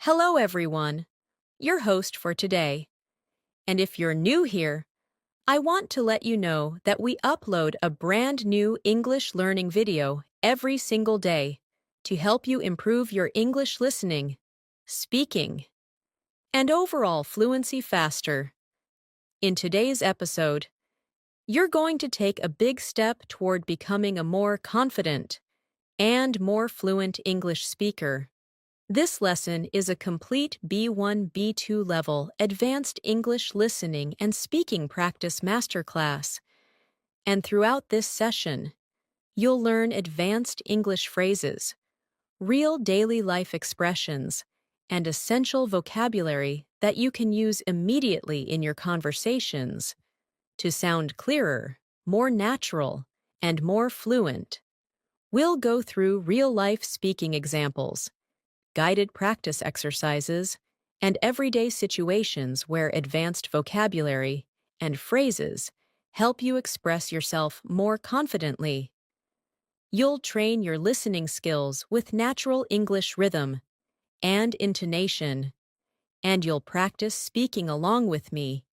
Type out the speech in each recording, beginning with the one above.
Hello, everyone. Your host for today. And if you're new here, I want to let you know that we upload a brand new English learning video every single day to help you improve your English listening, speaking, and overall fluency faster. In today's episode, you're going to take a big step toward becoming a more confident and more fluent English speaker. This lesson is a complete B1 B2 level advanced English listening and speaking practice masterclass. And throughout this session, you'll learn advanced English phrases, real daily life expressions, and essential vocabulary that you can use immediately in your conversations to sound clearer, more natural, and more fluent. We'll go through real-life speaking examples, guided practice exercises, and everyday situations where advanced vocabulary and phrases help you express yourself more confidently. You'll train your listening skills with natural English rhythm and intonation, and you'll practice speaking along with me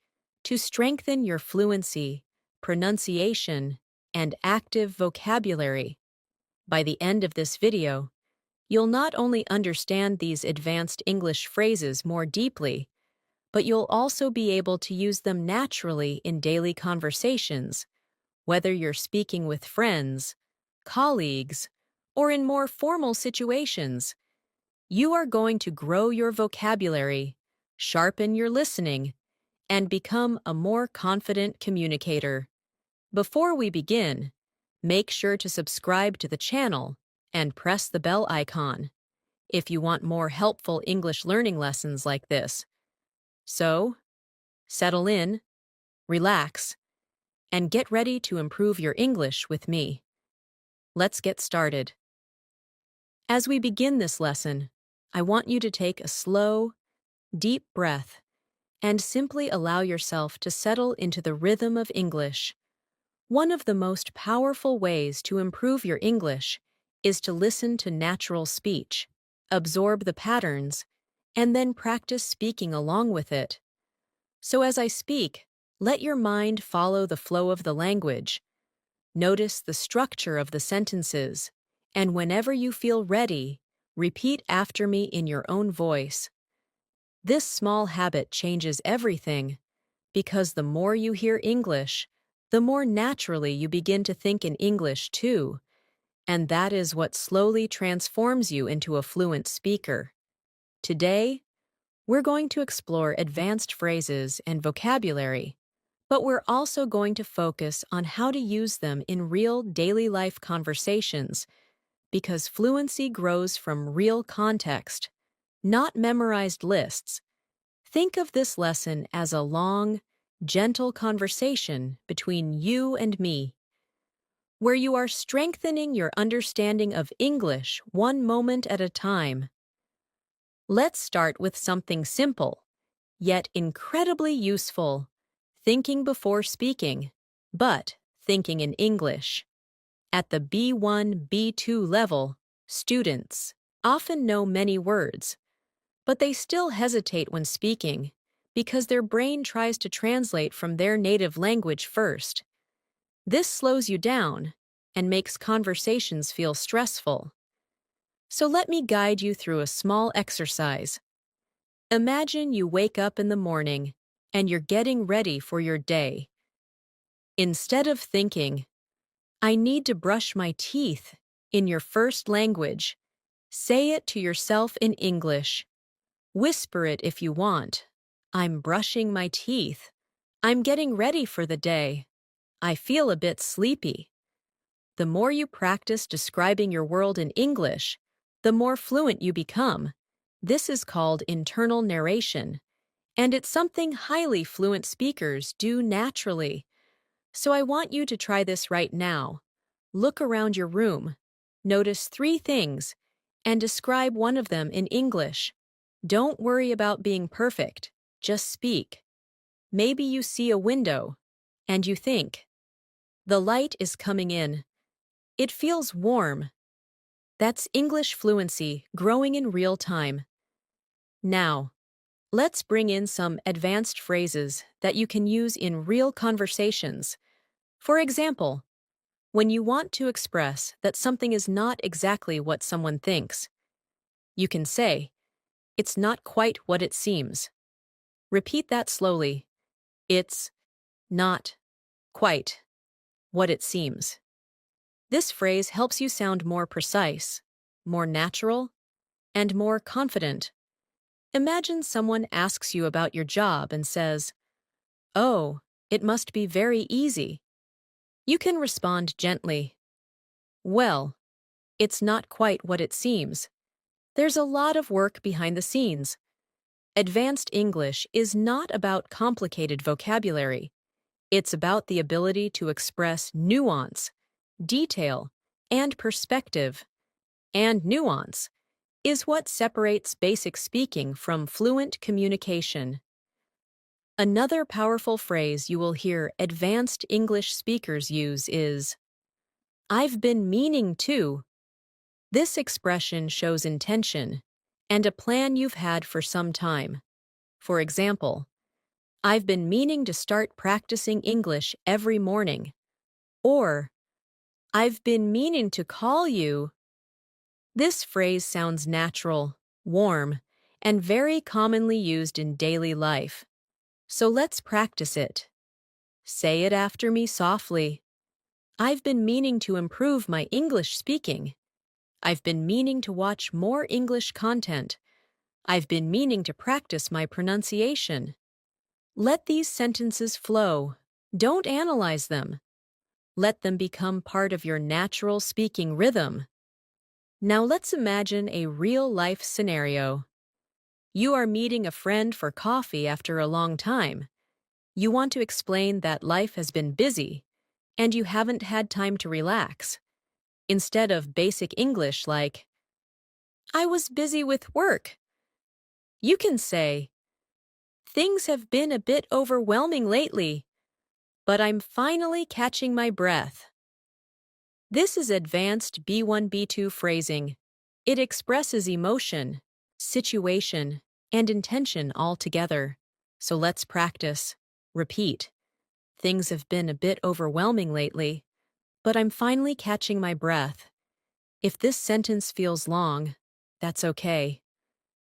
to strengthen your fluency, pronunciation, and active vocabulary. By the end of this video, you'll not only understand these advanced English phrases more deeply, but you'll also be able to use them naturally in daily conversations, whether you're speaking with friends, colleagues, or in more formal situations. You are going to grow your vocabulary, sharpen your listening, and become a more confident communicator. Before we begin, make sure to subscribe to the channel and press the bell icon if you want more helpful English learning lessons like this. So, settle in, relax, and get ready to improve your English with me. Let's get started. As we begin this lesson, I want you to take a slow, deep breath and simply allow yourself to settle into the rhythm of English. One of the most powerful ways to improve your English is to listen to natural speech, absorb the patterns, and then practice speaking along with it. So as I speak, let your mind follow the flow of the language. Notice the structure of the sentences, and whenever you feel ready, repeat after me in your own voice. This small habit changes everything, because the more you hear English, the more naturally you begin to think in English too, and that is what slowly transforms you into a fluent speaker. Today, we're going to explore advanced phrases and vocabulary, but we're also going to focus on how to use them in real daily life conversations, because fluency grows from real context, not memorized lists. Think of this lesson as a long, gentle conversation between you and me, where you are strengthening your understanding of English one moment at a time. Let's start with something simple, yet incredibly useful: thinking before speaking, but thinking in English. At the B1, B2 level, students often know many words, but they still hesitate when speaking because their brain tries to translate from their native language first. This slows you down and makes conversations feel stressful. So let me guide you through a small exercise. Imagine you wake up in the morning and you're getting ready for your day. Instead of thinking, "I need to brush my teeth," in your first language, say it to yourself in English. Whisper it if you want. "I'm brushing my teeth. I'm getting ready for the day. I feel a bit sleepy." The more you practice describing your world in English, the more fluent you become. This is called internal narration, and it's something highly fluent speakers do naturally. So I want you to try this right now. Look around your room, notice 3 things, and describe one of them in English. Don't worry about being perfect, just speak. Maybe you see a window, and you think, "The light is coming in. It feels warm." That's English fluency growing in real time. Now, let's bring in some advanced phrases that you can use in real conversations. For example, when you want to express that something is not exactly what someone thinks, you can say, "It's not quite what it seems." Repeat that slowly. It's not quite what it seems. This phrase helps you sound more precise, more natural, and more confident. Imagine someone asks you about your job and says, "Oh, it must be very easy." You can respond gently, "Well, it's not quite what it seems. There's a lot of work behind the scenes." Advanced English is not about complicated vocabulary. It's about the ability to express nuance, detail, and perspective. And nuance is what separates basic speaking from fluent communication. Another powerful phrase you will hear advanced English speakers use is, "I've been meaning to." This expression shows intention and a plan you've had for some time. For example, "I've been meaning to start practicing English every morning." Or, "I've been meaning to call you." This phrase sounds natural, warm, and very commonly used in daily life. So let's practice it. Say it after me softly. "I've been meaning to improve my English speaking." "I've been meaning to watch more English content." "I've been meaning to practice my pronunciation." Let these sentences flow. Don't analyze them. Let them become part of your natural speaking rhythm. Now let's imagine a real-life scenario. You are meeting a friend for coffee after a long time. You want to explain that life has been busy, and you haven't had time to relax. Instead of basic English like, "I was busy with work," you can say, "Things have been a bit overwhelming lately, but I'm finally catching my breath." This is advanced B1 B2 phrasing. It expresses emotion, situation, and intention all together. So let's practice. Repeat. "Things have been a bit overwhelming lately, but I'm finally catching my breath." If this sentence feels long, that's okay.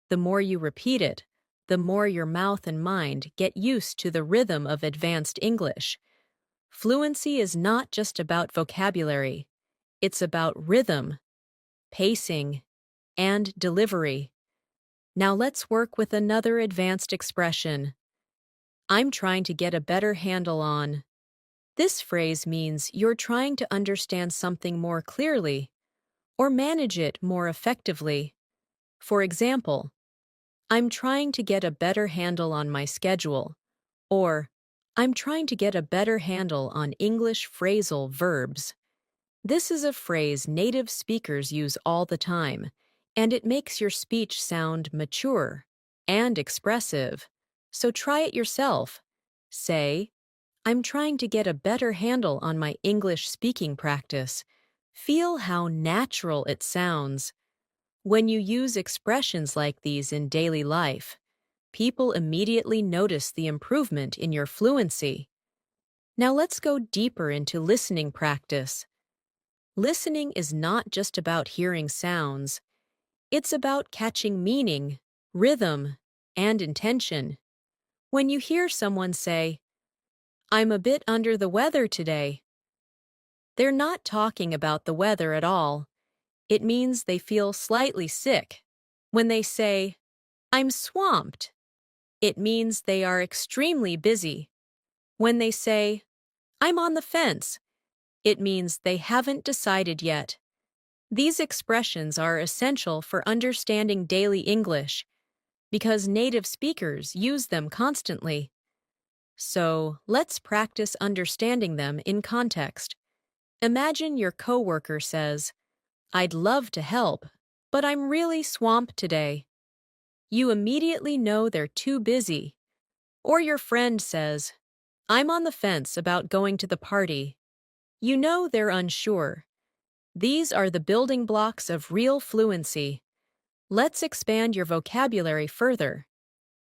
The more you repeat it, the more your mouth and mind get used to the rhythm of advanced English. Fluency is not just about vocabulary. It's about rhythm, pacing, and delivery. Now let's work with another advanced expression. "I'm trying to get a better handle on." This phrase means you're trying to understand something more clearly or manage it more effectively. For example, "I'm trying to get a better handle on my schedule," or "I'm trying to get a better handle on English phrasal verbs." This is a phrase native speakers use all the time, and it makes your speech sound mature and expressive. So try it yourself. Say, "I'm trying to get a better handle on my English speaking practice." Feel how natural it sounds. When you use expressions like these in daily life, people immediately notice the improvement in your fluency. Now let's go deeper into listening practice. Listening is not just about hearing sounds. It's about catching meaning, rhythm, and intention. When you hear someone say, "I'm a bit under the weather today," they're not talking about the weather at all. It means they feel slightly sick. When they say, "I'm swamped," it means they are extremely busy. When they say, "I'm on the fence," it means they haven't decided yet. These expressions are essential for understanding daily English because native speakers use them constantly. So, let's practice understanding them in context. Imagine your coworker says, "I'd love to help, but I'm really swamped today." You immediately know they're too busy. Or your friend says, "I'm on the fence about going to the party." You know they're unsure. These are the building blocks of real fluency. Let's expand your vocabulary further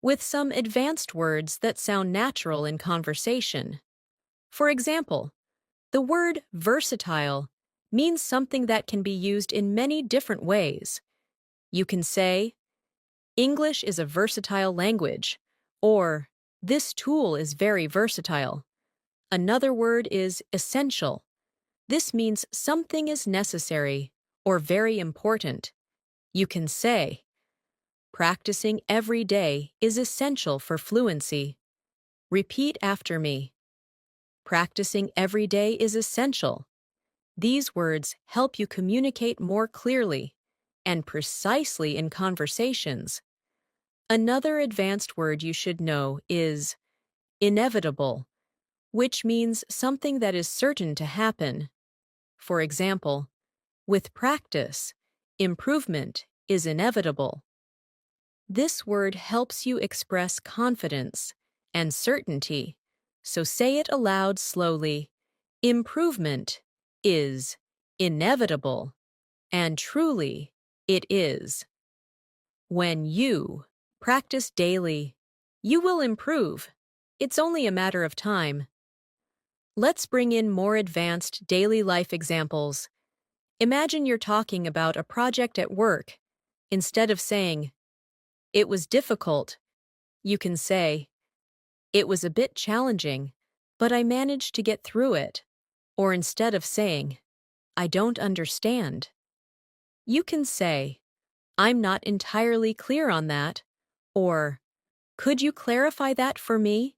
with some advanced words that sound natural in conversation. For example, the word versatile means something that can be used in many different ways. You can say, English is a versatile language, or this tool is very versatile. Another word is essential. This means something is necessary or very important. You can say, practicing every day is essential for fluency. Repeat after me. Practicing every day is essential. These words help you communicate more clearly and precisely in conversations. Another advanced word you should know is inevitable, which means something that is certain to happen. For example, with practice, improvement is inevitable. This word helps you express confidence and certainty, so say it aloud slowly. Improvement is inevitable, and truly, it is. When you practice daily, you will improve. It's only a matter of time. Let's bring in more advanced daily life examples. Imagine you're talking about a project at work. Instead of saying, it was difficult, you can say, it was a bit challenging, but I managed to get through it. Or instead of saying, I don't understand, you can say, I'm not entirely clear on that, or could you clarify that for me?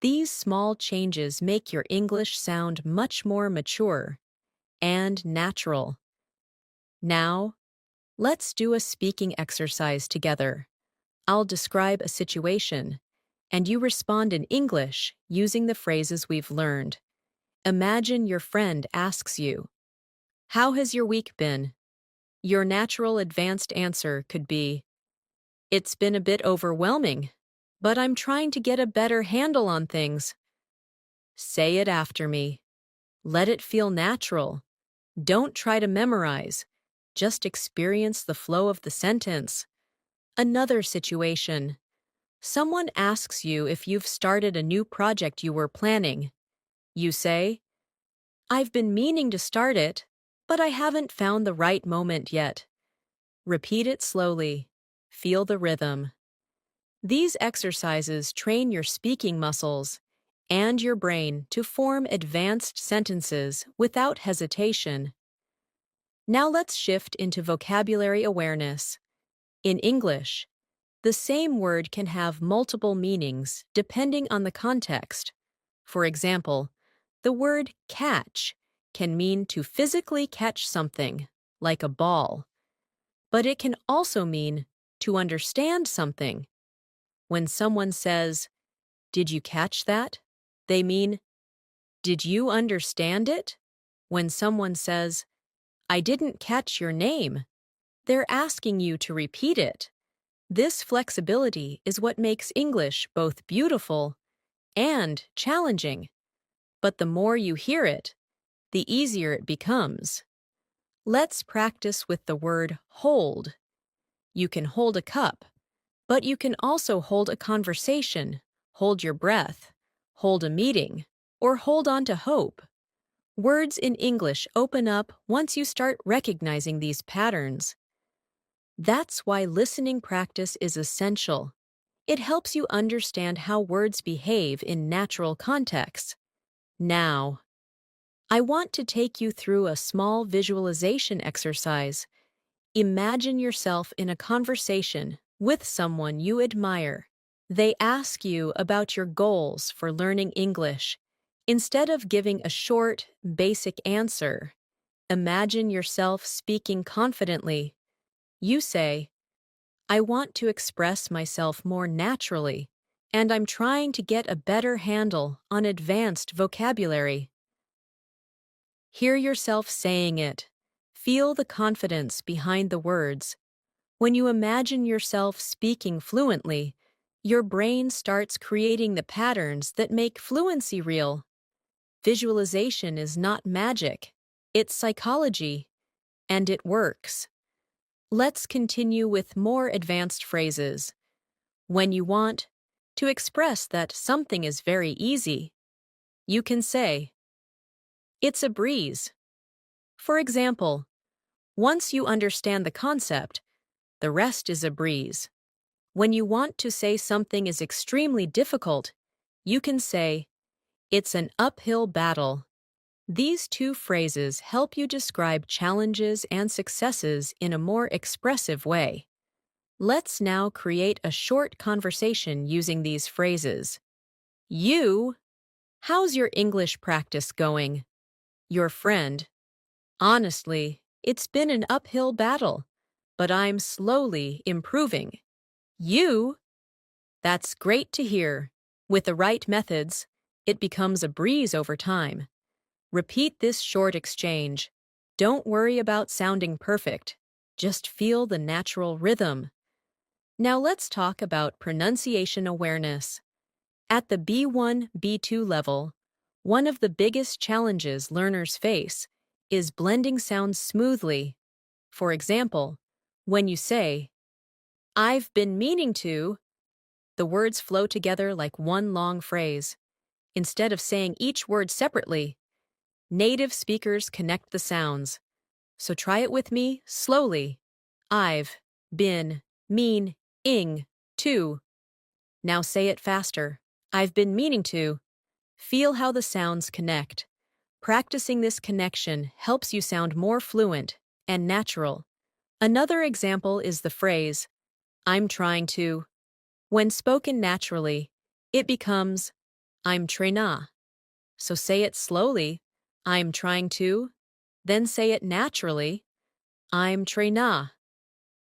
These small changes make your English sound much more mature and natural. Now, let's do a speaking exercise together. I'll describe a situation, and you respond in English using the phrases we've learned. Imagine your friend asks you, how has your week been? Your natural advanced answer could be, it's been a bit overwhelming, but I'm trying to get a better handle on things. Say it after me. Let it feel natural. Don't try to memorize. Just experience the flow of the sentence. Another situation. Someone asks you if you've started a new project you were planning. You say, I've been meaning to start it, but I haven't found the right moment yet. Repeat it slowly. Feel the rhythm. These exercises train your speaking muscles and your brain to form advanced sentences without hesitation. Now let's shift into vocabulary awareness. In English, the same word can have multiple meanings depending on the context. For example, the word catch can mean to physically catch something, like a ball. But it can also mean to understand something. When someone says, did you catch that? They mean, did you understand it? When someone says, I didn't catch your name, they're asking you to repeat it. This flexibility is what makes English both beautiful and challenging. But the more you hear it, the easier it becomes. Let's practice with the word hold. You can hold a cup, but you can also hold a conversation, hold your breath, hold a meeting, or hold on to hope. Words in English open up once you start recognizing these patterns. That's why listening practice is essential. It helps you understand how words behave in natural contexts. Now, I want to take you through a small visualization exercise. Imagine yourself in a conversation with someone you admire. They ask you about your goals for learning English. Instead of giving a short, basic answer, imagine yourself speaking confidently. You say, I want to express myself more naturally, and I'm trying to get a better handle on advanced vocabulary. Hear yourself saying it. Feel the confidence behind the words. When you imagine yourself speaking fluently, your brain starts creating the patterns that make fluency real. Visualization is not magic. It's psychology, and it works. Let's continue with more advanced phrases. When you want to express that something is very easy, you can say, "It's a breeze." For example, once you understand the concept, the rest is a breeze. When you want to say something is extremely difficult, you can say, "It's an uphill battle." These two phrases help you describe challenges and successes in a more expressive way. Let's now create a short conversation using these phrases. You, how's your English practice going? Your friend, honestly, it's been an uphill battle, but I'm slowly improving. You, that's great to hear. With the right methods, it becomes a breeze over time. Repeat this short exchange. Don't worry about sounding perfect. Just feel the natural rhythm. Now let's talk about pronunciation awareness. At the B1, B2 level, one of the biggest challenges learners face is blending sounds smoothly. For example, when you say, "I've been meaning to," the words flow together like one long phrase. Instead of saying each word separately, native speakers connect the sounds. So try it with me slowly. I've been meaning to. Now say it faster. I've been meaning to. Feel how the sounds connect. Practicing this connection helps you sound more fluent and natural. Another example is the phrase, "I'm trying to." When spoken naturally, it becomes, "I'm tryna." So say it slowly, "I'm trying to." Then say it naturally, "I'm tryna."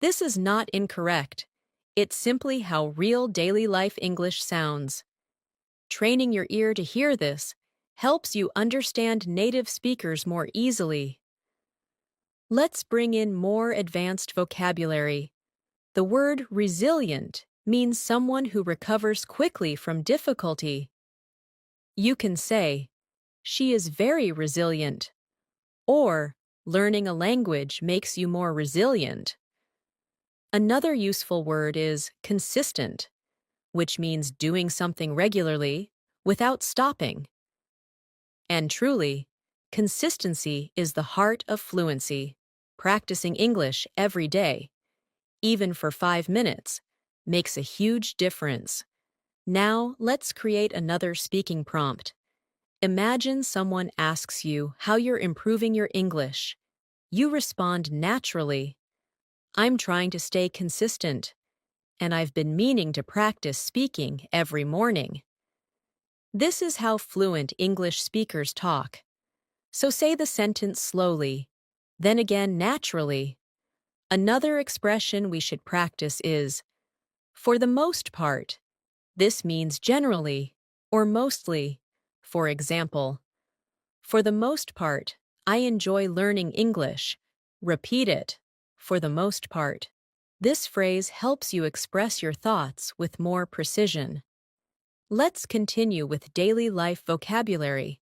This is not incorrect. It's simply how real daily life English sounds. Training your ear to hear this helps you understand native speakers more easily. Let's bring in more advanced vocabulary. The word resilient means someone who recovers quickly from difficulty. You can say, "She is very resilient," or "Learning a language makes you more resilient." Another useful word is consistent, which means doing something regularly without stopping. And truly, consistency is the heart of fluency. Practicing English every day, even for 5 minutes, makes a huge difference. Now, let's create another speaking prompt. Imagine someone asks you how you're improving your English. You respond naturally. "I'm trying to stay consistent, and I've been meaning to practice speaking every morning." This is how fluent English speakers talk. So say the sentence slowly, then again naturally. Another expression we should practice is, "for the most part." This means generally or mostly. For example, "For the most part, I enjoy learning English." Repeat it, "for the most part." This phrase helps you express your thoughts with more precision. Let's continue with daily life vocabulary.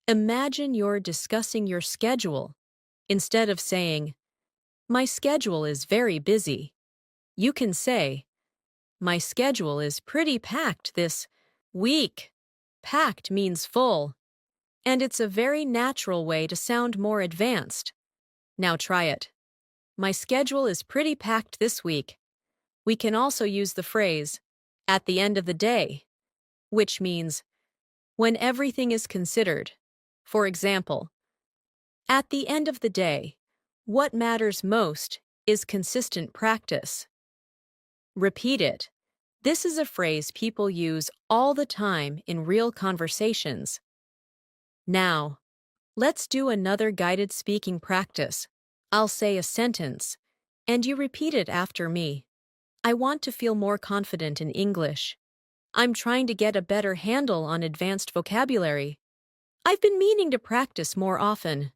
Imagine you're discussing your schedule. Instead of saying, "My schedule is very busy," you can say, "My schedule is pretty packed this week." Packed means full, and it's a very natural way to sound more advanced. Now try it. "My schedule is pretty packed this week." We can also use the phrase, "at the end of the day," which means when everything is considered. For example, "At the end of the day, what matters most is consistent practice." Repeat it. This is a phrase people use all the time in real conversations. Now, let's do another guided speaking practice. I'll say a sentence, and you repeat it after me. "I want to feel more confident in English." "I'm trying to get a better handle on advanced vocabulary." "I've been meaning to practice more often."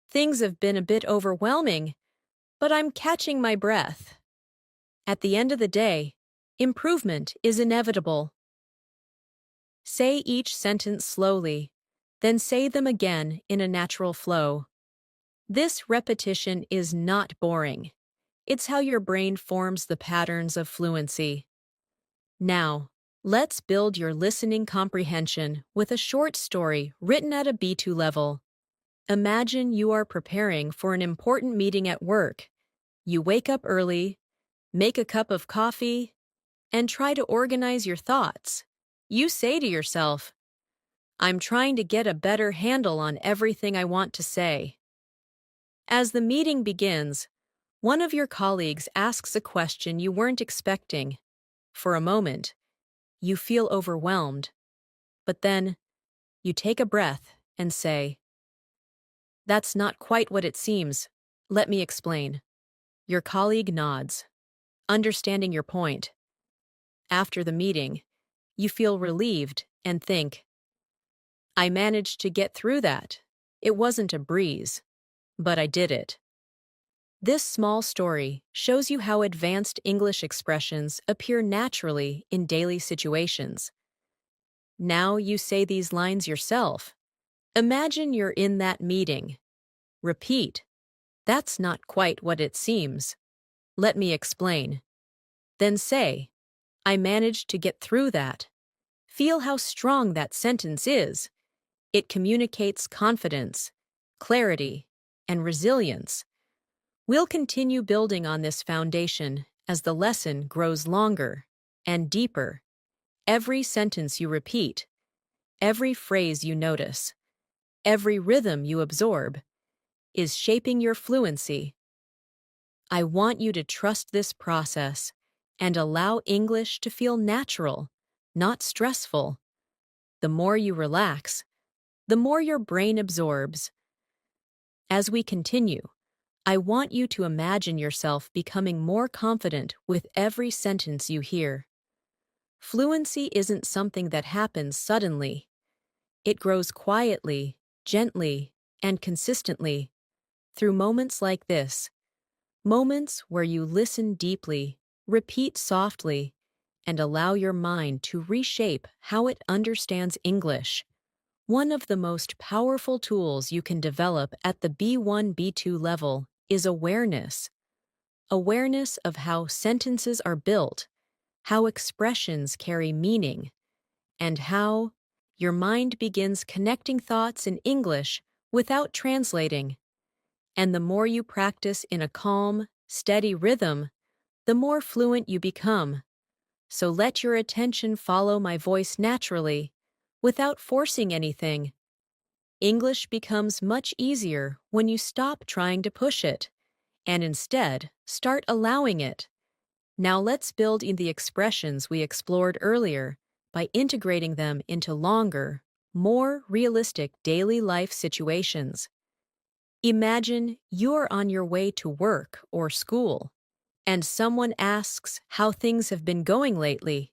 "Things have been a bit overwhelming, but I'm catching my breath." At the end of the day, improvement is inevitable. Say each sentence slowly, then say them again in a natural flow. This repetition is not boring. It's how your brain forms the patterns of fluency. Now, let's build your listening comprehension with a short story written at a B2 level. Imagine you are preparing for an important meeting at work. You wake up early, make a cup of coffee, and try to organize your thoughts. You say to yourself, I'm trying to get a better handle on everything I want to say. As the meeting begins, one of your colleagues asks a question you weren't expecting. For a moment, you feel overwhelmed, but then you take a breath and say, That's not quite what it seems. Let me explain. Your colleague nods, understanding your point. After the meeting, you feel relieved and think, I managed to get through that. It wasn't a breeze, but I did it. This small story shows you how advanced English expressions appear naturally in daily situations. Now you say these lines yourself. Imagine you're in that meeting. Repeat, That's not quite what it seems. Let me explain. Then say, I managed to get through that. Feel how strong that sentence is. It communicates confidence, clarity, and resilience. We'll continue building on this foundation as the lesson grows longer and deeper. Every sentence you repeat, every phrase you notice, every rhythm you absorb is shaping your fluency. I want you to trust this process and allow English to feel natural, not stressful. The more you relax, the more your brain absorbs. As we continue, I want you to imagine yourself becoming more confident with every sentence you hear. Fluency isn't something that happens suddenly. It grows quietly, gently, and consistently through moments like this. Moments where you listen deeply, repeat softly, and allow your mind to reshape how it understands English. One of the most powerful tools you can develop at the B1, B2 level is awareness. Awareness of how sentences are built, how expressions carry meaning, and how your mind begins connecting thoughts in English without translating. And the more you practice in a calm, steady rhythm, the more fluent you become. So let your attention follow my voice naturally, without forcing anything. English becomes much easier when you stop trying to push it, and instead start allowing it. Now let's build in the expressions we explored earlier by integrating them into longer, more realistic daily life situations. Imagine you're on your way to work or school, and someone asks how things have been going lately.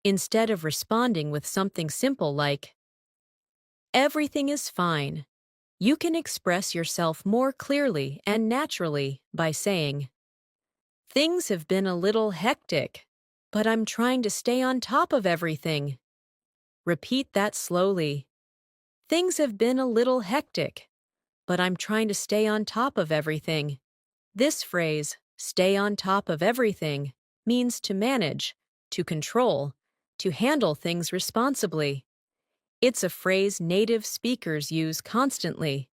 Instead of responding with something simple like, Everything is fine, you can express yourself more clearly and naturally by saying, Things have been a little hectic, but I'm trying to stay on top of everything. Repeat that slowly. Things have been a little hectic, but I'm trying to stay on top of everything. This phrase, stay on top of everything, means to manage, to control, to handle things responsibly. It's a phrase native speakers use constantly,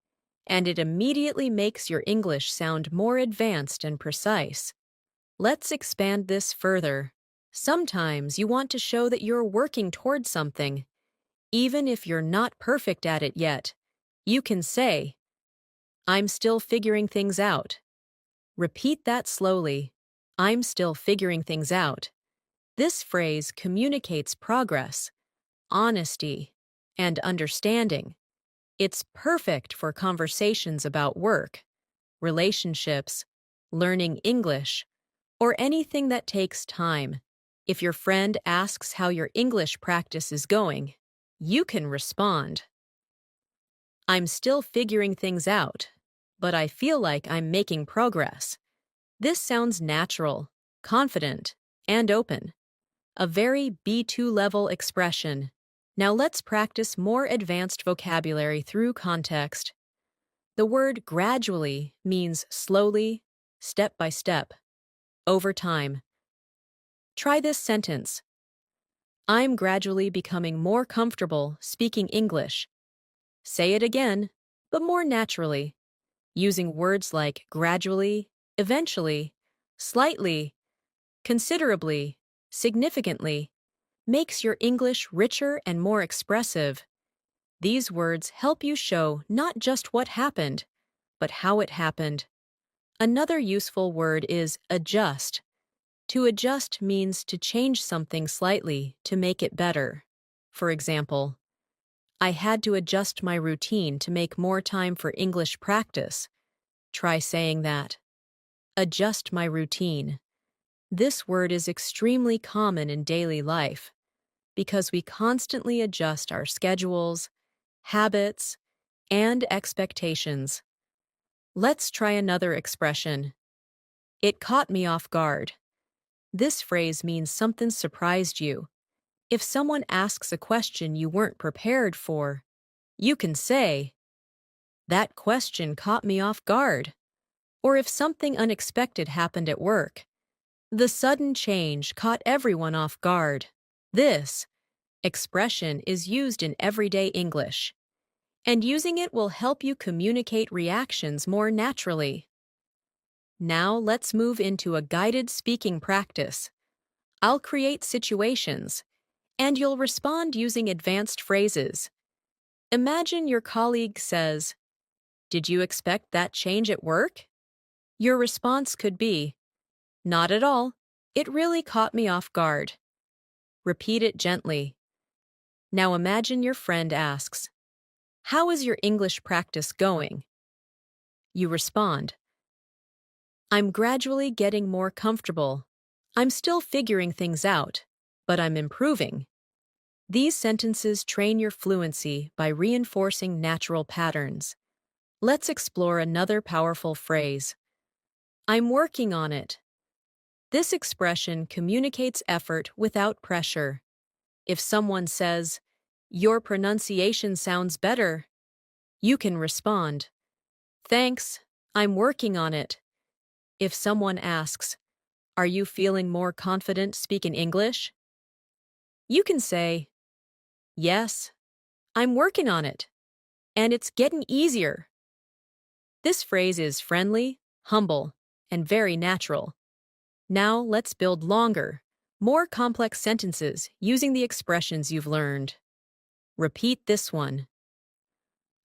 and it immediately makes your English sound more advanced and precise. Let's expand this further. Sometimes you want to show that you're working towards something. Even if you're not perfect at it yet, you can say, I'm still figuring things out. Repeat that slowly. I'm still figuring things out. This phrase communicates progress, honesty, and understanding. It's perfect for conversations about work, relationships, learning English, or anything that takes time. If your friend asks how your English practice is going, you can respond, I'm still figuring things out, but I feel like I'm making progress. This sounds natural, confident, and open. A very B2 level expression. Now let's practice more advanced vocabulary through context. The word gradually means slowly, step by step, over time. Try this sentence. I'm gradually becoming more comfortable speaking English. Say it again, but more naturally, using words like gradually, eventually, slightly, considerably, significantly, makes your English richer and more expressive. These words help you show not just what happened, but how it happened. Another useful word is adjust. To adjust means to change something slightly to make it better. For example, I had to adjust my routine to make more time for English practice. Try saying that. Adjust my routine. This word is extremely common in daily life because we constantly adjust our schedules, habits, and expectations. Let's try another expression. It caught me off guard. This phrase means something surprised you. If someone asks a question you weren't prepared for, you can say, "That question caught me off guard." Or if something unexpected happened at work, "The sudden change caught everyone off guard." This expression is used in everyday English, and using it will help you communicate reactions more naturally. Now let's move into a guided speaking practice. I'll create situations, and you'll respond using advanced phrases. Imagine your colleague says, "Did you expect that change at work?" Your response could be, "Not at all. It really caught me off guard." Repeat it gently. Now imagine your friend asks, "How is your English practice going?" You respond, "I'm gradually getting more comfortable. I'm still figuring things out, but I'm improving." These sentences train your fluency by reinforcing natural patterns. Let's explore another powerful phrase. I'm working on it. This expression communicates effort without pressure. If someone says, "Your pronunciation sounds better," you can respond, "Thanks, I'm working on it." If someone asks, "Are you feeling more confident speaking English?" you can say, "Yes, I'm working on it, and it's getting easier." This phrase is friendly, humble, and very natural. Now let's build longer, more complex sentences using the expressions you've learned. Repeat this one.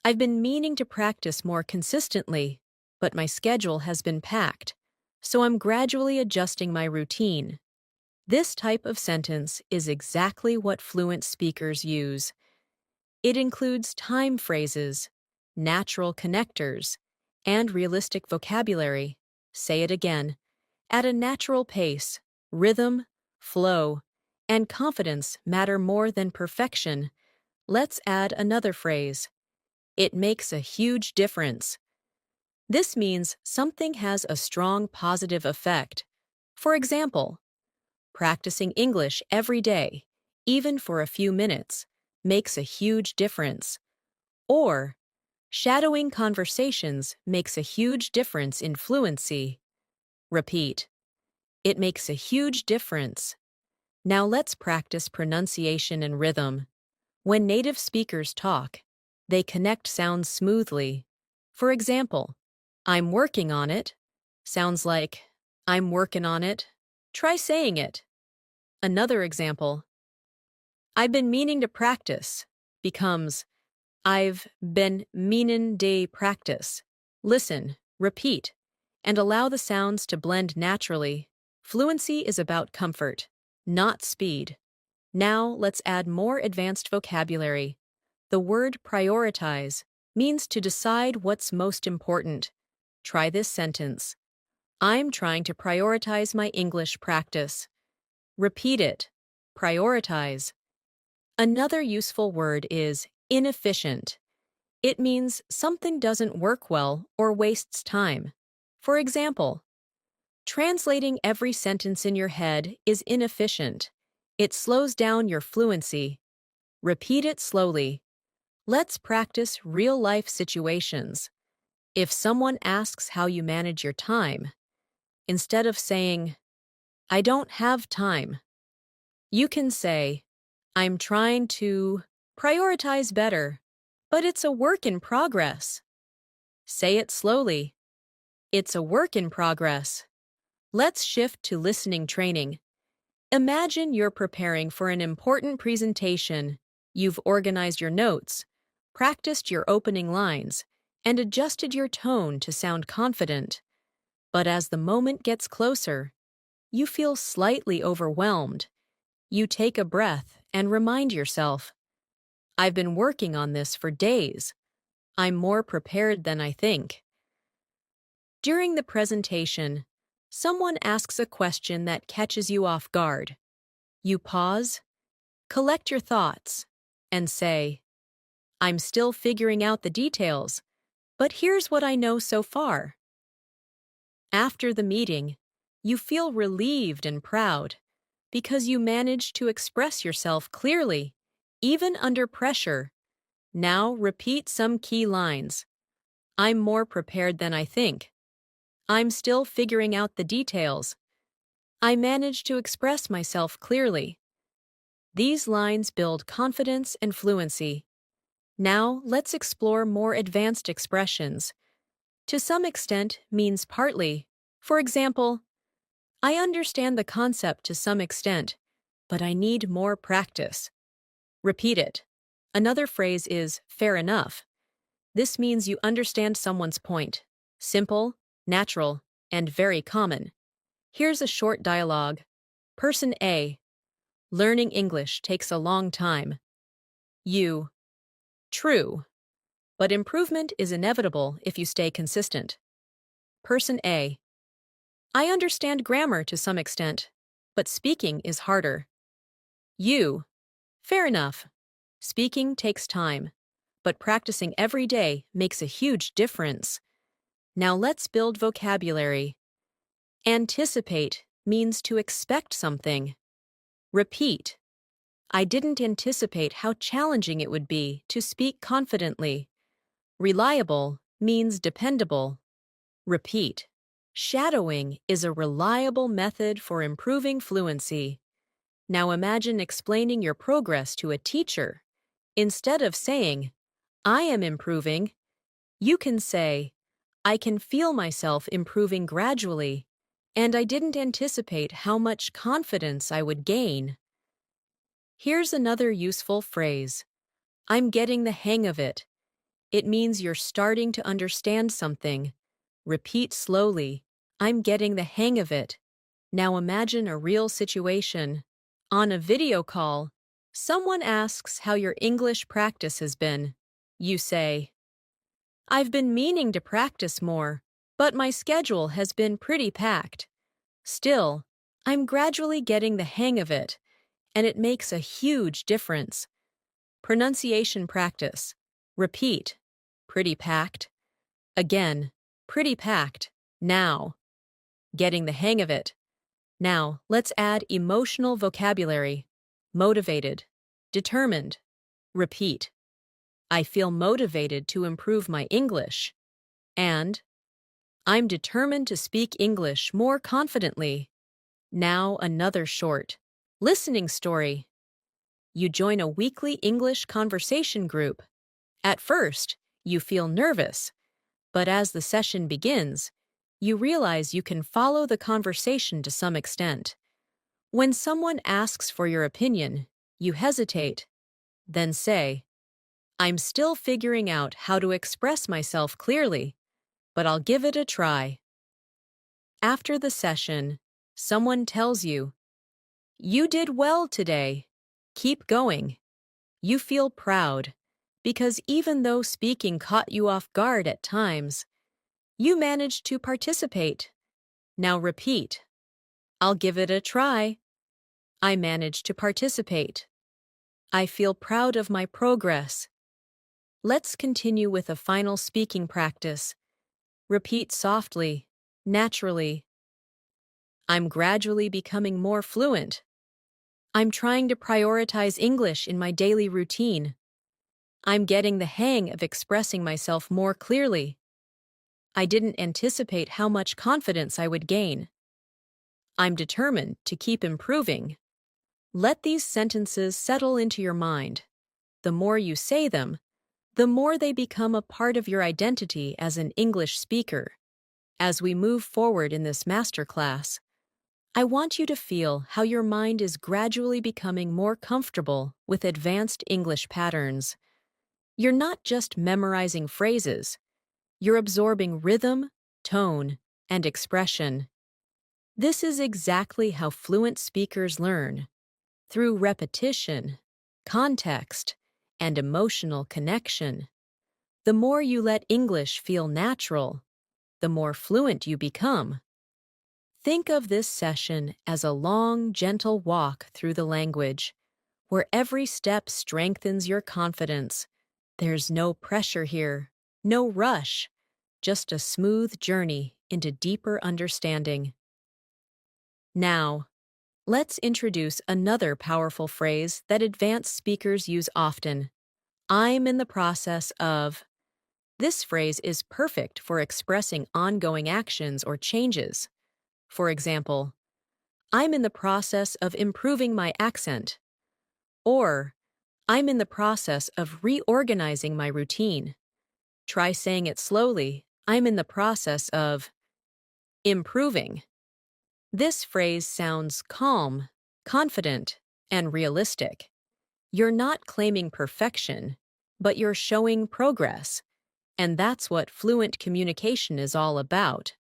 I've been meaning to practice more consistently, but my schedule has been packed, so I'm gradually adjusting my routine. This type of sentence is exactly what fluent speakers use. It includes time phrases, natural connectors, and realistic vocabulary. Say it again. At a natural pace, rhythm, flow, and confidence matter more than perfection. Let's add another phrase. It makes a huge difference. This means something has a strong positive effect. For example, practicing English every day, even for a few minutes, makes a huge difference. Or, shadowing conversations makes a huge difference in fluency. Repeat. It makes a huge difference. Now let's practice pronunciation and rhythm. When native speakers talk, they connect sounds smoothly. For example, "I'm working on it" sounds like "I'm working on it." Try saying it. Another example, "I've been meaning to practice" becomes "I've been meanin' to practice." Listen, repeat, and allow the sounds to blend naturally. Fluency is about comfort, not speed. Now let's add more advanced vocabulary. The word prioritize means to decide what's most important. Try this sentence. I'm trying to prioritize my English practice. Repeat it. Prioritize. Another useful word is inefficient. It means something doesn't work well or wastes time. For example, translating every sentence in your head is inefficient. It slows down your fluency. Repeat it slowly. Let's practice real-life situations. If someone asks how you manage your time, Instead of saying, I don't have time, you can say, I'm trying to prioritize better, but it's a work in progress. Say it slowly. It's a work in progress. Let's shift to listening training. Imagine you're preparing for an important presentation. You've organized your notes, practiced your opening lines, and adjusted your tone to sound confident. But as the moment gets closer, you feel slightly overwhelmed. You take a breath and remind yourself, I've been working on this for days. I'm more prepared than I think. During the presentation, someone asks a question that catches you off guard. You pause, collect your thoughts, and say, I'm still figuring out the details, but here's what I know so far. After the meeting, you feel relieved and proud because you managed to express yourself clearly, even under pressure. Now repeat some key lines. I'm more prepared than I think. I'm still figuring out the details. I managed to express myself clearly. These lines build confidence and fluency. Now let's explore more advanced expressions. To some extent means partly. For example, I understand the concept to some extent, but I need more practice. Repeat it. Another phrase is fair enough. This means you understand someone's point. Simple, natural, and very common. Here's a short dialogue. Person A. Learning English takes a long time. You. True. But improvement is inevitable if you stay consistent. Person A. I understand grammar to some extent, but speaking is harder. You. Fair enough. Speaking takes time, but practicing every day makes a huge difference. Now let's build vocabulary. Anticipate means to expect something. Repeat. I didn't anticipate how challenging it would be to speak confidently. Reliable means dependable. Repeat. Shadowing is a reliable method for improving fluency. Now imagine explaining your progress to a teacher. Instead of saying, I am improving, you can say, I can feel myself improving gradually, and I didn't anticipate how much confidence I would gain. Here's another useful phrase. I'm getting the hang of it. It means you're starting to understand something. Repeat slowly. I'm getting the hang of it. Now imagine a real situation. On a video call, someone asks how your English practice has been. You say, I've been meaning to practice more, but my schedule has been pretty packed. Still, I'm gradually getting the hang of it, and it makes a huge difference. Pronunciation practice. Repeat. Pretty packed. Again. Pretty packed. Now. Getting the hang of it. Now, let's add emotional vocabulary. Motivated. Determined. Repeat. I feel motivated to improve my English. And I'm determined to speak English more confidently. Now another short listening story. You join a weekly English conversation group. At first, you feel nervous, but as the session begins, you realize you can follow the conversation to some extent. When someone asks for your opinion, you hesitate. Then say, I'm still figuring out how to express myself clearly, but I'll give it a try. After the session, someone tells you, You did well today. Keep going. You feel proud, because even though speaking caught you off guard at times, you managed to participate. Now repeat. I'll give it a try. I managed to participate. I feel proud of my progress. Let's continue with a final speaking practice. Repeat softly, naturally. I'm gradually becoming more fluent. I'm trying to prioritize English in my daily routine. I'm getting the hang of expressing myself more clearly. I didn't anticipate how much confidence I would gain. I'm determined to keep improving. Let these sentences settle into your mind. The more you say them, the more they become a part of your identity as an English speaker. As we move forward in this masterclass, I want you to feel how your mind is gradually becoming more comfortable with advanced English patterns. You're not just memorizing phrases, you're absorbing rhythm, tone, and expression. This is exactly how fluent speakers learn, through repetition, context, and emotional connection. The more you let English feel natural, the more fluent you become. Think of this session as a long, gentle walk through the language, where every step strengthens your confidence. There's no pressure here, no rush, just a smooth journey into deeper understanding. Now, let's introduce another powerful phrase that advanced speakers use often. I'm in the process of. This phrase is perfect for expressing ongoing actions or changes. For example, I'm in the process of improving my accent. Or, I'm in the process of reorganizing my routine. Try saying it slowly. I'm in the process of improving. This phrase sounds calm, confident, and realistic. You're not claiming perfection, but you're showing progress. And that's what fluent communication is all about.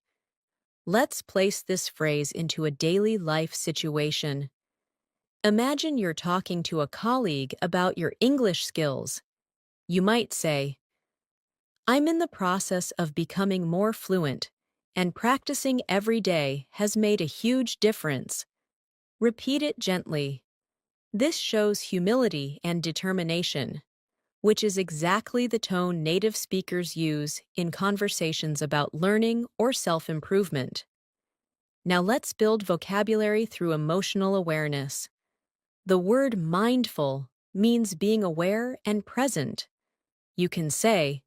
Let's place this phrase into a daily life situation. Imagine you're talking to a colleague about your English skills. You might say, I'm in the process of becoming more fluent, and practicing every day has made a huge difference. Repeat it gently. This shows humility and determination, which is exactly the tone native speakers use in conversations about learning or self-improvement. Now let's build vocabulary through emotional awareness. The word mindful means being aware and present. You can say,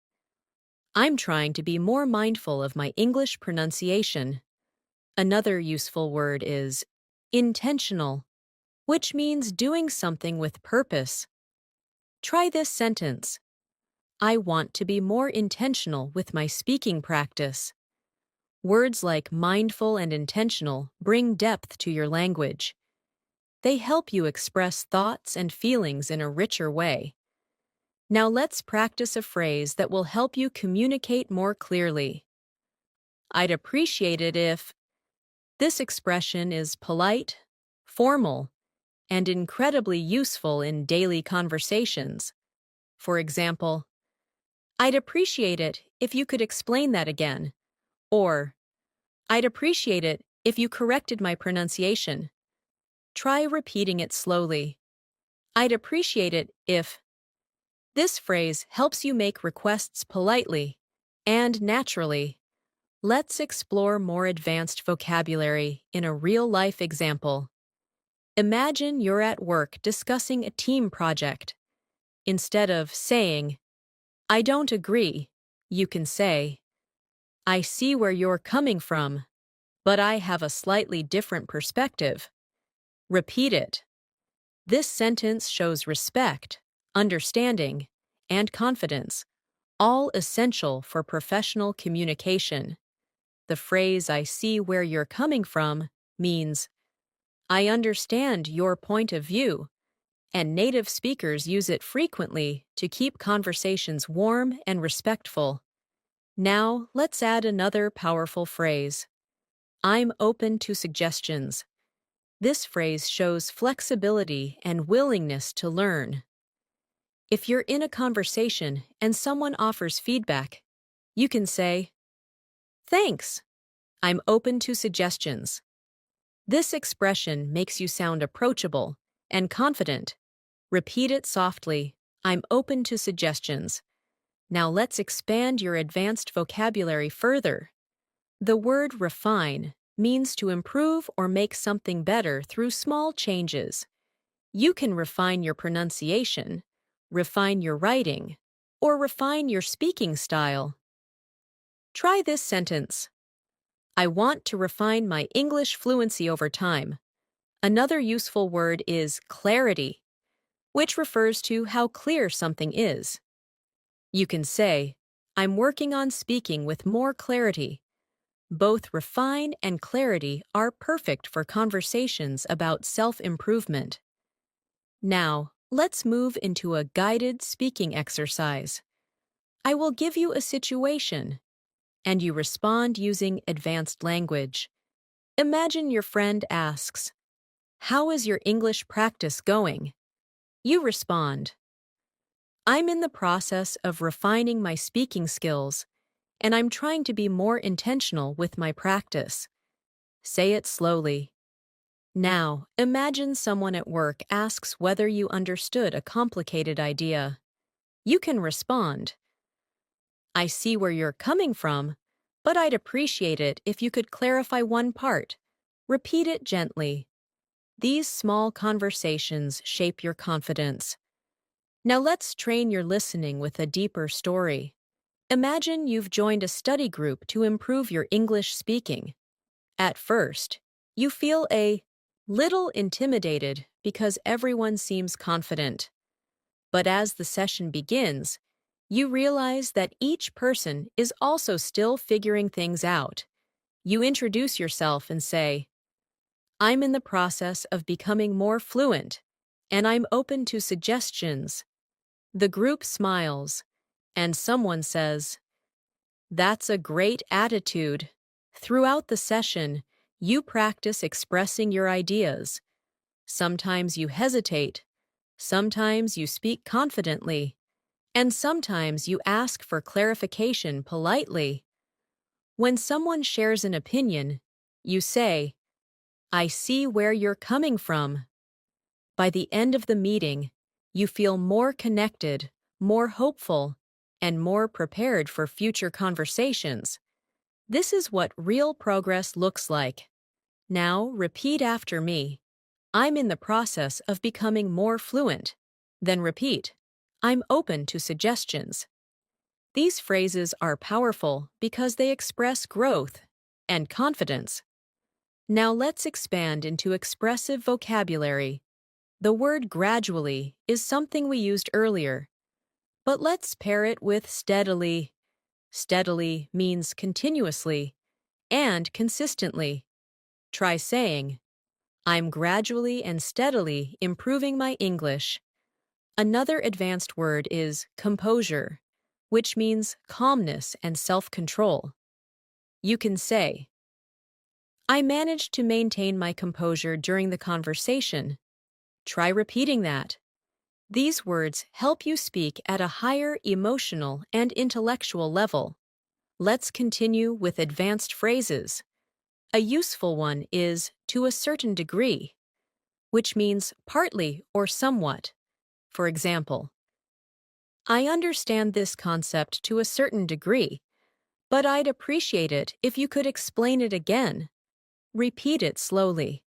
I'm trying to be more mindful of my English pronunciation. Another useful word is intentional, which means doing something with purpose. Try this sentence. I want to be more intentional with my speaking practice. Words like mindful and intentional bring depth to your language. They help you express thoughts and feelings in a richer way. Now let's practice a phrase that will help you communicate more clearly. I'd appreciate it if. This expression is polite, formal, and incredibly useful in daily conversations. For example, I'd appreciate it if you could explain that again. Or, I'd appreciate it if you corrected my pronunciation. Try repeating it slowly. I'd appreciate it if. This phrase helps you make requests politely and naturally. Let's explore more advanced vocabulary in a real-life example. Imagine you're at work discussing a team project. Instead of saying, I don't agree, you can say, I see where you're coming from, but I have a slightly different perspective. Repeat it. This sentence shows respect, understanding, and confidence, all essential for professional communication. The phrase I see where you're coming from means I understand your point of view, and native speakers use it frequently to keep conversations warm and respectful. Now, let's add another powerful phrase. I'm open to suggestions. This phrase shows flexibility and willingness to learn. If you're in a conversation and someone offers feedback, you can say, Thanks. I'm open to suggestions. This expression makes you sound approachable and confident. Repeat it softly. I'm open to suggestions. Now let's expand your advanced vocabulary further. The word refine means to improve or make something better through small changes. You can refine your pronunciation, refine your writing, or refine your speaking style. Try this sentence. I want to refine my English fluency over time. Another useful word is clarity, which refers to how clear something is. You can say, I'm working on speaking with more clarity. Both refine and clarity are perfect for conversations about self-improvement. Now, let's move into a guided speaking exercise. I will give you a situation, and you respond using advanced language. Imagine your friend asks, "How is your English practice going?" You respond, "I'm in the process of refining my speaking skills, and I'm trying to be more intentional with my practice." Say it slowly. Now, imagine someone at work asks whether you understood a complicated idea. You can respond, "I see where you're coming from, but I'd appreciate it if you could clarify one part." Repeat it gently. These small conversations shape your confidence. Now let's train your listening with a deeper story. Imagine you've joined a study group to improve your English speaking. At first, you feel a little intimidated because everyone seems confident. But as the session begins, you realize that each person is also still figuring things out. You introduce yourself and say, "I'm in the process of becoming more fluent, and I'm open to suggestions." The group smiles, and someone says, "That's a great attitude." Throughout the session, you practice expressing your ideas. Sometimes you hesitate, sometimes you speak confidently, and sometimes you ask for clarification politely. When someone shares an opinion, you say, "I see where you're coming from." By the end of the meeting, you feel more connected, more hopeful, and more prepared for future conversations. This is what real progress looks like. Now, repeat after me. I'm in the process of becoming more fluent. Then repeat, I'm open to suggestions. These phrases are powerful because they express growth and confidence. Now let's expand into expressive vocabulary. The word gradually is something we used earlier, but let's pair it with steadily. Steadily means continuously and consistently. Try saying, "I'm gradually and steadily improving my English." Another advanced word is composure, which means calmness and self-control. You can say, "I managed to maintain my composure during the conversation." Try repeating that. These words help you speak at a higher emotional and intellectual level. Let's continue with advanced phrases. A useful one is "to a certain degree," which means partly or somewhat. For example, "I understand this concept to a certain degree, but I'd appreciate it if you could explain it again." Repeat it slowly.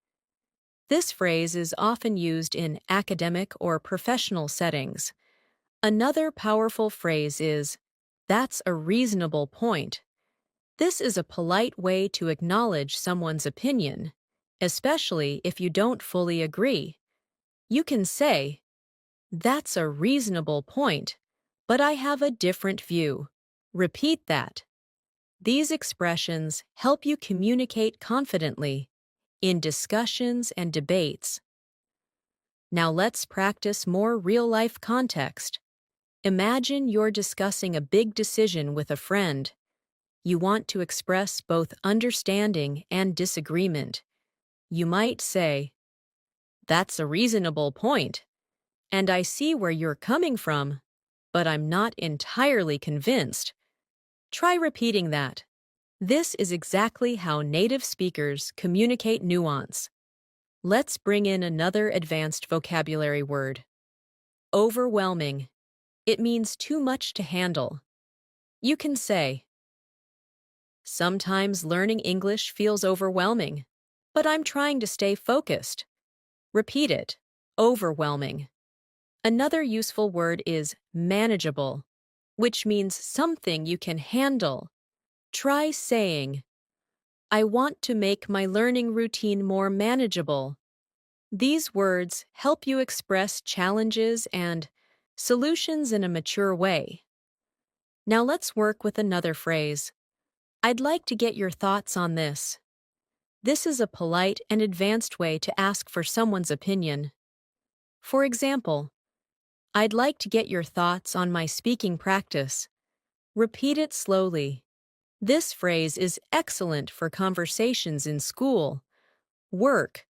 This phrase is often used in academic or professional settings. Another powerful phrase is, "That's a reasonable point." This is a polite way to acknowledge someone's opinion, especially if you don't fully agree. You can say, "That's a reasonable point, but I have a different view." Repeat that. These expressions help you communicate confidently in discussions and debates. Now let's practice more real-life context. Imagine you're discussing a big decision with a friend. You want to express both understanding and disagreement. You might say, "That's a reasonable point, and I see where you're coming from, but I'm not entirely convinced." Try repeating that. This is exactly how native speakers communicate nuance. Let's bring in another advanced vocabulary word. Overwhelming. It means too much to handle. You can say, "Sometimes learning English feels overwhelming, but I'm trying to stay focused." Repeat it. Overwhelming. Another useful word is manageable, which means something you can handle. Try saying, I want to make my learning routine more manageable. These words help you express challenges and solutions in a mature way. Now let's work with another phrase. I'd like to get your thoughts on this. This is a polite and advanced way to ask for someone's opinion. For example, I'd like to get your thoughts on my speaking practice. Repeat it slowly. This phrase is excellent for conversations in school, work,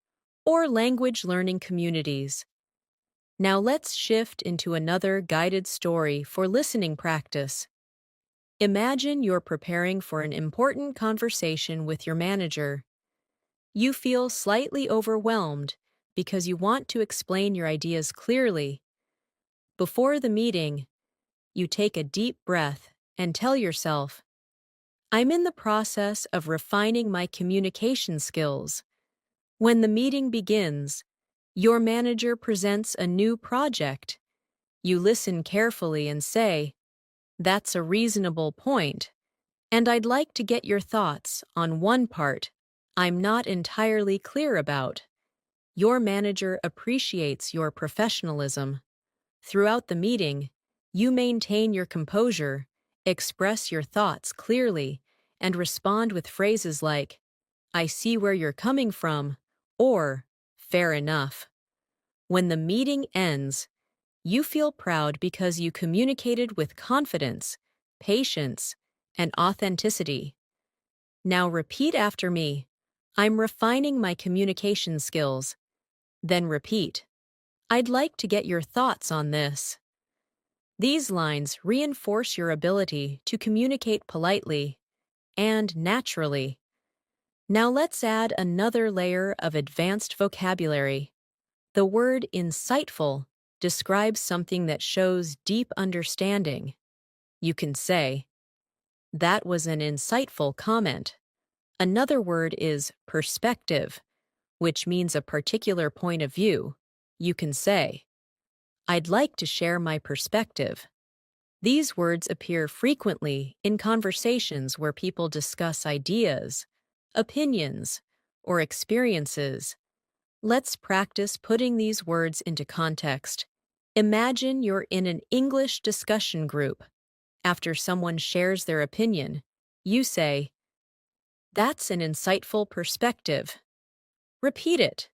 or language learning communities. Now let's shift into another guided story for listening practice. Imagine you're preparing for an important conversation with your manager. You feel slightly overwhelmed because you want to explain your ideas clearly. Before the meeting, you take a deep breath and tell yourself, I'm in the process of refining my communication skills. When the meeting begins, your manager presents a new project. You listen carefully and say, that's a reasonable point, and I'd like to get your thoughts on one part I'm not entirely clear about. Your manager appreciates your professionalism. Throughout the meeting, you maintain your composure, express your thoughts clearly, and respond with phrases like, I see where you're coming from, or fair enough. When the meeting ends, you feel proud because you communicated with confidence, patience, and authenticity. Now repeat after me. I'm refining my communication skills. Then repeat. I'd like to get your thoughts on this. These lines reinforce your ability to communicate politely and naturally. Now let's add another layer of advanced vocabulary. The word insightful describes something that shows deep understanding. You can say, that was an insightful comment. Another word is perspective, which means a particular point of view. You can say, I'd like to share my perspective. These words appear frequently in conversations where people discuss ideas, opinions, or experiences. Let's practice putting these words into context. Imagine you're in an English discussion group. After someone shares their opinion, you say, that's an insightful perspective. Repeat it.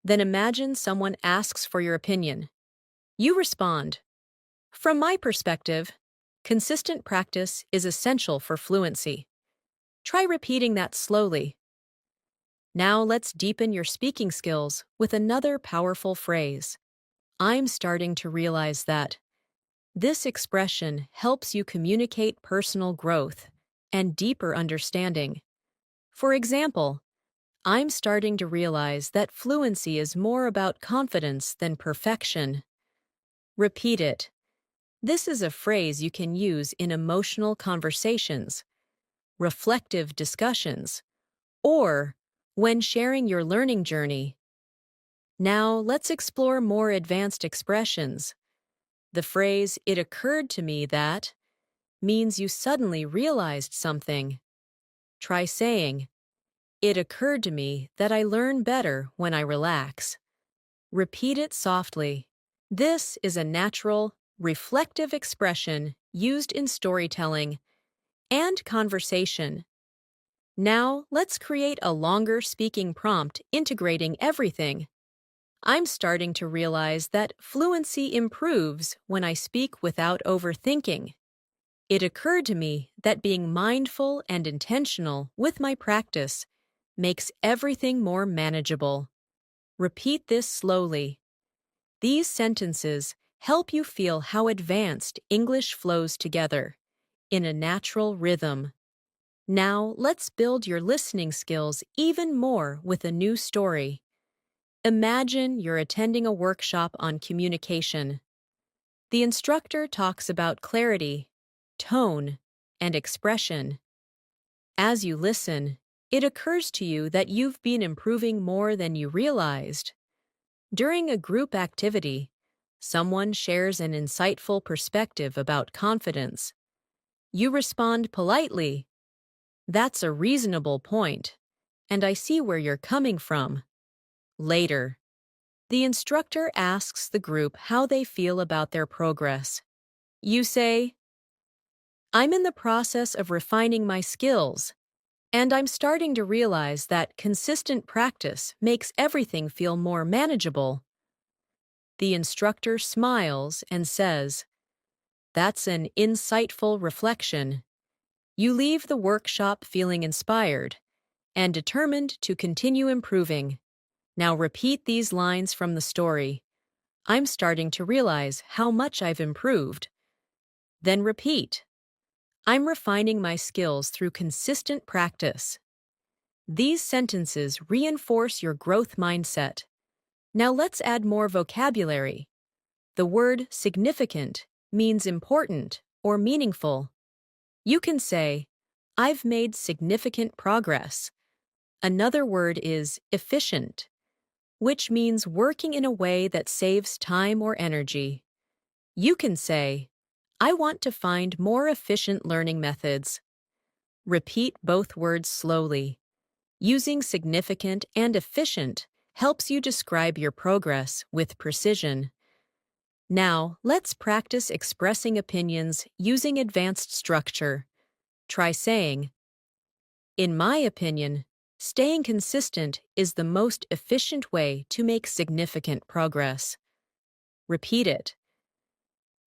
Then imagine someone asks for your opinion. You respond, from my perspective, consistent practice is essential for fluency. Try repeating that slowly. Now let's deepen your speaking skills with another powerful phrase. I'm starting to realize that. This expression helps you communicate personal growth and deeper understanding. For example, I'm starting to realize that fluency is more about confidence than perfection. Repeat it. This is a phrase you can use in emotional conversations, reflective discussions, or when sharing your learning journey. Now let's explore more advanced expressions. The phrase, it occurred to me that, means you suddenly realized something. Try saying, it occurred to me that I learn better when I relax. Repeat it softly. This is a natural, reflective expression used in storytelling and conversation. Now, let's create a longer speaking prompt integrating everything. I'm starting to realize that fluency improves when I speak without overthinking. It occurred to me that being mindful and intentional with my practice makes everything more manageable. Repeat this slowly. These sentences help you feel how advanced English flows together in a natural rhythm. Now, let's build your listening skills even more with a new story. Imagine you're attending a workshop on communication. The instructor talks about clarity, tone, and expression. As you listen, it occurs to you that you've been improving more than you realized. During a group activity, someone shares an insightful perspective about confidence. You respond politely, That's a reasonable point, and I see where you're coming from. Later, the instructor asks the group how they feel about their progress. You say, I'm in the process of refining my skills, and I'm starting to realize that consistent practice makes everything feel more manageable. The instructor smiles and says, That's an insightful reflection. You leave the workshop feeling inspired and determined to continue improving. Now repeat these lines from the story. I'm starting to realize how much I've improved. Then repeat. I'm refining my skills through consistent practice. These sentences reinforce your growth mindset. Now let's add more vocabulary. The word significant means important or meaningful. You can say, I've made significant progress. Another word is efficient, which means working in a way that saves time or energy. You can say, I want to find more efficient learning methods. Repeat both words slowly. Using significant and efficient helps you describe your progress with precision. Now, let's practice expressing opinions using advanced structure. Try saying, In my opinion, staying consistent is the most efficient way to make significant progress. Repeat it.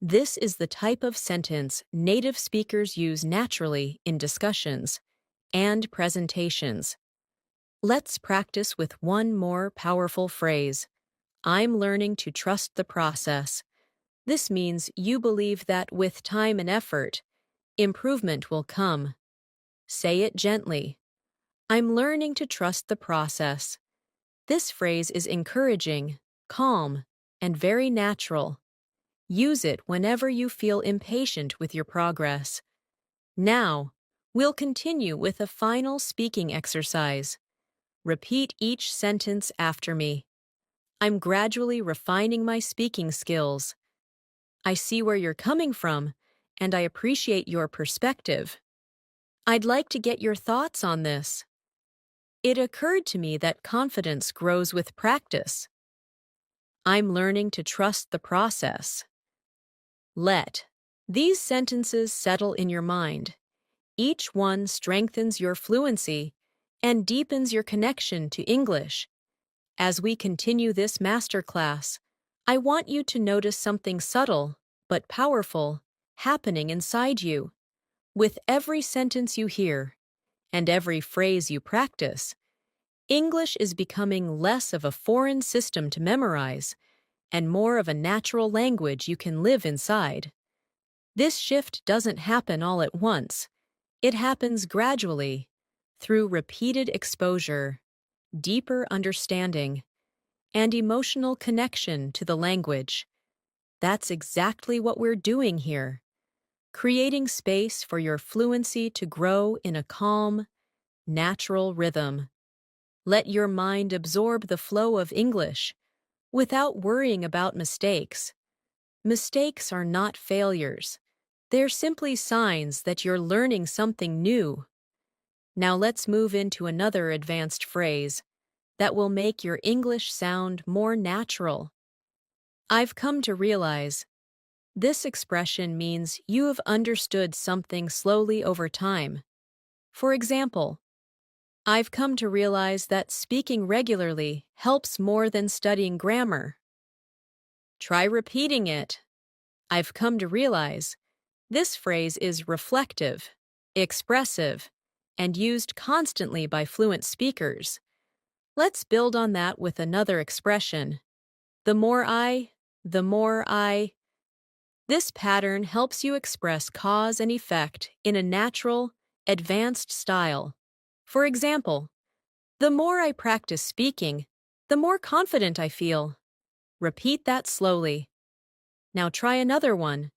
This is the type of sentence native speakers use naturally in discussions and presentations. Let's practice with one more powerful phrase. I'm learning to trust the process. This means you believe that with time and effort, improvement will come. Say it gently. I'm learning to trust the process. This phrase is encouraging, calm, and very natural. Use it whenever you feel impatient with your progress. Now, we'll continue with a final speaking exercise. Repeat each sentence after me. I'm gradually refining my speaking skills. I see where you're coming from, and I appreciate your perspective. I'd like to get your thoughts on this. It occurred to me that confidence grows with practice. I'm learning to trust the process. Let these sentences settle in your mind. Each one strengthens your fluency and deepens your connection to English. As we continue this masterclass, I want you to notice something subtle but powerful happening inside you. With every sentence you hear and every phrase you practice, English is becoming less of a foreign system to memorize and more of a natural language you can live inside. This shift doesn't happen all at once. It happens gradually, through repeated exposure, deeper understanding, and emotional connection to the language. That's exactly what we're doing here, creating space for your fluency to grow in a calm, natural rhythm. Let your mind absorb the flow of English without worrying about mistakes. Mistakes are not failures. They're simply signs that you're learning something new. Now let's move into another advanced phrase that will make your English sound more natural. I've come to realize this expression means you have understood something slowly over time. For example, I've come to realize that speaking regularly helps more than studying grammar. Try repeating it. I've come to realize this phrase is reflective, expressive, and used constantly by fluent speakers. Let's build on that with another expression. The more I. This pattern helps you express cause and effect in a natural, advanced style. For example, the more I practice speaking, the more confident I feel. Repeat that slowly. Now try another one.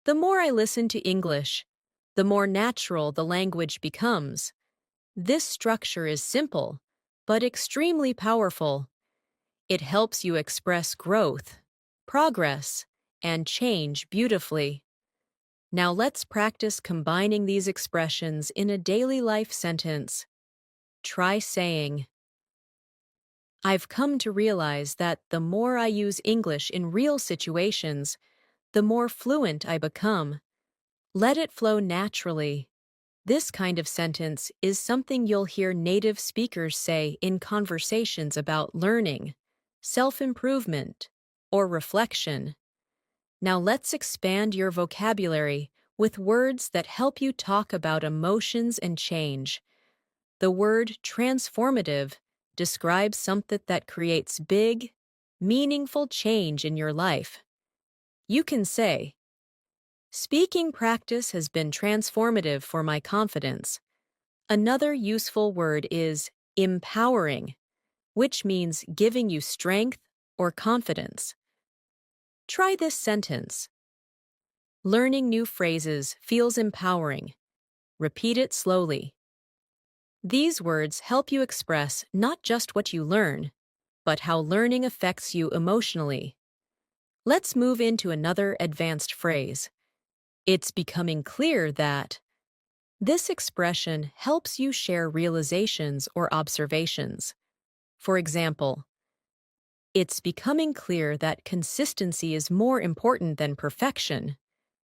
The more I listen to English, the more natural the language becomes. This structure is simple, but extremely powerful. It helps you express growth, progress, and change beautifully. Now let's practice combining these expressions in a daily life sentence. Try saying, I've come to realize that the more I use English in real situations, the more fluent I become. Let it flow naturally. This kind of sentence is something you'll hear native speakers say in conversations about learning, self-improvement, or reflection. Now let's expand your vocabulary with words that help you talk about emotions and change. The word transformative describes something that creates big, meaningful change in your life. You can say, speaking practice has been transformative for my confidence. Another useful word is empowering, which means giving you strength or confidence. Try this sentence. Learning new phrases feels empowering. Repeat it slowly. These words help you express not just what you learn, but how learning affects you emotionally. Let's move into another advanced phrase. It's becoming clear that. This expression helps you share realizations or observations. For example, it's becoming clear that consistency is more important than perfection.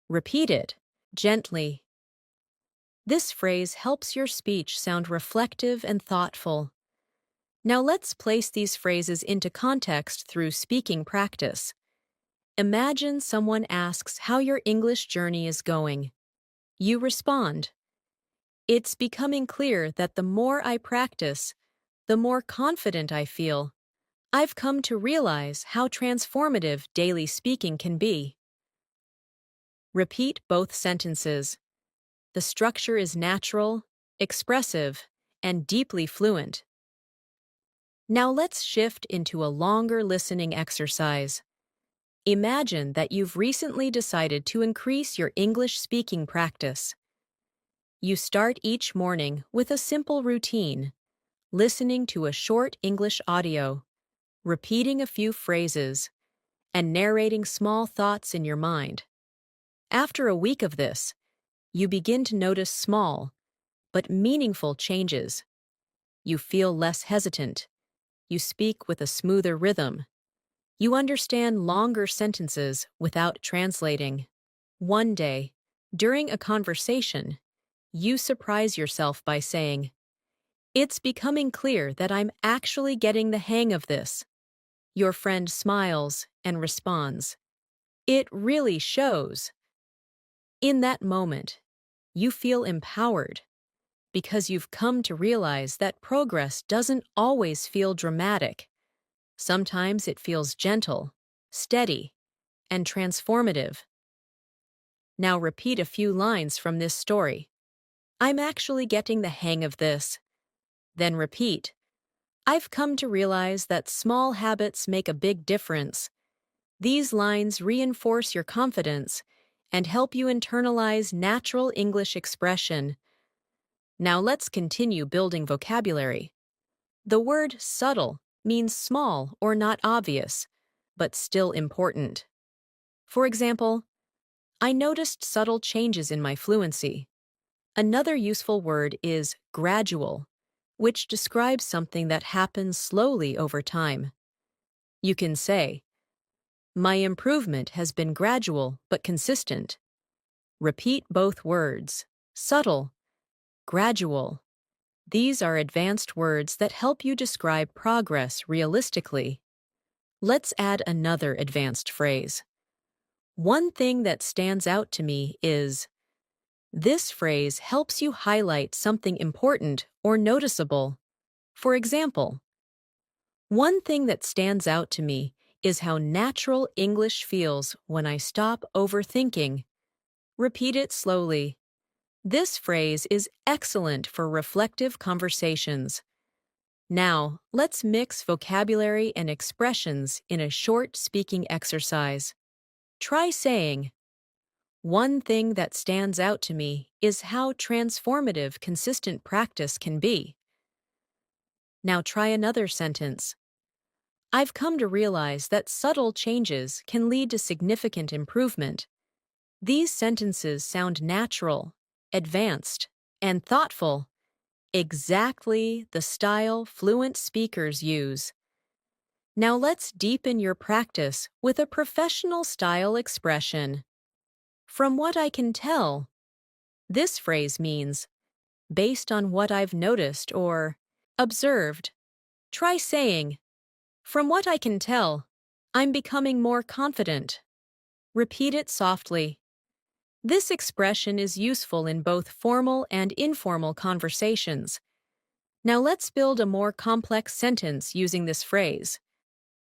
Repeat it gently. This phrase helps your speech sound reflective and thoughtful. Now let's place these phrases into context through speaking practice. Imagine someone asks how your English journey is going. You respond, it's becoming clear that the more I practice, the more confident I feel. I've come to realize how transformative daily speaking can be. Repeat both sentences. The structure is natural, expressive, and deeply fluent. Now let's shift into a longer listening exercise. Imagine that you've recently decided to increase your English speaking practice. You start each morning with a simple routine, listening to a short English audio, repeating a few phrases, and narrating small thoughts in your mind. After a week of this, you begin to notice small, but meaningful changes. You feel less hesitant. You speak with a smoother rhythm. You understand longer sentences without translating. One day, during a conversation, you surprise yourself by saying, it's becoming clear that I'm actually getting the hang of this. Your friend smiles and responds, it really shows. In that moment, you feel empowered because you've come to realize that progress doesn't always feel dramatic. Sometimes it feels gentle, steady, and transformative. Now repeat a few lines from this story. I'm actually getting the hang of this. Then repeat, I've come to realize that small habits make a big difference. These lines reinforce your confidence and help you internalize natural English expression. Now let's continue building vocabulary. The word subtle means small or not obvious, but still important. For example, I noticed subtle changes in my fluency. Another useful word is gradual, which describes something that happens slowly over time. You can say, my improvement has been gradual but consistent. Repeat both words, subtle, gradual. These are advanced words that help you describe progress realistically. Let's add another advanced phrase. One thing that stands out to me is. This phrase helps you highlight something important or noticeable. For example, one thing that stands out to me is how natural English feels when I stop overthinking. Repeat it slowly. This phrase is excellent for reflective conversations. Now, let's mix vocabulary and expressions in a short speaking exercise. Try saying, one thing that stands out to me is how transformative consistent practice can be. Now try another sentence. I've come to realize that subtle changes can lead to significant improvement. These sentences sound natural, advanced, and thoughtful, exactly the style fluent speakers use. Now let's deepen your practice with a professional style expression. From what I can tell, this phrase means, based on what I've noticed or observed. Try saying, from what I can tell, I'm becoming more confident. Repeat it softly. This expression is useful in both formal and informal conversations. Now let's build a more complex sentence using this phrase.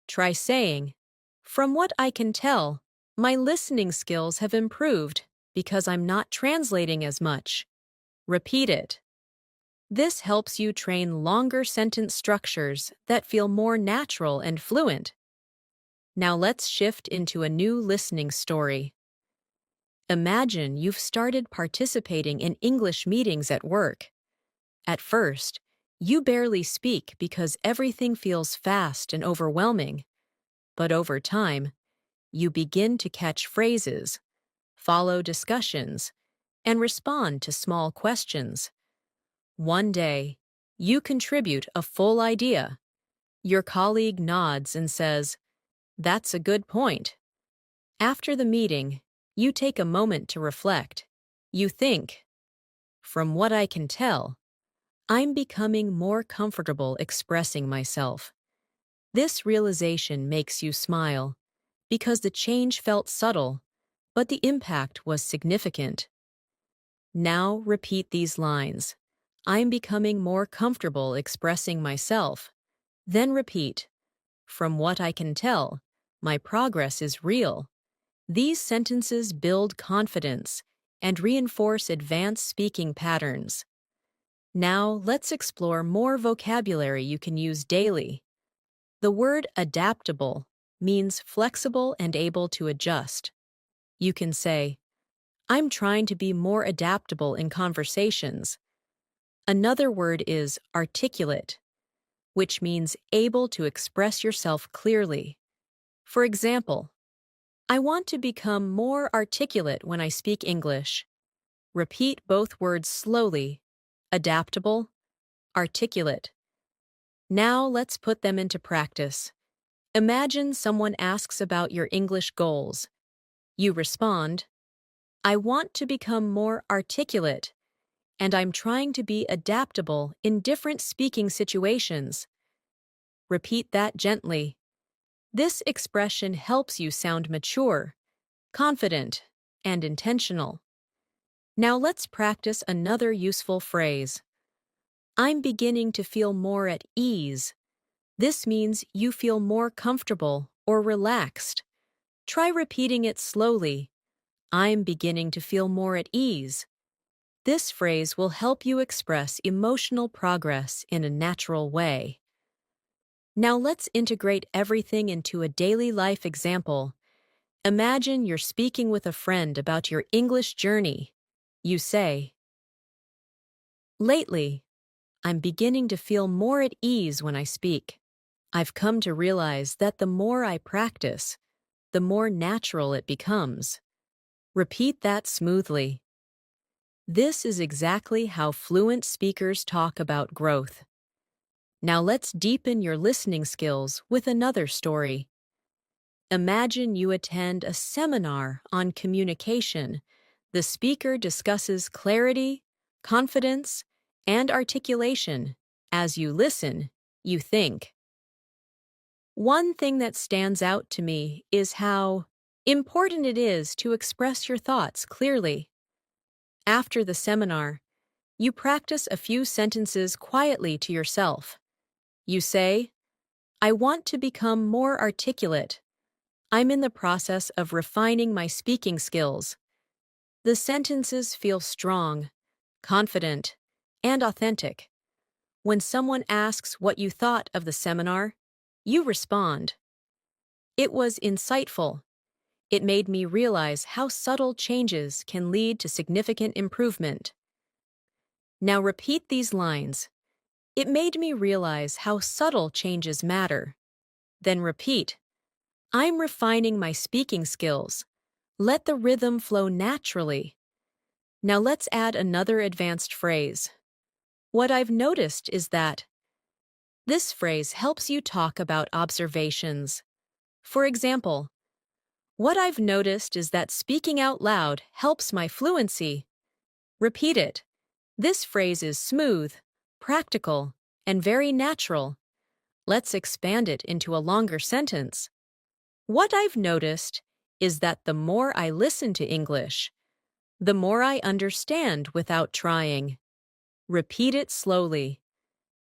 Try saying, from what I can tell, my listening skills have improved because I'm not translating as much. Repeat it. This helps you train longer sentence structures that feel more natural and fluent. Now let's shift into a new listening story. Imagine you've started participating in English meetings at work. At first, you barely speak because everything feels fast and overwhelming. But over time, you begin to catch phrases, follow discussions, and respond to small questions. One day, you contribute a full idea. Your colleague nods and says, "That's a good point." After the meeting, you take a moment to reflect. You think, from what I can tell, I'm becoming more comfortable expressing myself. This realization makes you smile because the change felt subtle, but the impact was significant. Now repeat these lines. I'm becoming more comfortable expressing myself. Then repeat, from what I can tell, my progress is real. These sentences build confidence and reinforce advanced speaking patterns. Now let's explore more vocabulary you can use daily. The word adaptable means flexible and able to adjust. You can say, I'm trying to be more adaptable in conversations. Another word is articulate, which means able to express yourself clearly. For example, I want to become more articulate when I speak English. Repeat both words slowly. Adaptable, articulate. Now let's put them into practice. Imagine someone asks about your English goals. You respond, I want to become more articulate, and I'm trying to be adaptable in different speaking situations. Repeat that gently. This expression helps you sound mature, confident, and intentional. Now let's practice another useful phrase. I'm beginning to feel more at ease. This means you feel more comfortable or relaxed. Try repeating it slowly. I'm beginning to feel more at ease. This phrase will help you express emotional progress in a natural way. Now let's integrate everything into a daily life example. Imagine you're speaking with a friend about your English journey. You say, lately, I'm beginning to feel more at ease when I speak. I've come to realize that the more I practice, the more natural it becomes. Repeat that smoothly. This is exactly how fluent speakers talk about growth. Now let's deepen your listening skills with another story. Imagine you attend a seminar on communication. The speaker discusses clarity, confidence, and articulation. As you listen, you think. One thing that stands out to me is how important it is to express your thoughts clearly. After the seminar, you practice a few sentences quietly to yourself. You say, I want to become more articulate. I'm in the process of refining my speaking skills. The sentences feel strong, confident, and authentic. When someone asks what you thought of the seminar, you respond. It was insightful. It made me realize how subtle changes can lead to significant improvement. Now repeat these lines. It made me realize how subtle changes matter. Then repeat, I'm refining my speaking skills. Let the rhythm flow naturally. Now let's add another advanced phrase. What I've noticed is that this phrase helps you talk about observations. For example, what I've noticed is that speaking out loud helps my fluency. Repeat it. This phrase is smooth, practical, and very natural. Let's expand it into a longer sentence. What I've noticed is that the more I listen to English, the more I understand without trying. Repeat it slowly.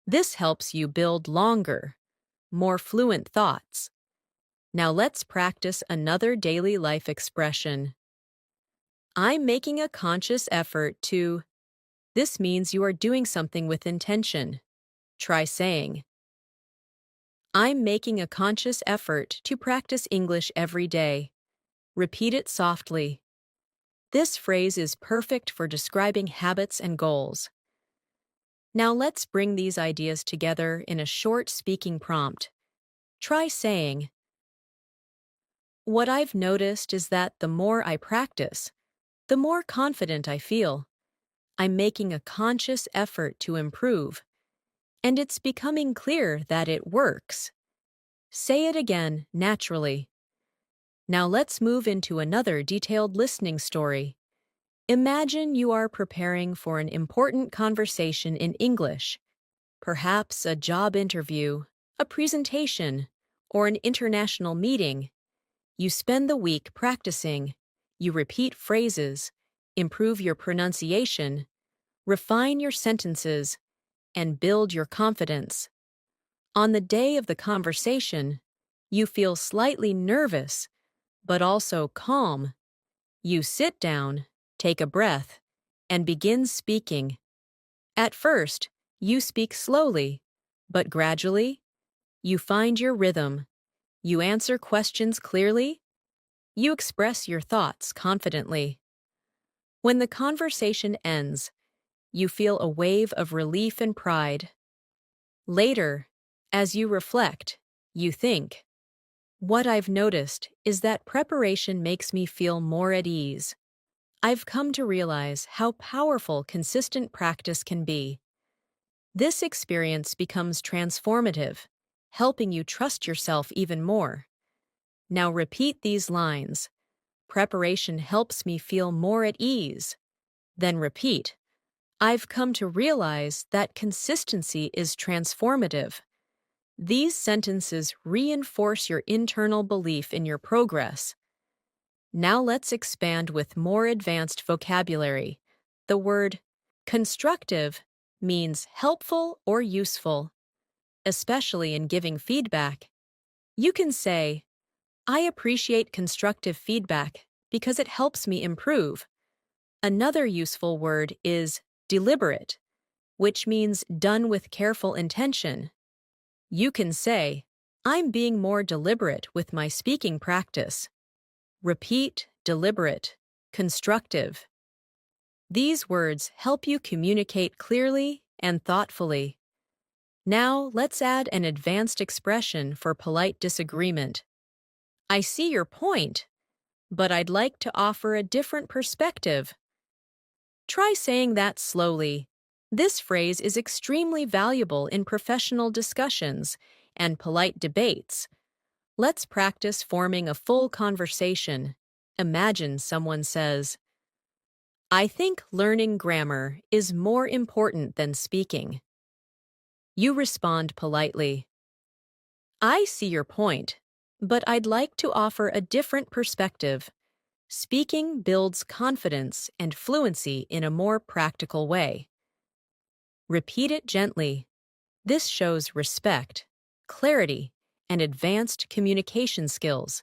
This helps you build longer, more fluent thoughts. Now let's practice another daily life expression. I'm making a conscious effort to. This means you are doing something with intention. Try saying, I'm making a conscious effort to practice English every day. Repeat it softly. This phrase is perfect for describing habits and goals. Now let's bring these ideas together in a short speaking prompt. Try saying, what I've noticed is that the more I practice, the more confident I feel. I'm making a conscious effort to improve, and it's becoming clear that it works. Say it again naturally. Now let's move into another detailed listening story. Imagine you are preparing for an important conversation in English, perhaps a job interview, a presentation, or an international meeting. You spend the week practicing. You repeat phrases, improve your pronunciation, refine your sentences, and build your confidence. On the day of the conversation, you feel slightly nervous, but also calm. You sit down, take a breath, and begin speaking. At first, you speak slowly, but gradually, you find your rhythm. You answer questions clearly. You express your thoughts confidently. When the conversation ends, you feel a wave of relief and pride. Later, as you reflect, you think, what I've noticed is that preparation makes me feel more at ease. I've come to realize how powerful consistent practice can be. This experience becomes transformative, helping you trust yourself even more. Now repeat these lines. Preparation helps me feel more at ease. Then repeat. I've come to realize that consistency is transformative. These sentences reinforce your internal belief in your progress. Now let's expand with more advanced vocabulary. The word constructive means helpful or useful, especially in giving feedback. You can say, I appreciate constructive feedback because it helps me improve. Another useful word is deliberate, which means done with careful intention. You can say, I'm being more deliberate with my speaking practice. Repeat, deliberate, constructive. These words help you communicate clearly and thoughtfully. Now, let's add an advanced expression for polite disagreement. I see your point, but I'd like to offer a different perspective. Try saying that slowly. This phrase is extremely valuable in professional discussions and polite debates. Let's practice forming a full conversation. Imagine someone says, I think learning grammar is more important than speaking. You respond politely. I see your point, but I'd like to offer a different perspective. Speaking builds confidence and fluency in a more practical way. Repeat it gently. This shows respect, clarity, and advanced communication skills.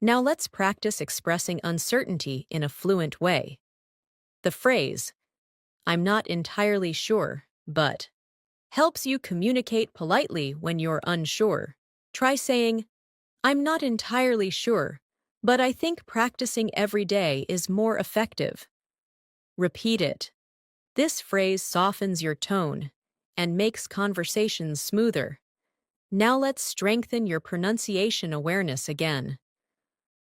Now let's practice expressing uncertainty in a fluent way. The phrase, I'm not entirely sure, but, helps you communicate politely when you're unsure. Try saying, I'm not entirely sure, but I think practicing every day is more effective. Repeat it. This phrase softens your tone and makes conversations smoother. Now let's strengthen your pronunciation awareness again.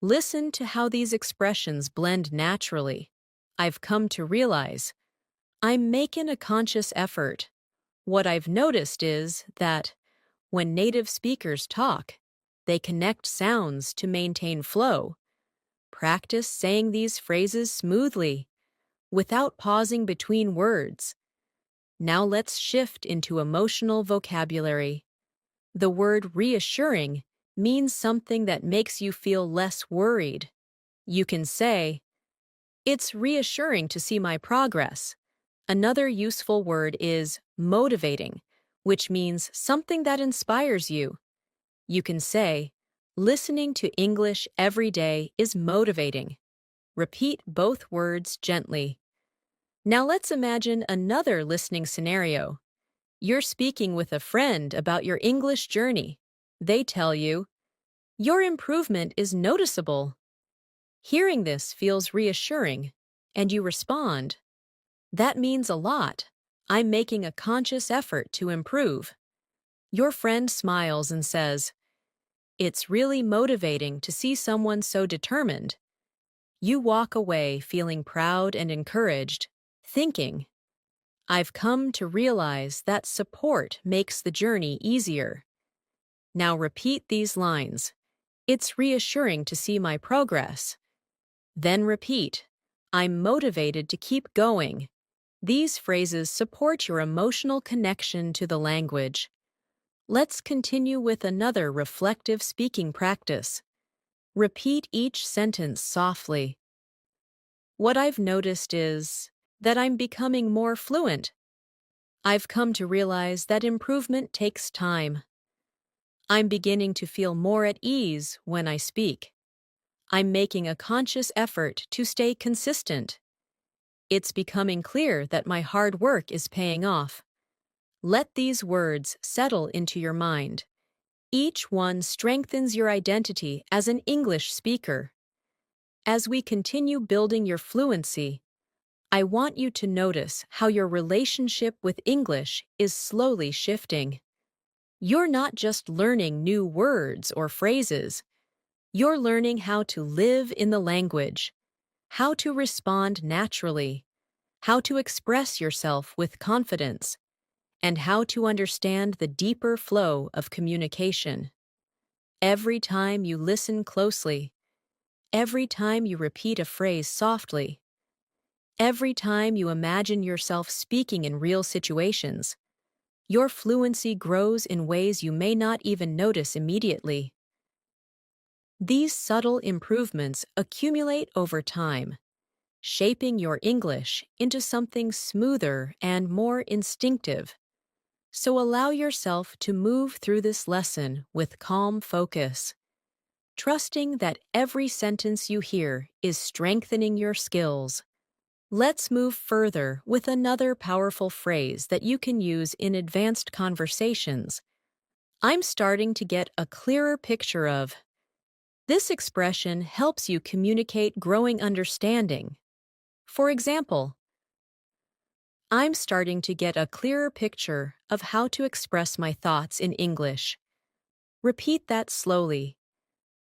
Listen to how these expressions blend naturally. I've come to realize I'm making a conscious effort. What I've noticed is that when native speakers talk, they connect sounds to maintain flow. Practice saying these phrases smoothly, without pausing between words. Now let's shift into emotional vocabulary. The word reassuring means something that makes you feel less worried. You can say, "It's reassuring to see my progress." Another useful word is motivating, which means something that inspires you. You can say, "Listening to English every day is motivating." Repeat both words gently. Now let's imagine another listening scenario. You're speaking with a friend about your English journey. They tell you, "Your improvement is noticeable." Hearing this feels reassuring, and you respond, "That means a lot. I'm making a conscious effort to improve." Your friend smiles and says, "It's really motivating to see someone so determined." You walk away feeling proud and encouraged, thinking, "I've come to realize that support makes the journey easier." Now repeat these lines. "It's reassuring to see my progress." Then repeat, "I'm motivated to keep going." These phrases support your emotional connection to the language. Let's continue with another reflective speaking practice. Repeat each sentence softly. What I've noticed is that I'm becoming more fluent. I've come to realize that improvement takes time. I'm beginning to feel more at ease when I speak. I'm making a conscious effort to stay consistent. It's becoming clear that my hard work is paying off. Let these words settle into your mind. Each one strengthens your identity as an English speaker. As we continue building your fluency, I want you to notice how your relationship with English is slowly shifting. You're not just learning new words or phrases. You're learning how to live in the language, how to respond naturally, how to express yourself with confidence, and how to understand the deeper flow of communication. Every time you listen closely, every time you repeat a phrase softly, every time you imagine yourself speaking in real situations, your fluency grows in ways you may not even notice immediately. These subtle improvements accumulate over time, shaping your English into something smoother and more instinctive. So allow yourself to move through this lesson with calm focus, trusting that every sentence you hear is strengthening your skills. Let's move further with another powerful phrase that you can use in advanced conversations. I'm starting to get a clearer picture of. This expression helps you communicate growing understanding. For example, I'm starting to get a clearer picture of how to express my thoughts in English. Repeat that slowly.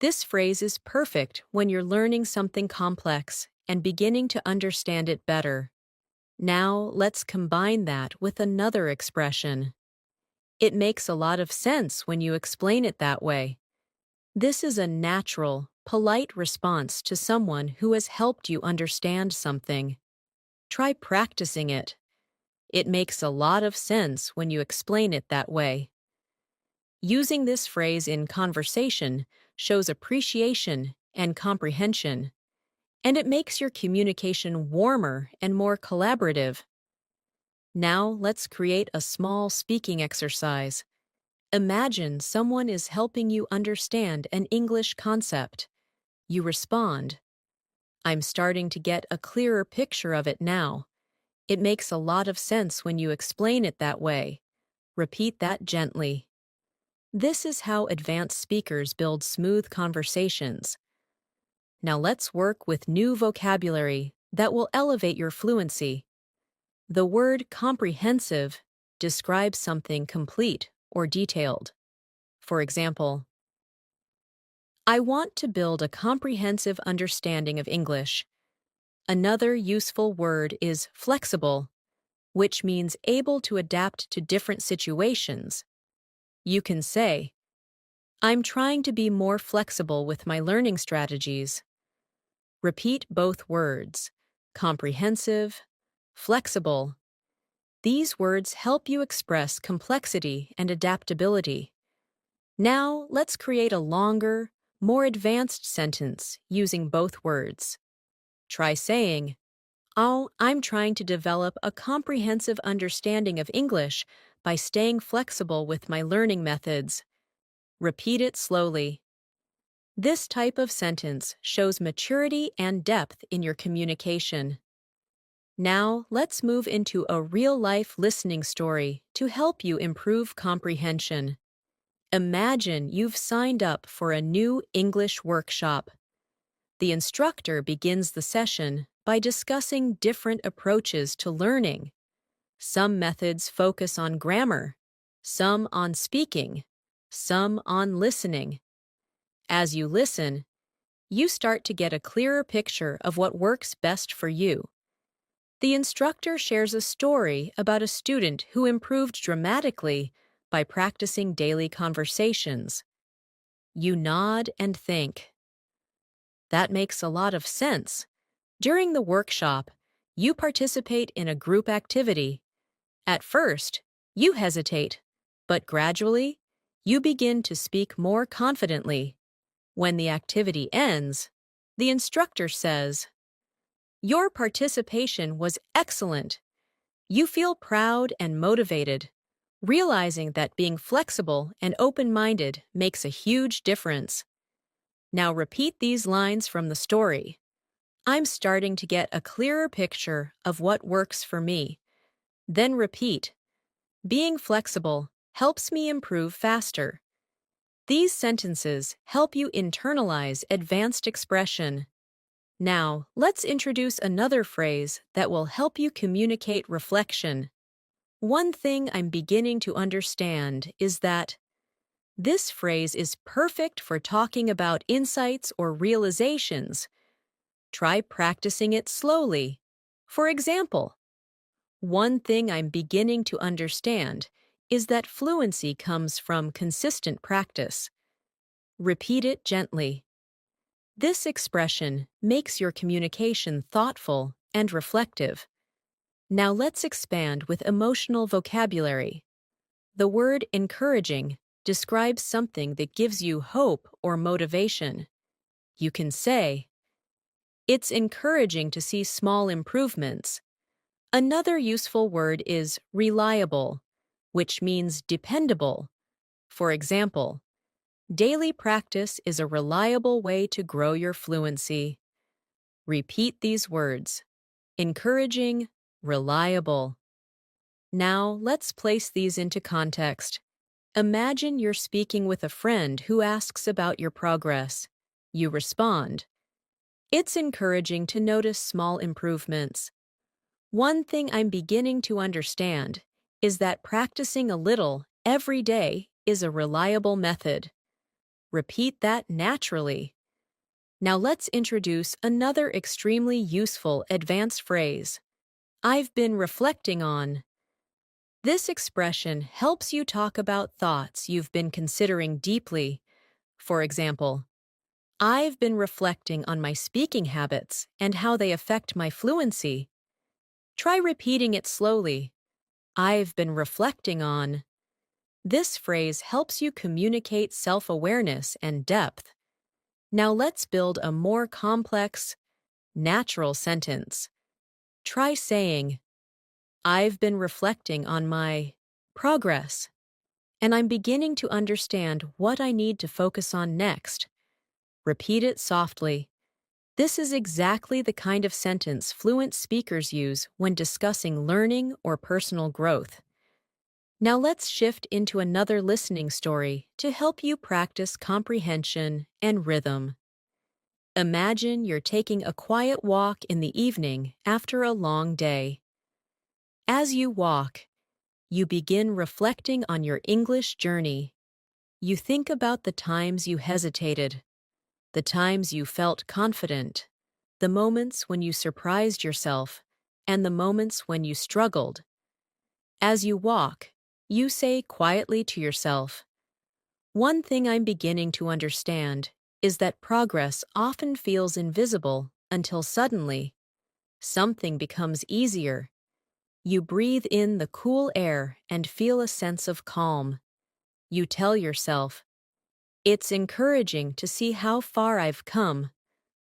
This phrase is perfect when you're learning something complex and beginning to understand it better. Now, let's combine that with another expression. It makes a lot of sense when you explain it that way. This is a natural, polite response to someone who has helped you understand something. Try practicing it. It makes a lot of sense when you explain it that way. Using this phrase in conversation shows appreciation and comprehension, and it makes your communication warmer and more collaborative. Now let's create a small speaking exercise. Imagine someone is helping you understand an English concept. You respond, "I'm starting to get a clearer picture of it now." It makes a lot of sense when you explain it that way. Repeat that gently. This is how advanced speakers build smooth conversations. Now let's work with new vocabulary that will elevate your fluency. The word comprehensive describes something complete or detailed. For example, I want to build a comprehensive understanding of English. Another useful word is flexible, which means able to adapt to different situations. You can say, I'm trying to be more flexible with my learning strategies. Repeat both words, comprehensive, flexible. These words help you express complexity and adaptability. Now, let's create a longer, more advanced sentence using both words. Try saying, Oh, I'm trying to develop a comprehensive understanding of English by staying flexible with my learning methods. Repeat it slowly. This type of sentence shows maturity and depth in your communication. Now, let's move into a real-life listening story to help you improve comprehension. Imagine you've signed up for a new English workshop. The instructor begins the session by discussing different approaches to learning. Some methods focus on grammar, some on speaking, some on listening. As you listen, you start to get a clearer picture of what works best for you. The instructor shares a story about a student who improved dramatically by practicing daily conversations. You nod and think. That makes a lot of sense. During the workshop, you participate in a group activity. At first, you hesitate, but gradually, you begin to speak more confidently. When the activity ends, the instructor says, Your participation was excellent. You feel proud and motivated, realizing that being flexible and open-minded makes a huge difference. Now repeat these lines from the story. I'm starting to get a clearer picture of what works for me. Then repeat. Being flexible helps me improve faster. These sentences help you internalize advanced expression. Now, let's introduce another phrase that will help you communicate reflection. One thing I'm beginning to understand is that this phrase is perfect for talking about insights or realizations. Try practicing it slowly. For example, one thing I'm beginning to understand is that fluency comes from consistent practice. Repeat it gently. This expression makes your communication thoughtful and reflective. Now let's expand with emotional vocabulary. The word encouraging describes something that gives you hope or motivation. You can say, It's encouraging to see small improvements. Another useful word is reliable, which means dependable. For example, daily practice is a reliable way to grow your fluency. Repeat these words. Encouraging, reliable. Now, let's place these into context. Imagine you're speaking with a friend who asks about your progress. You respond. It's encouraging to notice small improvements. One thing I'm beginning to understand is that practicing a little every day is a reliable method. Repeat that naturally. Now let's introduce another extremely useful advanced phrase. I've been reflecting on. This expression helps you talk about thoughts you've been considering deeply. For example, I've been reflecting on my speaking habits and how they affect my fluency. Try repeating it slowly. I've been reflecting on. This phrase helps you communicate self-awareness and depth. Now let's build a more complex, natural sentence. Try saying, I've been reflecting on my progress, and I'm beginning to understand what I need to focus on next. Repeat it softly. This is exactly the kind of sentence fluent speakers use when discussing learning or personal growth. Now let's shift into another listening story to help you practice comprehension and rhythm. Imagine you're taking a quiet walk in the evening after a long day. As you walk, you begin reflecting on your English journey. You think about the times you hesitated, the times you felt confident, the moments when you surprised yourself, and the moments when you struggled. As you walk, you say quietly to yourself, "One thing I'm beginning to understand is that progress often feels invisible until suddenly something becomes easier." You breathe in the cool air and feel a sense of calm. You tell yourself, "It's encouraging to see how far I've come."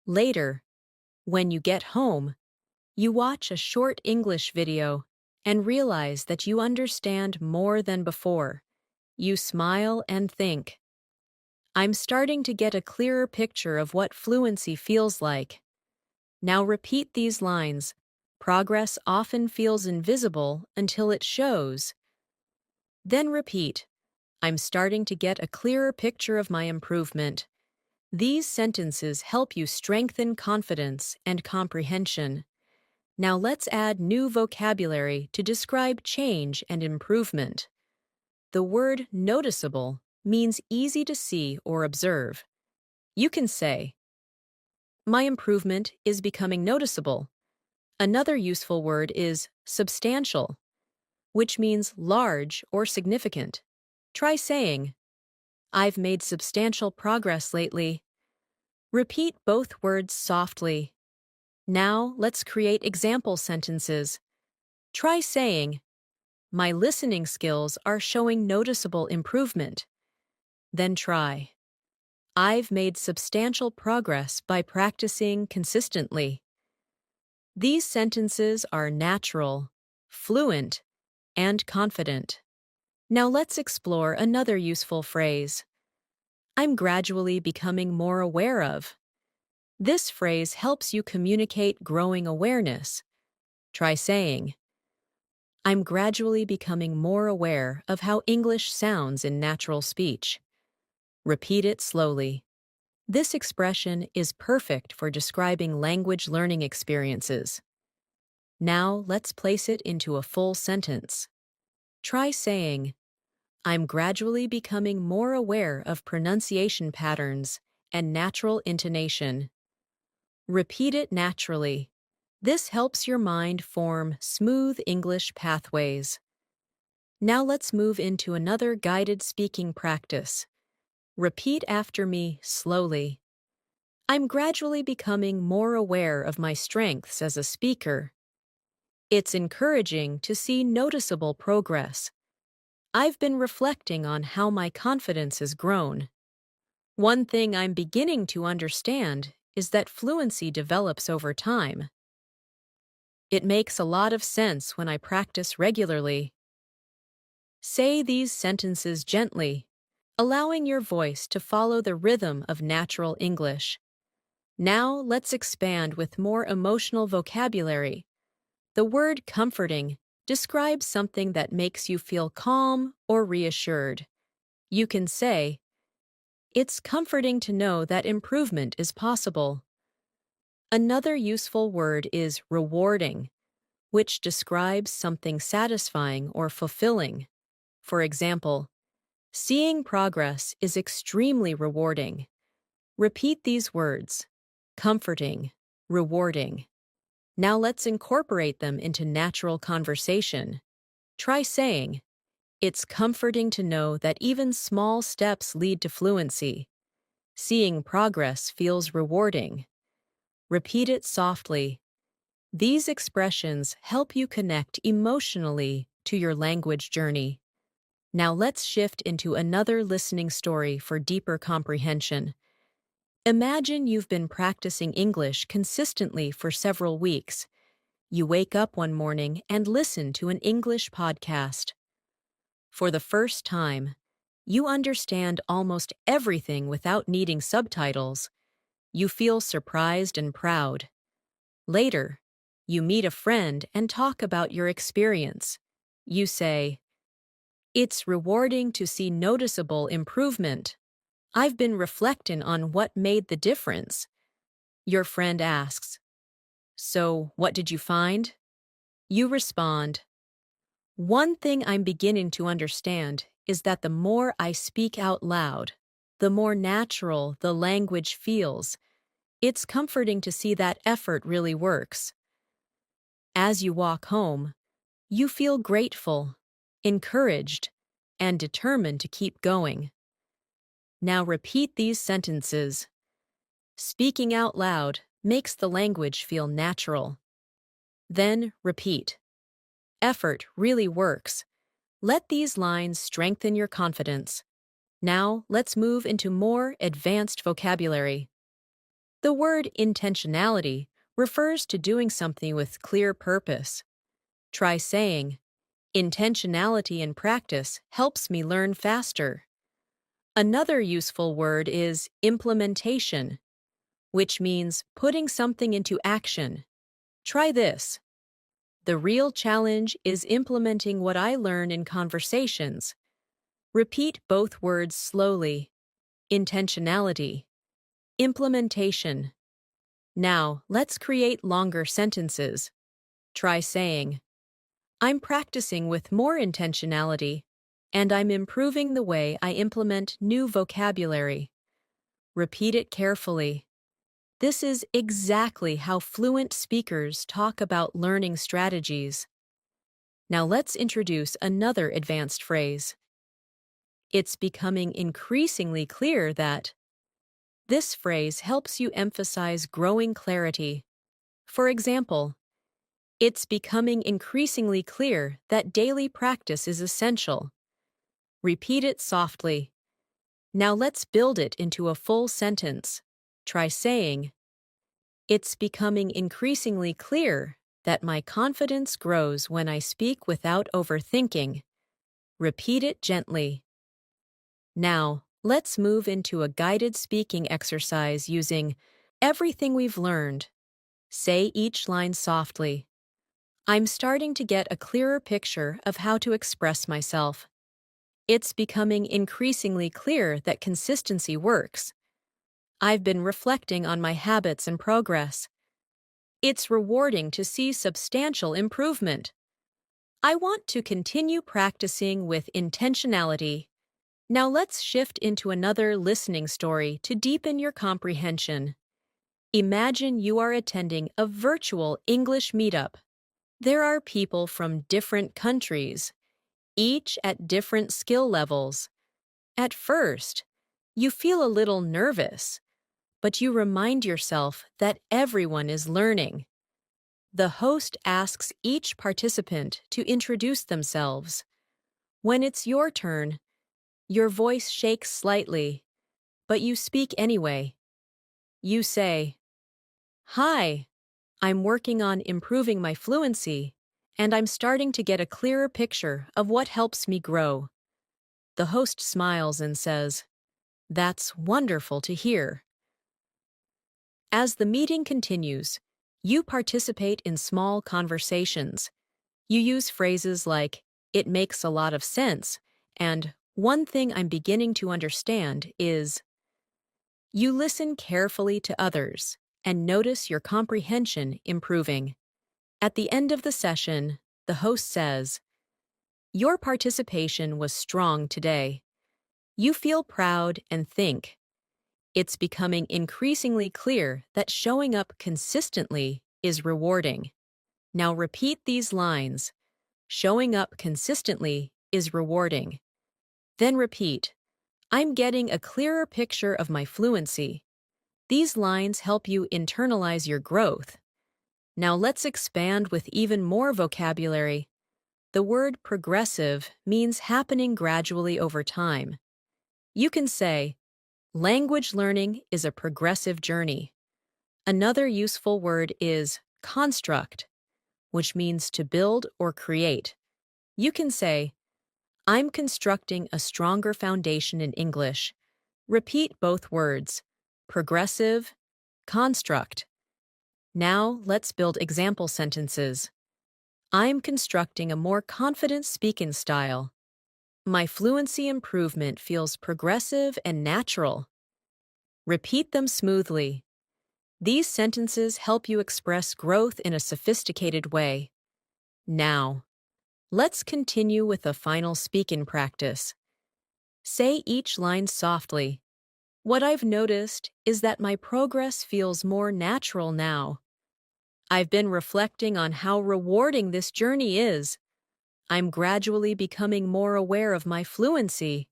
Later, when you get home, you watch a short English video and realize that you understand more than before. You smile and think, "I'm starting to get a clearer picture of what fluency feels like." Now repeat these lines. Progress often feels invisible until it shows. Then repeat, "I'm starting to get a clearer picture of my improvement." These sentences help you strengthen confidence and comprehension. Now let's add new vocabulary to describe change and improvement. The word noticeable means easy to see or observe. You can say, "My improvement is becoming noticeable." Another useful word is substantial, which means large or significant. Try saying, "I've made substantial progress lately." Repeat both words softly. Now let's create example sentences. Try saying, "My listening skills are showing noticeable improvement." Then try, "I've made substantial progress by practicing consistently." These sentences are natural, fluent, and confident. Now let's explore another useful phrase. "I'm gradually becoming more aware of." This phrase helps you communicate growing awareness. Try saying, "I'm gradually becoming more aware of how English sounds in natural speech." Repeat it slowly. This expression is perfect for describing language learning experiences. Now let's place it into a full sentence. Try saying, "I'm gradually becoming more aware of pronunciation patterns and natural intonation." Repeat it naturally. This helps your mind form smooth English pathways. Now let's move into another guided speaking practice. Repeat after me slowly. "I'm gradually becoming more aware of my strengths as a speaker." It's encouraging to see noticeable progress. "I've been reflecting on how my confidence has grown." One thing I'm beginning to understand is that fluency develops over time. It makes a lot of sense when I practice regularly. Say these sentences gently, allowing your voice to follow the rhythm of natural English. Now let's expand with more emotional vocabulary. The word comforting describes something that makes you feel calm or reassured. You can say, "It's comforting to know that improvement is possible." Another useful word is rewarding, which describes something satisfying or fulfilling. For example, "Seeing progress is extremely rewarding." Repeat these words, comforting, rewarding. Now let's incorporate them into natural conversation. Try saying, "It's comforting to know that even small steps lead to fluency." "Seeing progress feels rewarding." Repeat it softly. These expressions help you connect emotionally to your language journey. Now let's shift into another listening story for deeper comprehension. Imagine you've been practicing English consistently for several weeks. You wake up one morning and listen to an English podcast. For the first time, you understand almost everything without needing subtitles. You feel surprised and proud. Later, you meet a friend and talk about your experience. You say, "It's rewarding to see noticeable improvement. I've been reflecting on what made the difference." Your friend asks, "So, what did you find?" You respond, "One thing I'm beginning to understand is that the more I speak out loud, the more natural the language feels. It's comforting to see that effort really works. As you walk home, you feel grateful, encouraged, and determined to keep going. Now repeat these sentences. Speaking out loud makes the language feel natural. Then repeat. Effort really works. Let these lines strengthen your confidence. Now let's move into more advanced vocabulary. The word intentionality refers to doing something with clear purpose. Try saying, intentionality in practice helps me learn faster. Another useful word is implementation, which means putting something into action. Try this. The real challenge is implementing what I learn in conversations. Repeat both words slowly. Intentionality. Implementation. Now, let's create longer sentences. Try saying, I'm practicing with more intentionality, and I'm improving the way I implement new vocabulary. Repeat it carefully. This is exactly how fluent speakers talk about learning strategies. Now let's introduce another advanced phrase. It's becoming increasingly clear that. This phrase helps you emphasize growing clarity. For example, it's becoming increasingly clear that daily practice is essential. Repeat it softly. Now let's build it into a full sentence. Try saying, it's becoming increasingly clear that my confidence grows when I speak without overthinking. Repeat it gently. Now, let's move into a guided speaking exercise using everything we've learned. Say each line softly. I'm starting to get a clearer picture of how to express myself. It's becoming increasingly clear that consistency works. I've been reflecting on my habits and progress. It's rewarding to see substantial improvement. I want to continue practicing with intentionality. Now let's shift into another listening story to deepen your comprehension. Imagine you are attending a virtual English meetup. There are people from different countries, each at different skill levels. At first, you feel a little nervous, but you remind yourself that everyone is learning. The host asks each participant to introduce themselves. When it's your turn, your voice shakes slightly, but you speak anyway. You say, "Hi, I'm working on improving my fluency, and I'm starting to get a clearer picture of what helps me grow." The host smiles and says, "That's wonderful to hear." As the meeting continues, you participate in small conversations. You use phrases like, "It makes a lot of sense," and "One thing I'm beginning to understand is." You listen carefully to others and notice your comprehension improving. At the end of the session, the host says, "Your participation was strong today." You feel proud and think, it's becoming increasingly clear that showing up consistently is rewarding. Now repeat these lines. Showing up consistently is rewarding. Then repeat, I'm getting a clearer picture of my fluency. These lines help you internalize your growth. Now let's expand with even more vocabulary. The word progressive means happening gradually over time. You can say, language learning is a progressive journey. Another useful word is construct, which means to build or create. You can say, I'm constructing a stronger foundation in English. Repeat both words, progressive, construct. Now let's build example sentences. I'm constructing a more confident speaking style. My fluency improvement feels progressive and natural. Repeat them smoothly. These sentences help you express growth in a sophisticated way. Now, let's continue with a final speaking practice. Say each line softly. What I've noticed is that my progress feels more natural now. I've been reflecting on how rewarding this journey is. I'm gradually becoming more aware of my fluency.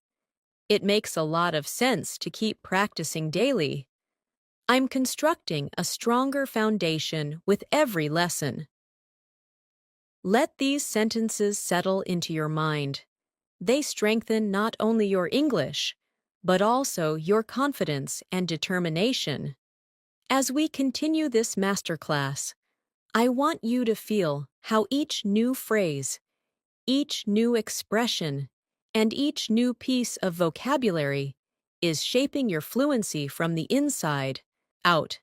It makes a lot of sense to keep practicing daily. I'm constructing a stronger foundation with every lesson. Let these sentences settle into your mind. They strengthen not only your English, but also your confidence and determination. As we continue this masterclass, I want you to feel how each new phrase, each new expression, and each new piece of vocabulary is shaping your fluency from the inside out.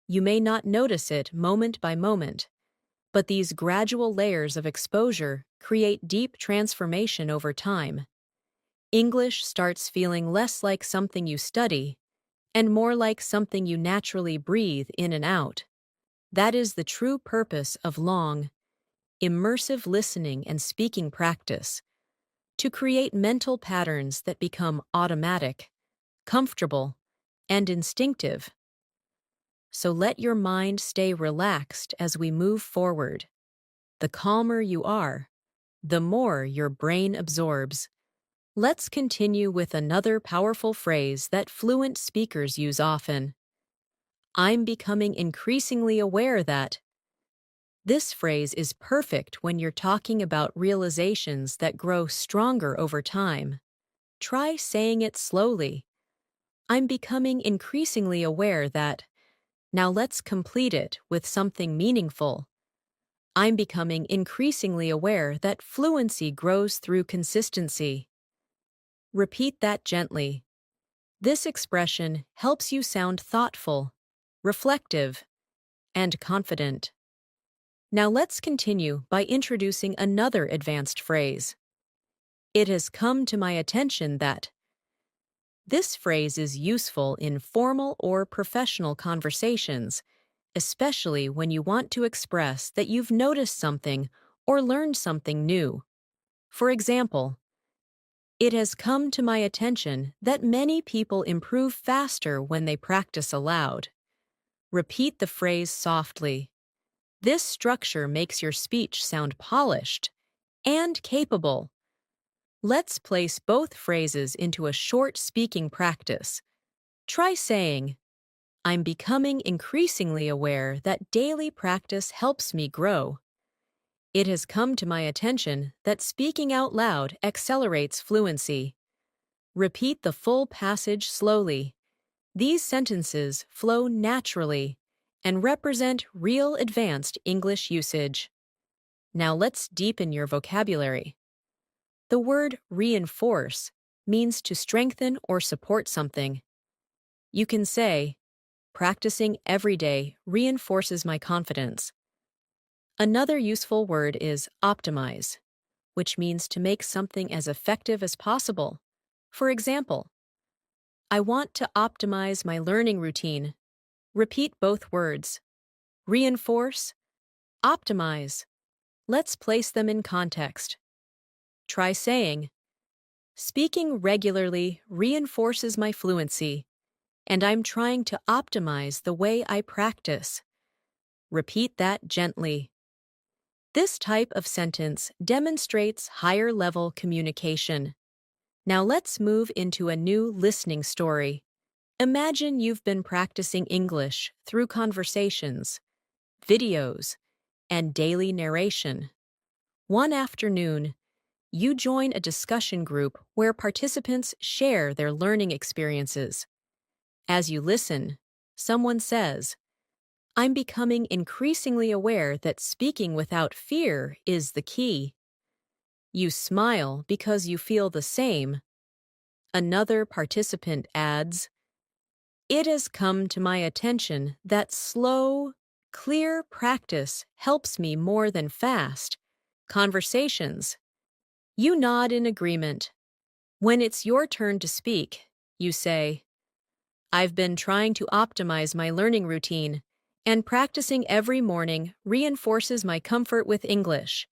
You may not notice it moment by moment, but these gradual layers of exposure create deep transformation over time. English starts feeling less like something you study and more like something you naturally breathe in and out. That is the true purpose of long, immersive listening and speaking practice, to create mental patterns that become automatic, comfortable, and instinctive. So let your mind stay relaxed as we move forward. The calmer you are, the more your brain absorbs. Let's continue with another powerful phrase that fluent speakers use often. I'm becoming increasingly aware that. This phrase is perfect when you're talking about realizations that grow stronger over time. Try saying it slowly. I'm becoming increasingly aware that. Now let's complete it with something meaningful. I'm becoming increasingly aware that fluency grows through consistency. Repeat that gently. This expression helps you sound thoughtful, reflective, and confident. Now let's continue by introducing another advanced phrase. It has come to my attention that. This phrase is useful in formal or professional conversations, especially when you want to express that you've noticed something or learned something new. For example, it has come to my attention that many people improve faster when they practice aloud. Repeat the phrase softly. This structure makes your speech sound polished and capable. Let's place both phrases into a short speaking practice. Try saying, I'm becoming increasingly aware that daily practice helps me grow. It has come to my attention that speaking out loud accelerates fluency. Repeat the full passage slowly. These sentences flow naturally and represent real advanced English usage. Now let's deepen your vocabulary. The word reinforce means to strengthen or support something. You can say, practicing every day reinforces my confidence. Another useful word is optimize, which means to make something as effective as possible. For example, I want to optimize my learning routine. Repeat both words. Reinforce, optimize. Let's place them in context. Try saying, speaking regularly reinforces my fluency, and I'm trying to optimize the way I practice. Repeat that gently. This type of sentence demonstrates higher-level communication. Now let's move into a new listening story. Imagine you've been practicing English through conversations, videos, and daily narration. One afternoon, you join a discussion group where participants share their learning experiences. As you listen, someone says, I'm becoming increasingly aware that speaking without fear is the key. You smile because you feel the same. Another participant adds, it has come to my attention that slow, clear practice helps me more than fast conversations. You nod in agreement. When it's your turn to speak, you say, I've been trying to optimize my learning routine, and practicing every morning reinforces my comfort with English.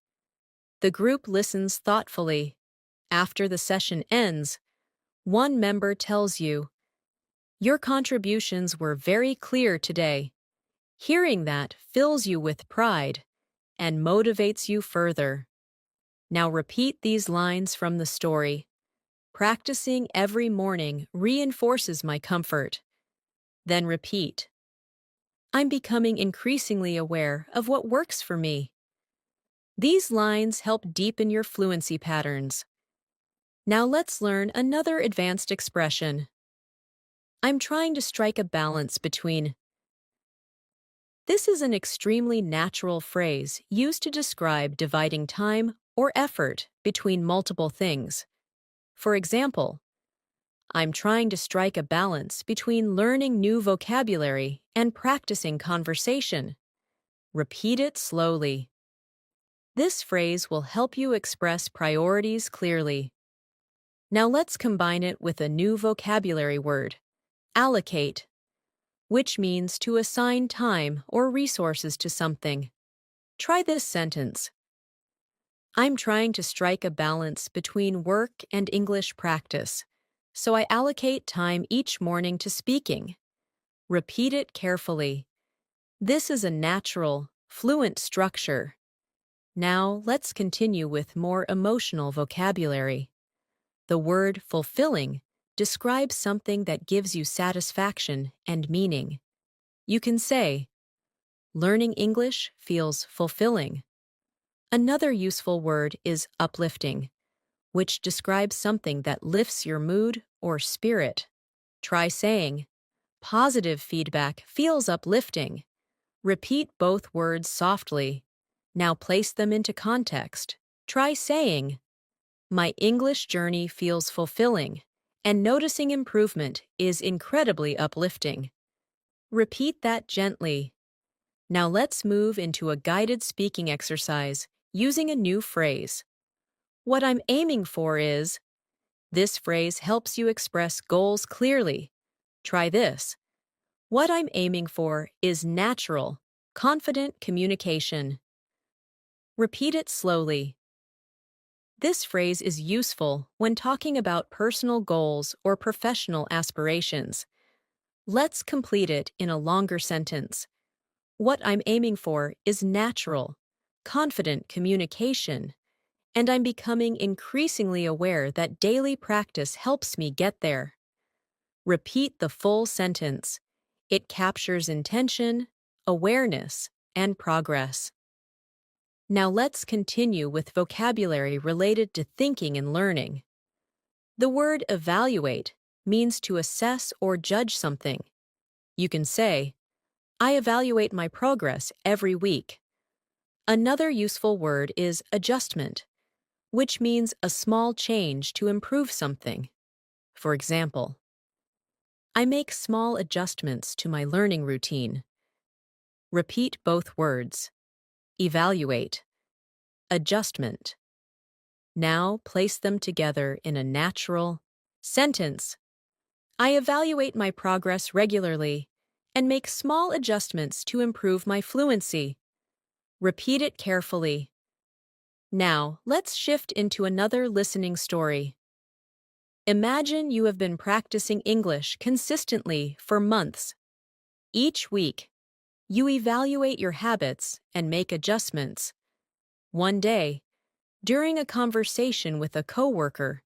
The group listens thoughtfully. After the session ends, one member tells you, Your contributions were very clear today. Hearing that fills you with pride and motivates you further. Now repeat these lines from the story. Practicing every morning reinforces my comfort. Then repeat. I'm becoming increasingly aware of what works for me. These lines help deepen your fluency patterns. Now let's learn another advanced expression. I'm trying to strike a balance between. This is an extremely natural phrase used to describe dividing time or effort between multiple things. For example, I'm trying to strike a balance between learning new vocabulary and practicing conversation. Repeat it slowly. This phrase will help you express priorities clearly. Now let's combine it with a new vocabulary word, allocate, which means to assign time or resources to something. Try this sentence. I'm trying to strike a balance between work and English practice, so I allocate time each morning to speaking. Repeat it carefully. This is a natural, fluent structure. Now let's continue with more emotional vocabulary. The word fulfilling describes something that gives you satisfaction and meaning. You can say, learning English feels fulfilling. Another useful word is uplifting, which describes something that lifts your mood or spirit. Try saying, positive feedback feels uplifting. Repeat both words softly. Now place them into context. Try saying, my English journey feels fulfilling, and noticing improvement is incredibly uplifting. Repeat that gently. Now let's move into a guided speaking exercise using a new phrase. What I'm aiming for is. This phrase helps you express goals clearly. Try this. What I'm aiming for is natural, confident communication. Repeat it slowly. This phrase is useful when talking about personal goals or professional aspirations. Let's complete it in a longer sentence. What I'm aiming for is natural, confident communication, and I'm becoming increasingly aware that daily practice helps me get there. Repeat the full sentence. It captures intention, awareness, and progress. Now let's continue with vocabulary related to thinking and learning. The word evaluate means to assess or judge something. You can say, I evaluate my progress every week. Another useful word is adjustment, which means a small change to improve something. For example, I make small adjustments to my learning routine. Repeat both words. Evaluate. Adjustment. Now place them together in a natural sentence. I evaluate my progress regularly and make small adjustments to improve my fluency. Repeat it carefully. Now, let's shift into another listening story. Imagine you have been practicing English consistently for months. Each week, you evaluate your habits and make adjustments. One day, during a conversation with a coworker,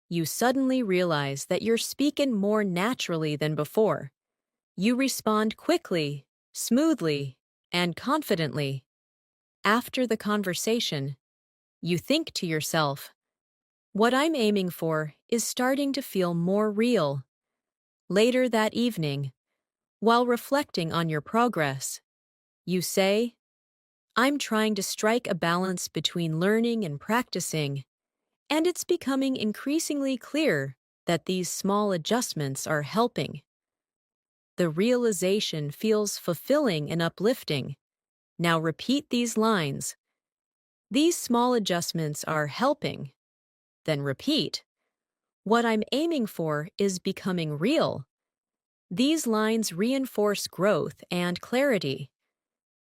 you suddenly realize that you're speaking more naturally than before. You respond quickly, smoothly, and confidently. After the conversation, you think to yourself, what I'm aiming for is starting to feel more real. Later that evening, while reflecting on your progress, you say, I'm trying to strike a balance between learning and practicing, and it's becoming increasingly clear that these small adjustments are helping. The realization feels fulfilling and uplifting. Now repeat these lines. These small adjustments are helping. Then repeat. What I'm aiming for is becoming real. These lines reinforce growth and clarity.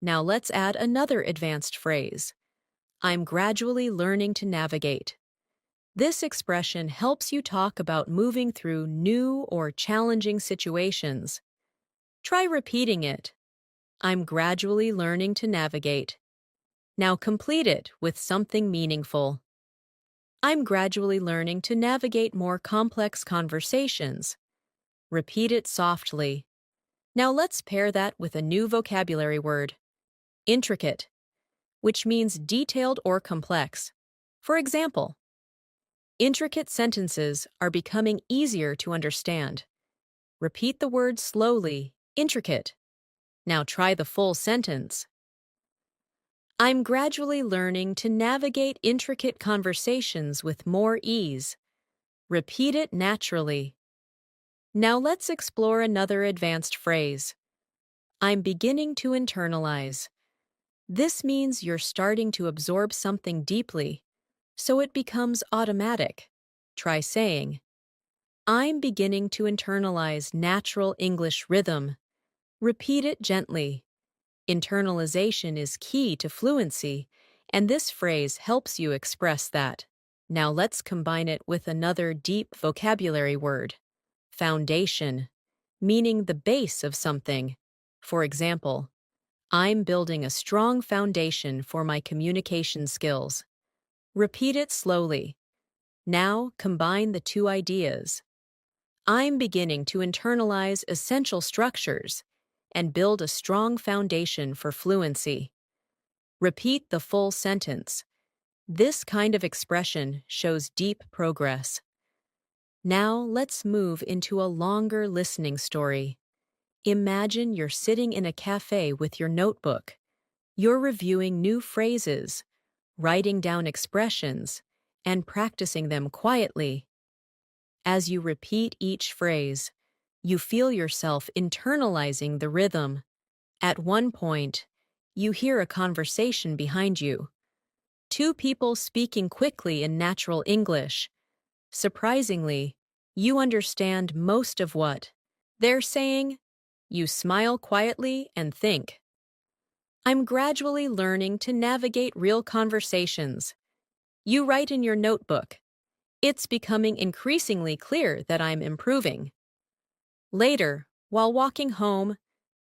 Now let's add another advanced phrase. I'm gradually learning to navigate. This expression helps you talk about moving through new or challenging situations. Try repeating it. I'm gradually learning to navigate. Now complete it with something meaningful. I'm gradually learning to navigate more complex conversations. Repeat it softly. Now let's pair that with a new vocabulary word, intricate, which means detailed or complex. For example, intricate sentences are becoming easier to understand. Repeat the word slowly, intricate. Now try the full sentence. I'm gradually learning to navigate intricate conversations with more ease. Repeat it naturally. Now let's explore another advanced phrase. I'm beginning to internalize. This means you're starting to absorb something deeply, so it becomes automatic. Try saying, I'm beginning to internalize natural English rhythm. Repeat it gently. Internalization is key to fluency, and this phrase helps you express that. Now let's combine it with another deep vocabulary word, foundation, meaning the base of something. For example, I'm building a strong foundation for my communication skills. Repeat it slowly. Now combine the two ideas. I'm beginning to internalize essential structures and build a strong foundation for fluency. Repeat the full sentence. This kind of expression shows deep progress. Now let's move into a longer listening story. Imagine you're sitting in a cafe with your notebook. You're reviewing new phrases, writing down expressions, and practicing them quietly. As you repeat each phrase, you feel yourself internalizing the rhythm. At one point, you hear a conversation behind you. Two people speaking quickly in natural English. Surprisingly, you understand most of what they're saying. You smile quietly and think, I'm gradually learning to navigate real conversations. You write in your notebook, it's becoming increasingly clear that I'm improving. Later, while walking home,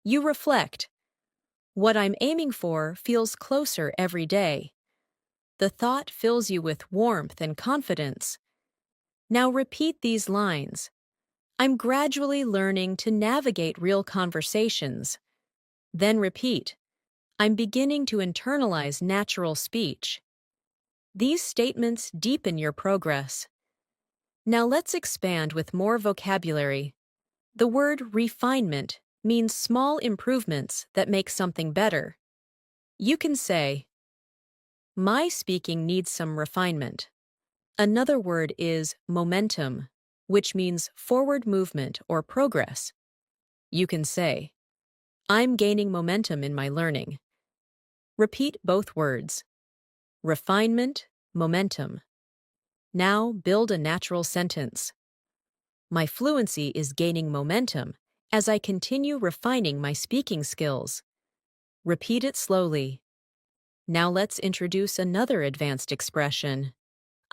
you reflect, what I'm aiming for feels closer every day. The thought fills you with warmth and confidence. Now repeat these lines. I'm gradually learning to navigate real conversations. Then repeat, I'm beginning to internalize natural speech. These statements deepen your progress. Now let's expand with more vocabulary. The word refinement means small improvements that make something better. You can say, my speaking needs some refinement. Another word is momentum, which means forward movement or progress. You can say, I'm gaining momentum in my learning. Repeat both words. Refinement, momentum. Now build a natural sentence. My fluency is gaining momentum as I continue refining my speaking skills. Repeat it slowly. Now let's introduce another advanced expression.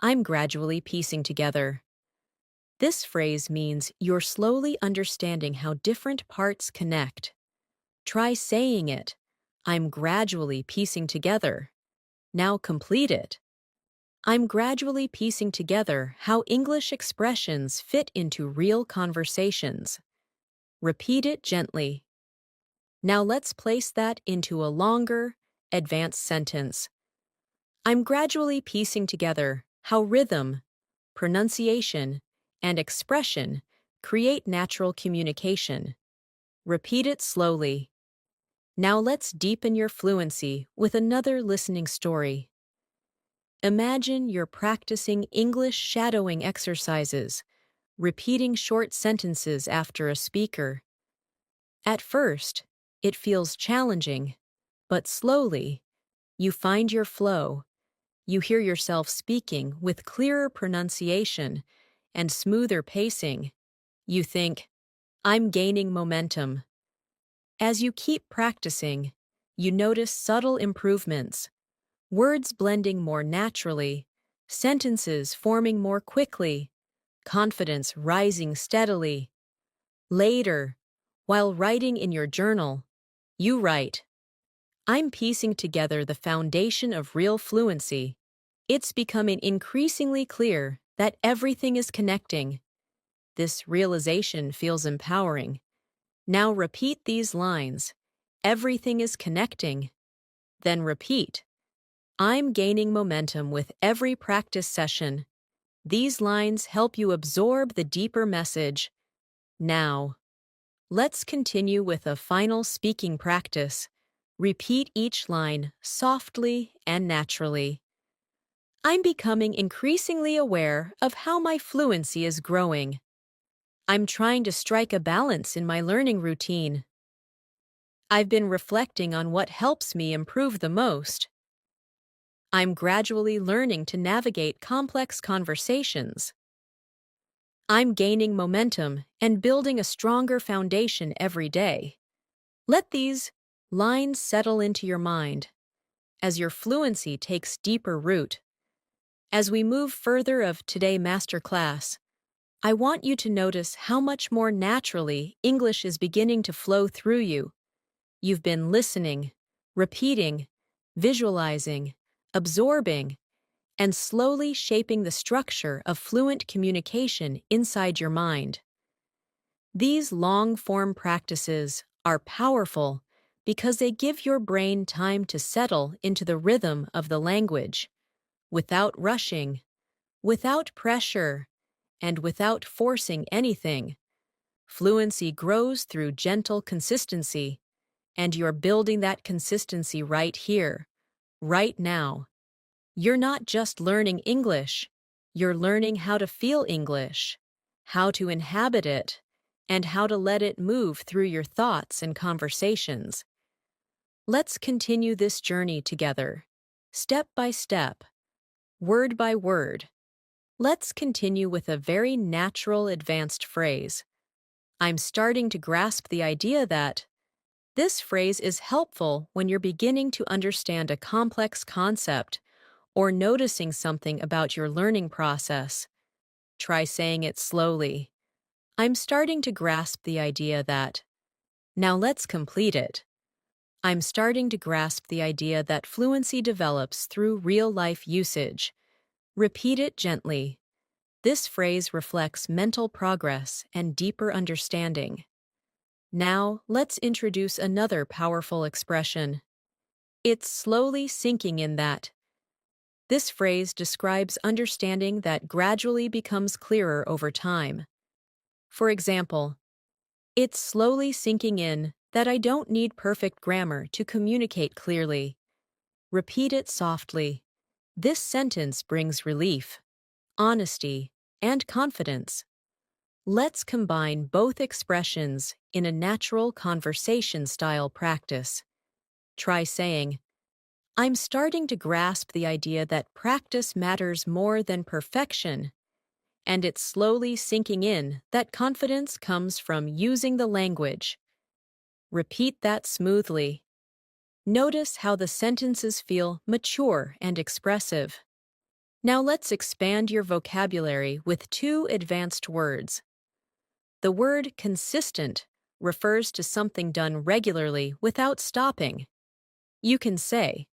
I'm gradually piecing together. This phrase means you're slowly understanding how different parts connect. Try saying it. I'm gradually piecing together. Now complete it. I'm gradually piecing together how English expressions fit into real conversations. Repeat it gently. Now let's place that into a longer, advanced sentence. I'm gradually piecing together how rhythm, pronunciation, and expression create natural communication. Repeat it slowly. Now let's deepen your fluency with another listening story. Imagine you're practicing English shadowing exercises, repeating short sentences after a speaker. At first, it feels challenging, but slowly, you find your flow. You hear yourself speaking with clearer pronunciation and smoother pacing. You think, I'm gaining momentum. As you keep practicing, you notice subtle improvements, words blending more naturally, sentences forming more quickly, confidence rising steadily. Later, while writing in your journal, you write, "I'm piecing together the foundation of real fluency. It's becoming increasingly clear that everything is connecting." This realization feels empowering. Now repeat these lines. Everything is connecting. Then repeat, "I'm gaining momentum with every practice session." These lines help you absorb the deeper message. Now, let's continue with a final speaking practice. Repeat each line softly and naturally. "I'm becoming increasingly aware of how my fluency is growing. I'm trying to strike a balance in my learning routine. I've been reflecting on what helps me improve the most. I'm gradually learning to navigate complex conversations. I'm gaining momentum and building a stronger foundation every day." Let these lines settle into your mind as your fluency takes deeper root. As we move further of today's masterclass, I want you to notice how much more naturally English is beginning to flow through you. You've been listening, repeating, visualizing, absorbing, and slowly shaping the structure of fluent communication inside your mind. These long-form practices are powerful because they give your brain time to settle into the rhythm of the language, without rushing, without pressure, and without forcing anything. Fluency grows through gentle consistency, and you're building that consistency right here, right now. You're not just learning English, you're learning how to feel English, how to inhabit it, and how to let it move through your thoughts and conversations. Let's continue this journey together, step by step, word by word. Let's continue with a very natural advanced phrase. I'm starting to grasp the idea that this phrase is helpful when you're beginning to understand a complex concept or noticing something about your learning process. Try saying it slowly. I'm starting to grasp the idea that. Now let's complete it. I'm starting to grasp the idea that fluency develops through real-life usage. Repeat it gently. This phrase reflects mental progress and deeper understanding. Now, let's introduce another powerful expression. It's slowly sinking in that. This phrase describes understanding that gradually becomes clearer over time. For example, it's slowly sinking in that I don't need perfect grammar to communicate clearly. Repeat it softly. This sentence brings relief, honesty, and confidence. Let's combine both expressions in a natural conversation-style practice. Try saying, "I'm starting to grasp the idea that practice matters more than perfection, and it's slowly sinking in that confidence comes from using the language." Repeat that smoothly. Notice how the sentences feel mature and expressive. Now let's expand your vocabulary with two advanced words. The word consistent refers to something done regularly without stopping. You can say,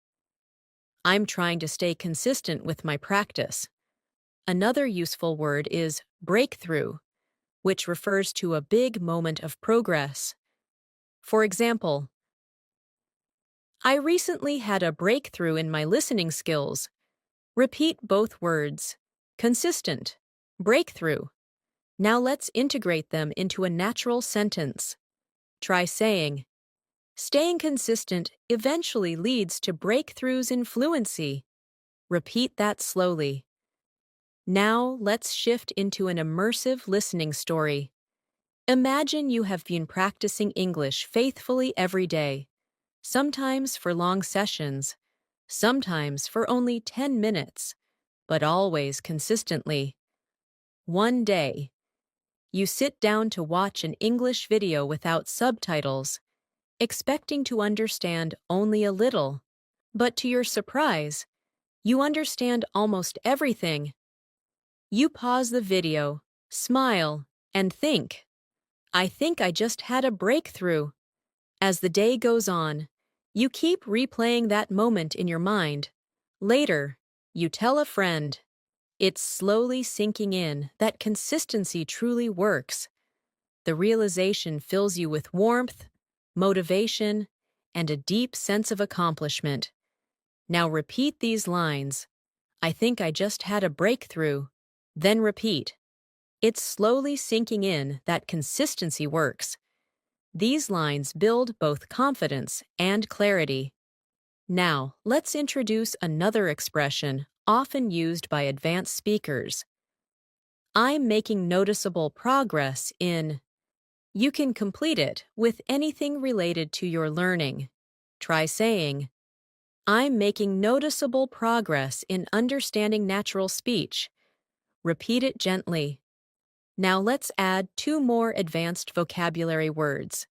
"I'm trying to stay consistent with my practice." Another useful word is breakthrough, which refers to a big moment of progress. For example, "I recently had a breakthrough in my listening skills." Repeat both words, consistent, breakthrough. Now let's integrate them into a natural sentence. Try saying, "Staying consistent eventually leads to breakthroughs in fluency." Repeat that slowly. Now let's shift into an immersive listening story. Imagine you have been practicing English faithfully every day, sometimes for long sessions, sometimes for only 10 minutes, but always consistently. One day, you sit down to watch an English video without subtitles, expecting to understand only a little. But to your surprise, You understand almost everything. You pause the video, smile, and think, I think I just had a breakthrough. As the day goes on, you keep replaying that moment in your mind. Later, you tell a friend. It's slowly sinking in that consistency truly works. The realization fills you with warmth, motivation, and a deep sense of accomplishment. Now repeat these lines. I think I just had a breakthrough. Then repeat. It's slowly sinking in that consistency works. These lines build both confidence and clarity. Now, let's introduce another expression often used by advanced speakers. I'm making noticeable progress in. You can complete it with anything related to your learning. Try saying, I'm making noticeable progress in understanding natural speech. Repeat it gently. Now let's add two more advanced vocabulary words.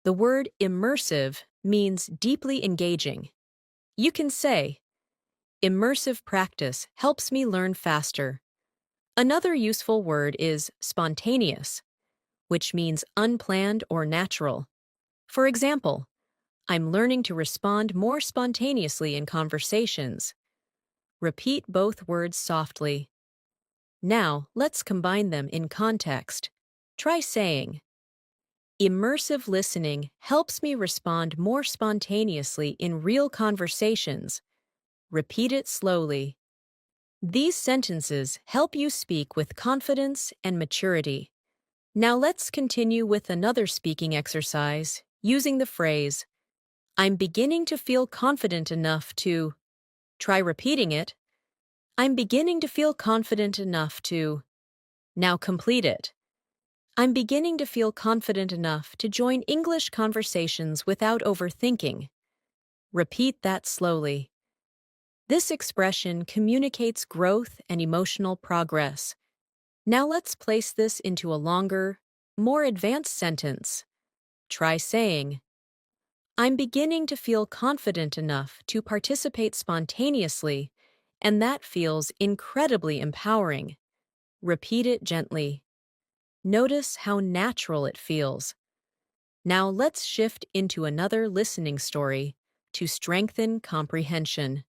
The word immersive means deeply engaging. You can say, immersive practice helps me learn faster. Another useful word is spontaneous, which means unplanned or natural. For example, I'm learning to respond more spontaneously in conversations. Repeat both words softly. Now, let's combine them in context. Try saying, immersive listening helps me respond more spontaneously in real conversations. Repeat it slowly. These sentences help you speak with confidence and maturity. Now let's continue with another speaking exercise using the phrase, I'm beginning to feel confident enough to. Try repeating it. I'm beginning to feel confident enough to. Now complete it. I'm beginning to feel confident enough to join English conversations without overthinking. Repeat that slowly. This expression communicates growth and emotional progress. Now let's place this into a longer, more advanced sentence. Try saying, I'm beginning to feel confident enough to participate spontaneously, and that feels incredibly empowering. Repeat it gently. Notice how natural it feels. Now let's shift into another listening story to strengthen comprehension.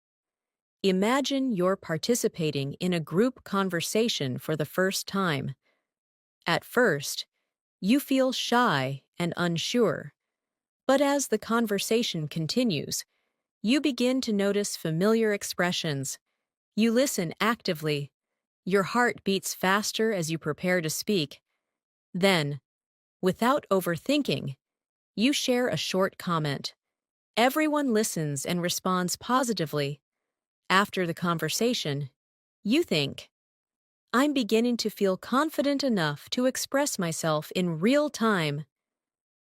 Imagine you're participating in a group conversation for the first time. At first, you feel shy and unsure. But as the conversation continues, you begin to notice familiar expressions. You listen actively. Your heart beats faster as you prepare to speak. Then, without overthinking, you share a short comment. Everyone listens and responds positively. After the conversation, you think, I'm beginning to feel confident enough to express myself in real time.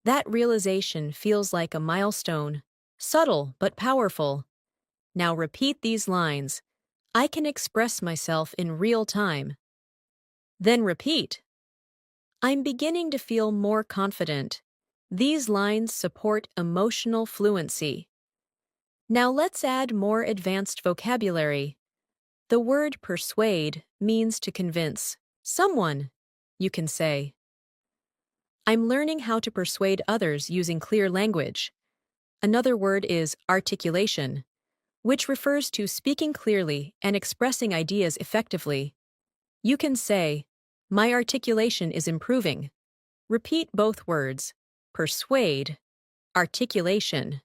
That realization feels like a milestone, subtle but powerful. Now repeat these lines. I can express myself in real time. Then repeat. I'm beginning to feel more confident. These lines support emotional fluency. Now let's add more advanced vocabulary. The word persuade means to convince someone. You can say, I'm learning how to persuade others using clear language. Another word is articulation, which refers to speaking clearly and expressing ideas effectively. You can say, my articulation is improving. Repeat both words, persuade, articulation.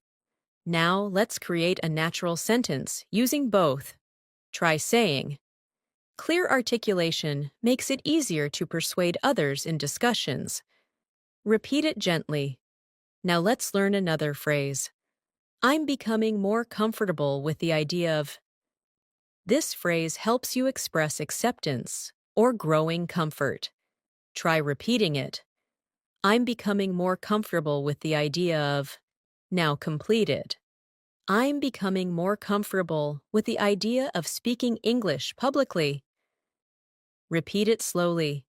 Now let's create a natural sentence using both. Try saying, clear articulation makes it easier to persuade others in discussions. Repeat it gently. Now let's learn another phrase. I'm becoming more comfortable with the idea of. This phrase helps you express acceptance or growing comfort. Try repeating it. I'm becoming more comfortable with the idea of. Now complete it. I'm becoming more comfortable with the idea of speaking English publicly. Repeat it slowly.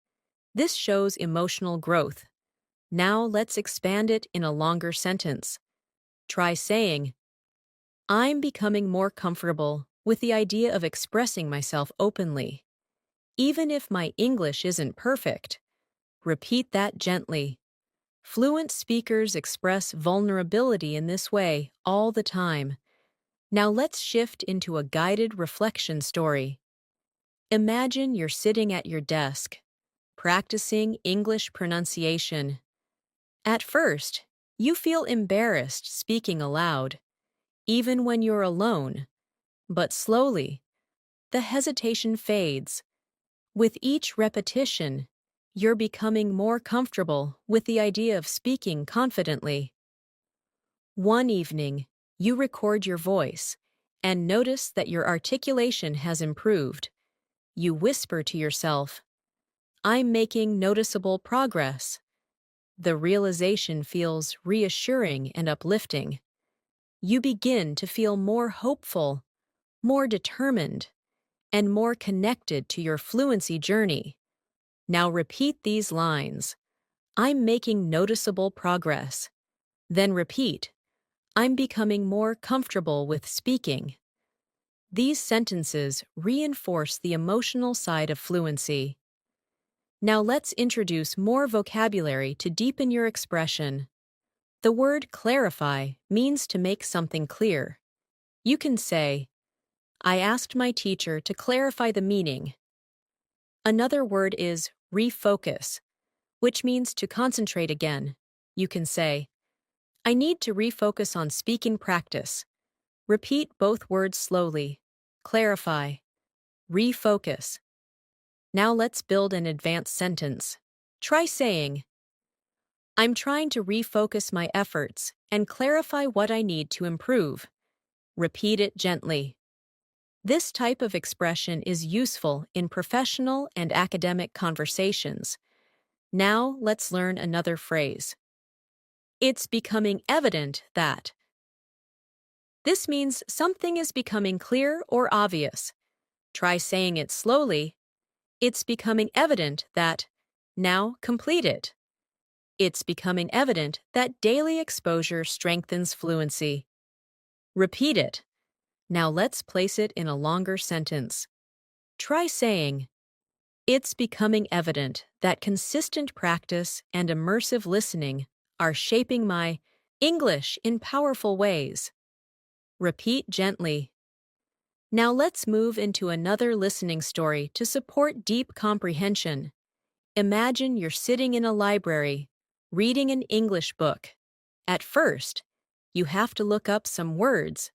This shows emotional growth. Now let's expand it in a longer sentence. Try saying, I'm becoming more comfortable with the idea of expressing myself openly. Even if my English isn't perfect, repeat that gently. Fluent speakers express vulnerability in this way all the time. Now let's shift into a guided reflection story. Imagine you're sitting at your desk, practicing English pronunciation. At first, you feel embarrassed speaking aloud, even when you're alone, but slowly, the hesitation fades. With each repetition, you're becoming more comfortable with the idea of speaking confidently. One evening, you record your voice and notice that your articulation has improved. You whisper to yourself, "I'm making noticeable progress." The realization feels reassuring and uplifting. You begin to feel more hopeful, more determined, and more connected to your fluency journey. Now repeat these lines. I'm making noticeable progress. Then repeat, I'm becoming more comfortable with speaking. These sentences reinforce the emotional side of fluency. Now let's introduce more vocabulary to deepen your expression. The word clarify means to make something clear. You can say, I asked my teacher to clarify the meaning. Another word is refocus, which means to concentrate again. You can say, I need to refocus on speaking practice. Repeat both words slowly. Clarify. Refocus. Now let's build an advanced sentence. Try saying, I'm trying to refocus my efforts and clarify what I need to improve. Repeat it gently. This type of expression is useful in professional and academic conversations. Now let's learn another phrase. It's becoming evident that. This means something is becoming clear or obvious. Try saying it slowly. It's becoming evident that. Now complete it. It's becoming evident that daily exposure strengthens fluency. Repeat it. Now let's place it in a longer sentence. Try saying, it's becoming evident that consistent practice and immersive listening are shaping my English in powerful ways. Repeat gently. Now let's move into another listening story to support deep comprehension. Imagine you're sitting in a library, reading an English book. At first, you have to look up some words,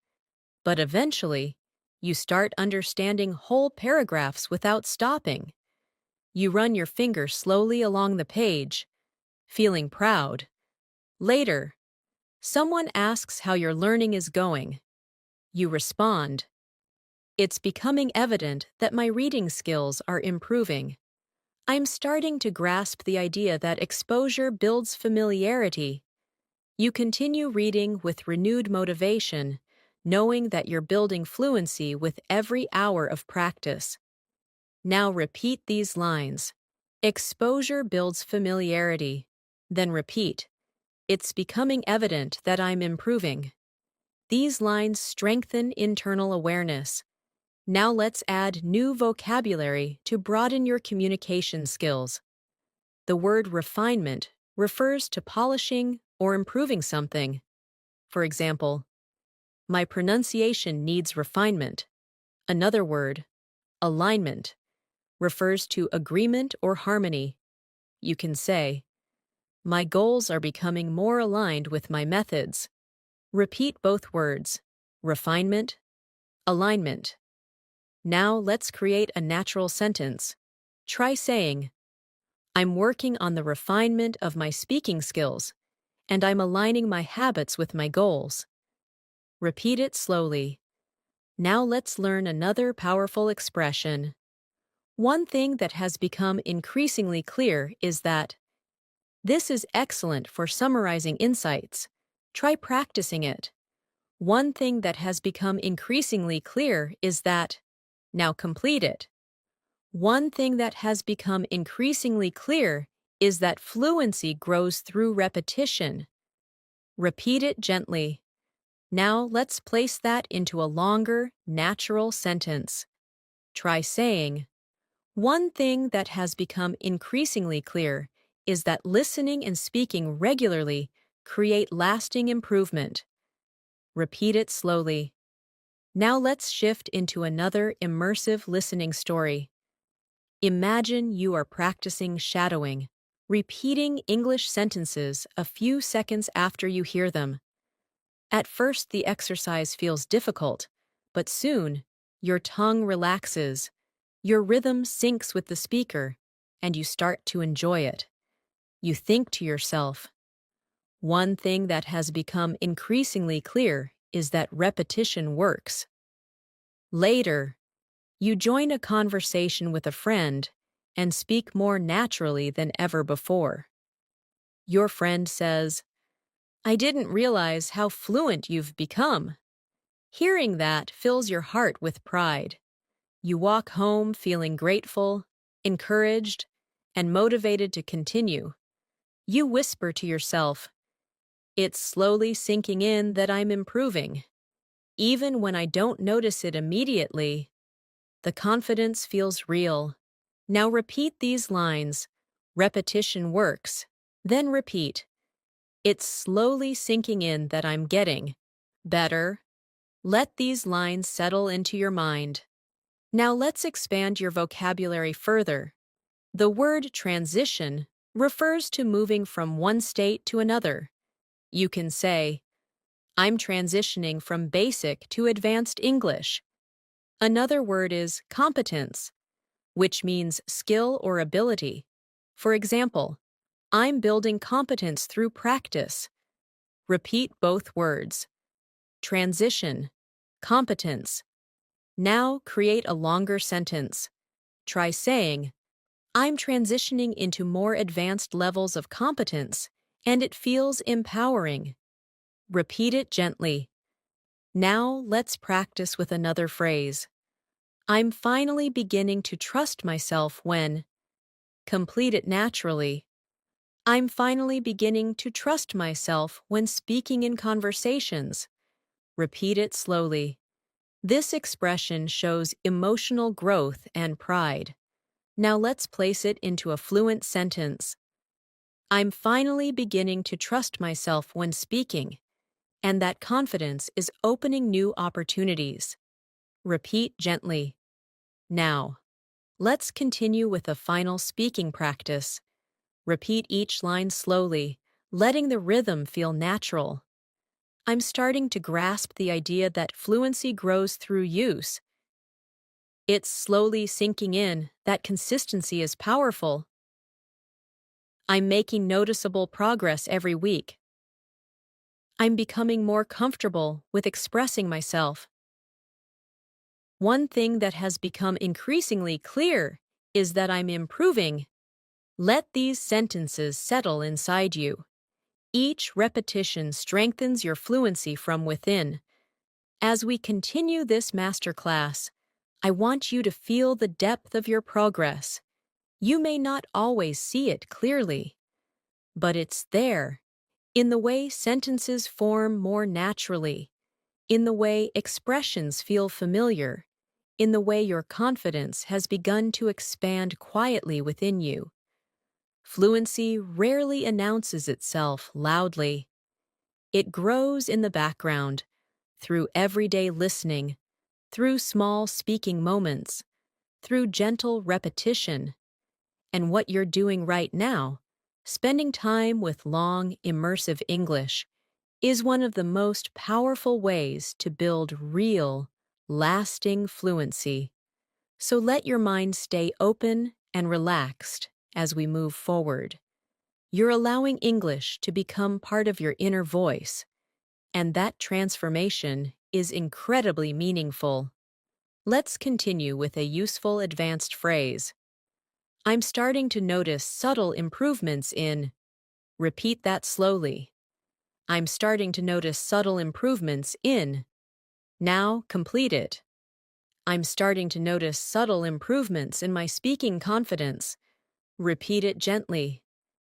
but eventually, you start understanding whole paragraphs without stopping. You run your finger slowly along the page, feeling proud. Later, someone asks how your learning is going. You respond, it's becoming evident that my reading skills are improving. I'm starting to grasp the idea that exposure builds familiarity. You continue reading with renewed motivation, knowing that you're building fluency with every hour of practice. Now repeat these lines. Exposure builds familiarity. Then repeat. It's becoming evident that I'm improving. These lines strengthen internal awareness. Now let's add new vocabulary to broaden your communication skills. The word refinement refers to polishing or improving something. For example, my pronunciation needs refinement. Another word, alignment, refers to agreement or harmony. You can say, my goals are becoming more aligned with my methods. Repeat both words, refinement, alignment. Now let's create a natural sentence. Try saying, I'm working on the refinement of my speaking skills, and I'm aligning my habits with my goals. Repeat it slowly. Now let's learn another powerful expression. One thing that has become increasingly clear is that this is excellent for summarizing insights. Try practicing it. One thing that has become increasingly clear is that. Now complete it. One thing that has become increasingly clear is that fluency grows through repetition. Repeat it gently. Now let's place that into a longer, natural sentence. Try saying, one thing that has become increasingly clear is that listening and speaking regularly create lasting improvement. Repeat it slowly. Now let's shift into another immersive listening story. Imagine you are practicing shadowing, repeating English sentences a few seconds after you hear them. At first, the exercise feels difficult, but soon, your tongue relaxes, your rhythm syncs with the speaker, and you start to enjoy it. You think to yourself, one thing that has become increasingly clear is that repetition works. Later, you join a conversation with a friend and speak more naturally than ever before. Your friend says, I didn't realize how fluent you've become. Hearing that fills your heart with pride. You walk home feeling grateful, encouraged, and motivated to continue. You whisper to yourself, it's slowly sinking in that I'm improving. Even when I don't notice it immediately, the confidence feels real. Now repeat these lines. Repetition works. Then repeat. It's slowly sinking in that I'm getting better. Let these lines settle into your mind. Now let's expand your vocabulary further. The word transition refers to moving from one state to another. You can say, I'm transitioning from basic to advanced English. Another word is competence, which means skill or ability. For example, I'm building competence through practice. Repeat both words. Transition, competence. Now create a longer sentence. Try saying, I'm transitioning into more advanced levels of competence, and it feels empowering. Repeat it gently. Now let's practice with another phrase. I'm finally beginning to trust myself when. Complete it naturally. I'm finally beginning to trust myself when speaking in conversations. Repeat it slowly. This expression shows emotional growth and pride. Now let's place it into a fluent sentence. I'm finally beginning to trust myself when speaking, and that confidence is opening new opportunities. Repeat gently. Now, let's continue with a final speaking practice. Repeat each line slowly, letting the rhythm feel natural. I'm starting to grasp the idea that fluency grows through use. It's slowly sinking in that consistency is powerful. I'm making noticeable progress every week. I'm becoming more comfortable with expressing myself. One thing that has become increasingly clear is that I'm improving. Let these sentences settle inside you. Each repetition strengthens your fluency from within. As we continue this masterclass, I want you to feel the depth of your progress. You may not always see it clearly, but it's there, in the way sentences form more naturally, in the way expressions feel familiar, in the way your confidence has begun to expand quietly within you. Fluency rarely announces itself loudly. It grows in the background, through everyday listening, through small speaking moments, through gentle repetition. And what you're doing right now, spending time with long, immersive English, is one of the most powerful ways to build real, lasting fluency. So let your mind stay open and relaxed as we move forward. You're allowing English to become part of your inner voice, and that transformation is incredibly meaningful. Let's continue with a useful advanced phrase. I'm starting to notice subtle improvements in. Repeat that slowly. I'm starting to notice subtle improvements in. Now complete it. I'm starting to notice subtle improvements in my speaking confidence. Repeat it gently.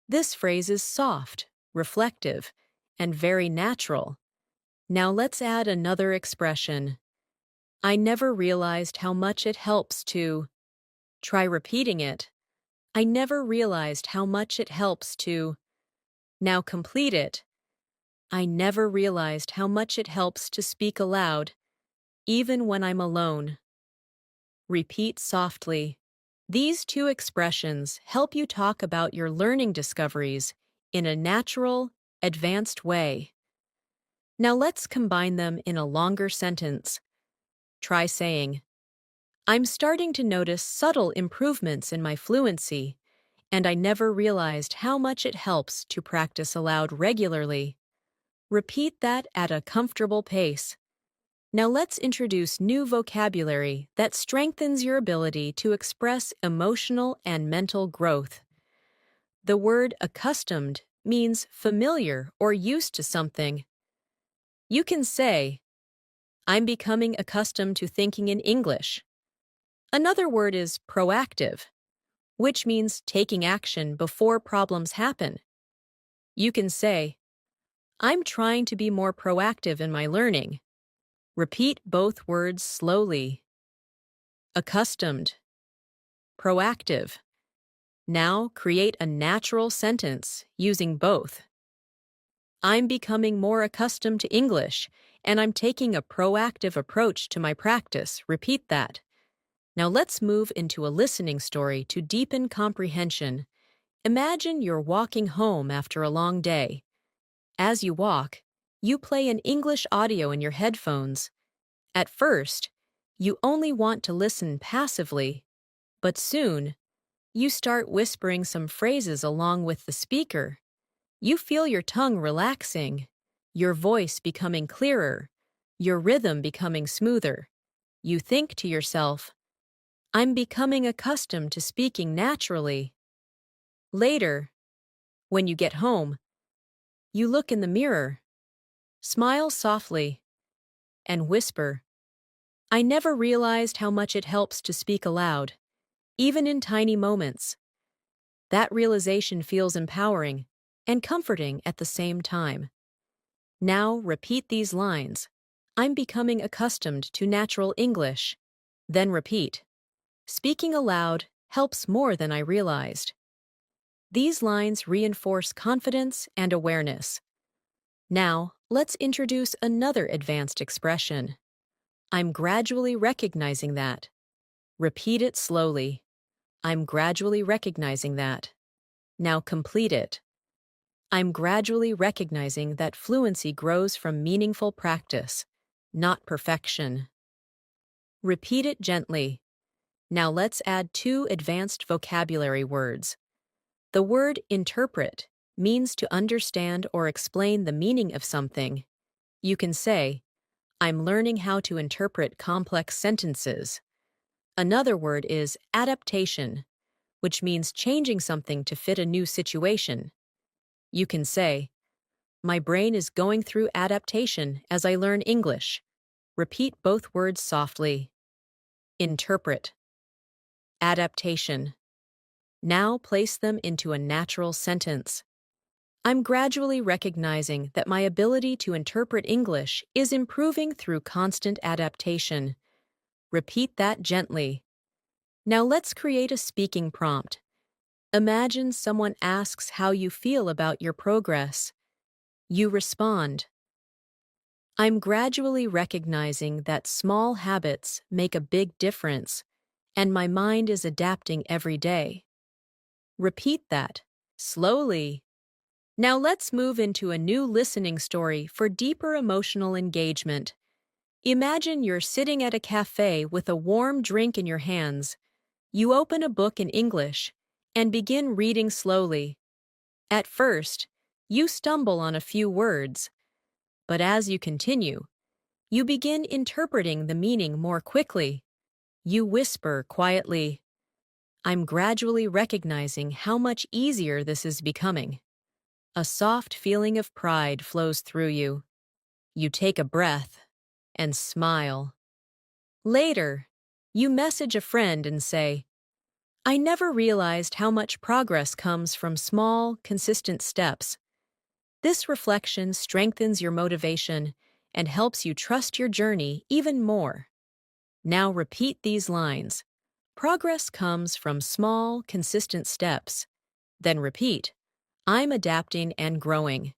This phrase is soft, reflective, and very natural. Now let's add another expression. I never realized how much it helps to. Try repeating it. I never realized how much it helps to. Now complete it. I never realized how much it helps to speak aloud, even when I'm alone. Repeat softly. These two expressions help you talk about your learning discoveries in a natural, advanced way. Now let's combine them in a longer sentence. Try saying, I'm starting to notice subtle improvements in my fluency, and I never realized how much it helps to practice aloud regularly. Repeat that at a comfortable pace. Now let's introduce new vocabulary that strengthens your ability to express emotional and mental growth. The word accustomed means familiar or used to something. You can say, I'm becoming accustomed to thinking in English. Another word is proactive, which means taking action before problems happen. You can say, I'm trying to be more proactive in my learning. Repeat both words slowly. Accustomed. Proactive. Now create a natural sentence using both. I'm becoming more accustomed to English, and I'm taking a proactive approach to my practice. Repeat that. Now let's move into a listening story to deepen comprehension. Imagine you're walking home after a long day. As you walk, you play an English audio in your headphones. At first, you only want to listen passively, but soon, you start whispering some phrases along with the speaker. You feel your tongue relaxing, your voice becoming clearer, your rhythm becoming smoother. You think to yourself, I'm becoming accustomed to speaking naturally. Later, when you get home, you look in the mirror, smile softly, and whisper, I never realized how much it helps to speak aloud, even in tiny moments. That realization feels empowering and comforting at the same time. Now repeat these lines. I'm becoming accustomed to natural English. Then repeat. Speaking aloud helps more than I realized. These lines reinforce confidence and awareness. Now, let's introduce another advanced expression. I'm gradually recognizing that. Repeat it slowly. I'm gradually recognizing that. Now complete it. I'm gradually recognizing that fluency grows from meaningful practice, not perfection. Repeat it gently. Now let's add two advanced vocabulary words. The word interpret means to understand or explain the meaning of something. You can say, I'm learning how to interpret complex sentences. Another word is adaptation, which means changing something to fit a new situation. You can say, my brain is going through adaptation as I learn English. Repeat both words softly. Interpret. Adaptation. Now place them into a natural sentence. I'm gradually recognizing that my ability to interpret English is improving through constant adaptation. Repeat that gently. Now let's create a speaking prompt. Imagine someone asks how you feel about your progress. You respond, I'm gradually recognizing that small habits make a big difference, and my mind is adapting every day. Repeat that, slowly. Now let's move into a new listening story for deeper emotional engagement. Imagine you're sitting at a cafe with a warm drink in your hands. You open a book in English and begin reading slowly. At first, you stumble on a few words, but as you continue, you begin interpreting the meaning more quickly. You whisper quietly, I'm gradually recognizing how much easier this is becoming. A soft feeling of pride flows through you. You take a breath and smile. Later, you message a friend and say, I never realized how much progress comes from small, consistent steps. This reflection strengthens your motivation and helps you trust your journey even more. Now repeat these lines. Progress comes from small, consistent steps. Then repeat, I'm adapting and growing.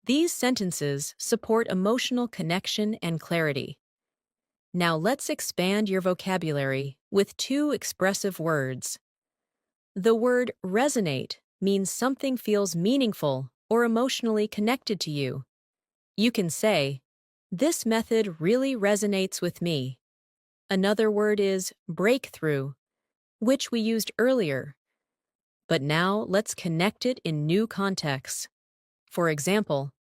These sentences support emotional connection and clarity. Now let's expand your vocabulary with two expressive words. The word resonate means something feels meaningful or emotionally connected to you. You can say, this method really resonates with me. Another word is breakthrough, which we used earlier. But now let's connect it in new contexts. For example,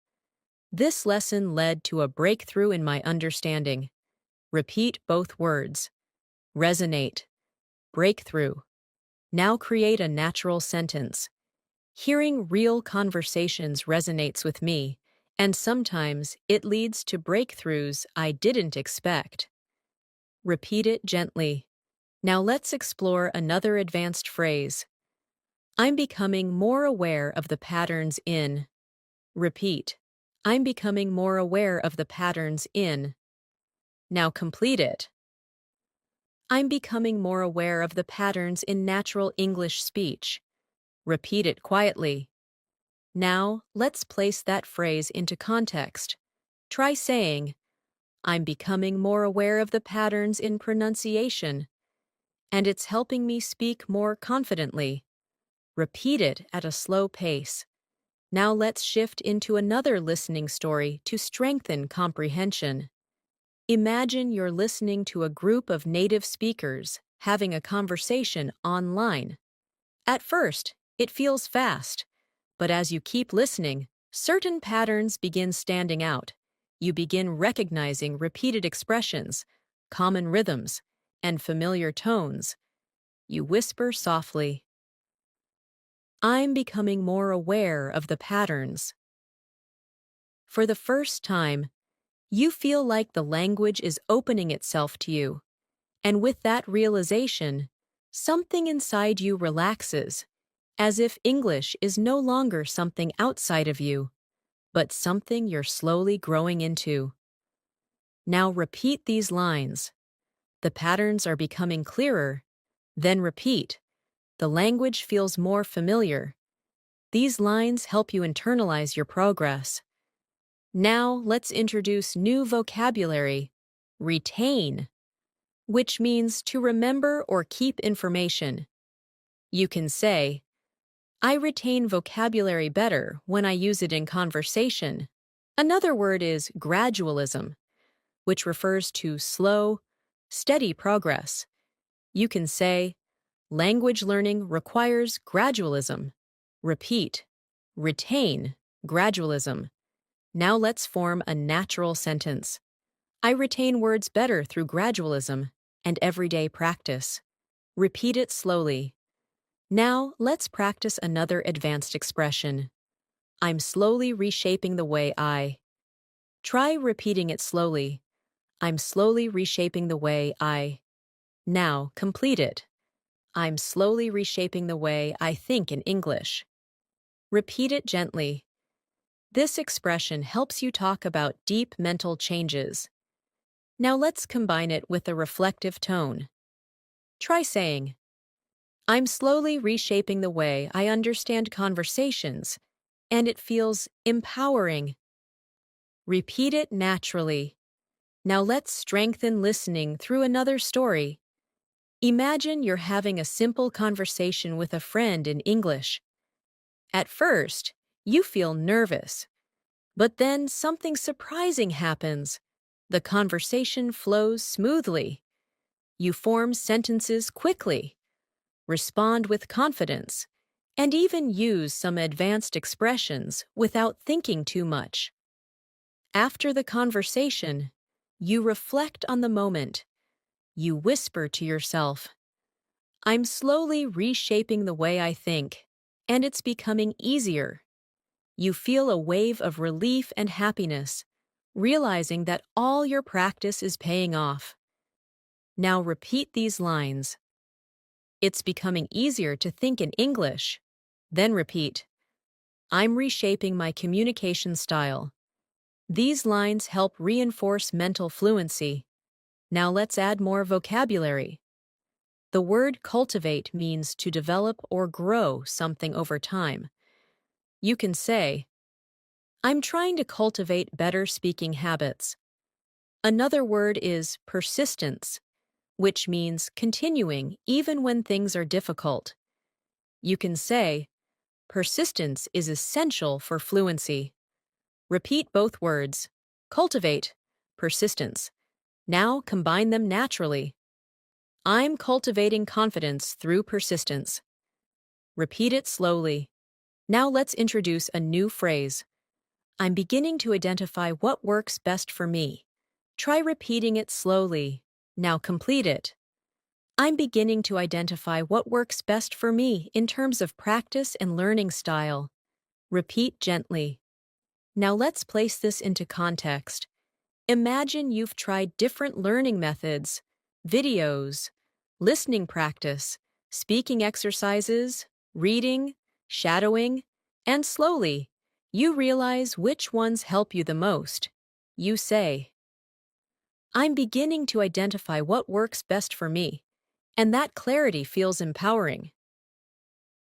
this lesson led to a breakthrough in my understanding. Repeat both words. Resonate. Breakthrough. Now create a natural sentence. Hearing real conversations resonates with me, and sometimes it leads to breakthroughs I didn't expect. Repeat it gently. Now let's explore another advanced phrase. I'm becoming more aware of the patterns in. Repeat. I'm becoming more aware of the patterns in. Now complete it. I'm becoming more aware of the patterns in natural English speech. Repeat it quietly. Now, let's place that phrase into context. Try saying, I'm becoming more aware of the patterns in pronunciation, and it's helping me speak more confidently. Repeat it at a slow pace. Now let's shift into another listening story to strengthen comprehension. Imagine you're listening to a group of native speakers having a conversation online. At first, it feels fast, but as you keep listening, certain patterns begin standing out. You begin recognizing repeated expressions, common rhythms, and familiar tones. You whisper softly, I'm becoming more aware of the patterns. For the first time, you feel like the language is opening itself to you. And with that realization, something inside you relaxes, as if English is no longer something outside of you, but something you're slowly growing into. Now repeat these lines. The patterns are becoming clearer. Then repeat. The language feels more familiar. These lines help you internalize your progress. Now let's introduce new vocabulary. Retain, which means to remember or keep information. You can say, I retain vocabulary better when I use it in conversation. Another word is gradualism, which refers to slow, steady progress. You can say, language learning requires gradualism. Repeat, retain, gradualism. Now let's form a natural sentence. I retain words better through gradualism and everyday practice. Repeat it slowly. Now let's practice another advanced expression. I'm slowly reshaping the way I. Try repeating it slowly. I'm slowly reshaping the way I. Now complete it. I'm slowly reshaping the way I think in English. Repeat it gently. This expression helps you talk about deep mental changes. Now let's combine it with a reflective tone. Try saying, I'm slowly reshaping the way I understand conversations, and it feels empowering. Repeat it naturally. Now let's strengthen listening through another story. Imagine you're having a simple conversation with a friend in English. At first, you feel nervous, but then something surprising happens. The conversation flows smoothly. You form sentences quickly, respond with confidence, and even use some advanced expressions without thinking too much. After the conversation, you reflect on the moment. You whisper to yourself, I'm slowly reshaping the way I think, and it's becoming easier. You feel a wave of relief and happiness, realizing that all your practice is paying off. Now repeat these lines. It's becoming easier to think in English. Then repeat, I'm reshaping my communication style. These lines help reinforce mental fluency. Now let's add more vocabulary. The word cultivate means to develop or grow something over time. You can say, I'm trying to cultivate better speaking habits. Another word is persistence, which means continuing even when things are difficult. You can say, persistence is essential for fluency. Repeat both words. Cultivate, persistence. Now combine them naturally. I'm cultivating confidence through persistence. Repeat it slowly. Now let's introduce a new phrase. I'm beginning to identify what works best for me. Try repeating it slowly. Now complete it. I'm beginning to identify what works best for me in terms of practice and learning style. Repeat gently. Now let's place this into context. Imagine you've tried different learning methods, videos, listening practice, speaking exercises, reading, shadowing, and slowly, you realize which ones help you the most. You say, I'm beginning to identify what works best for me, and that clarity feels empowering.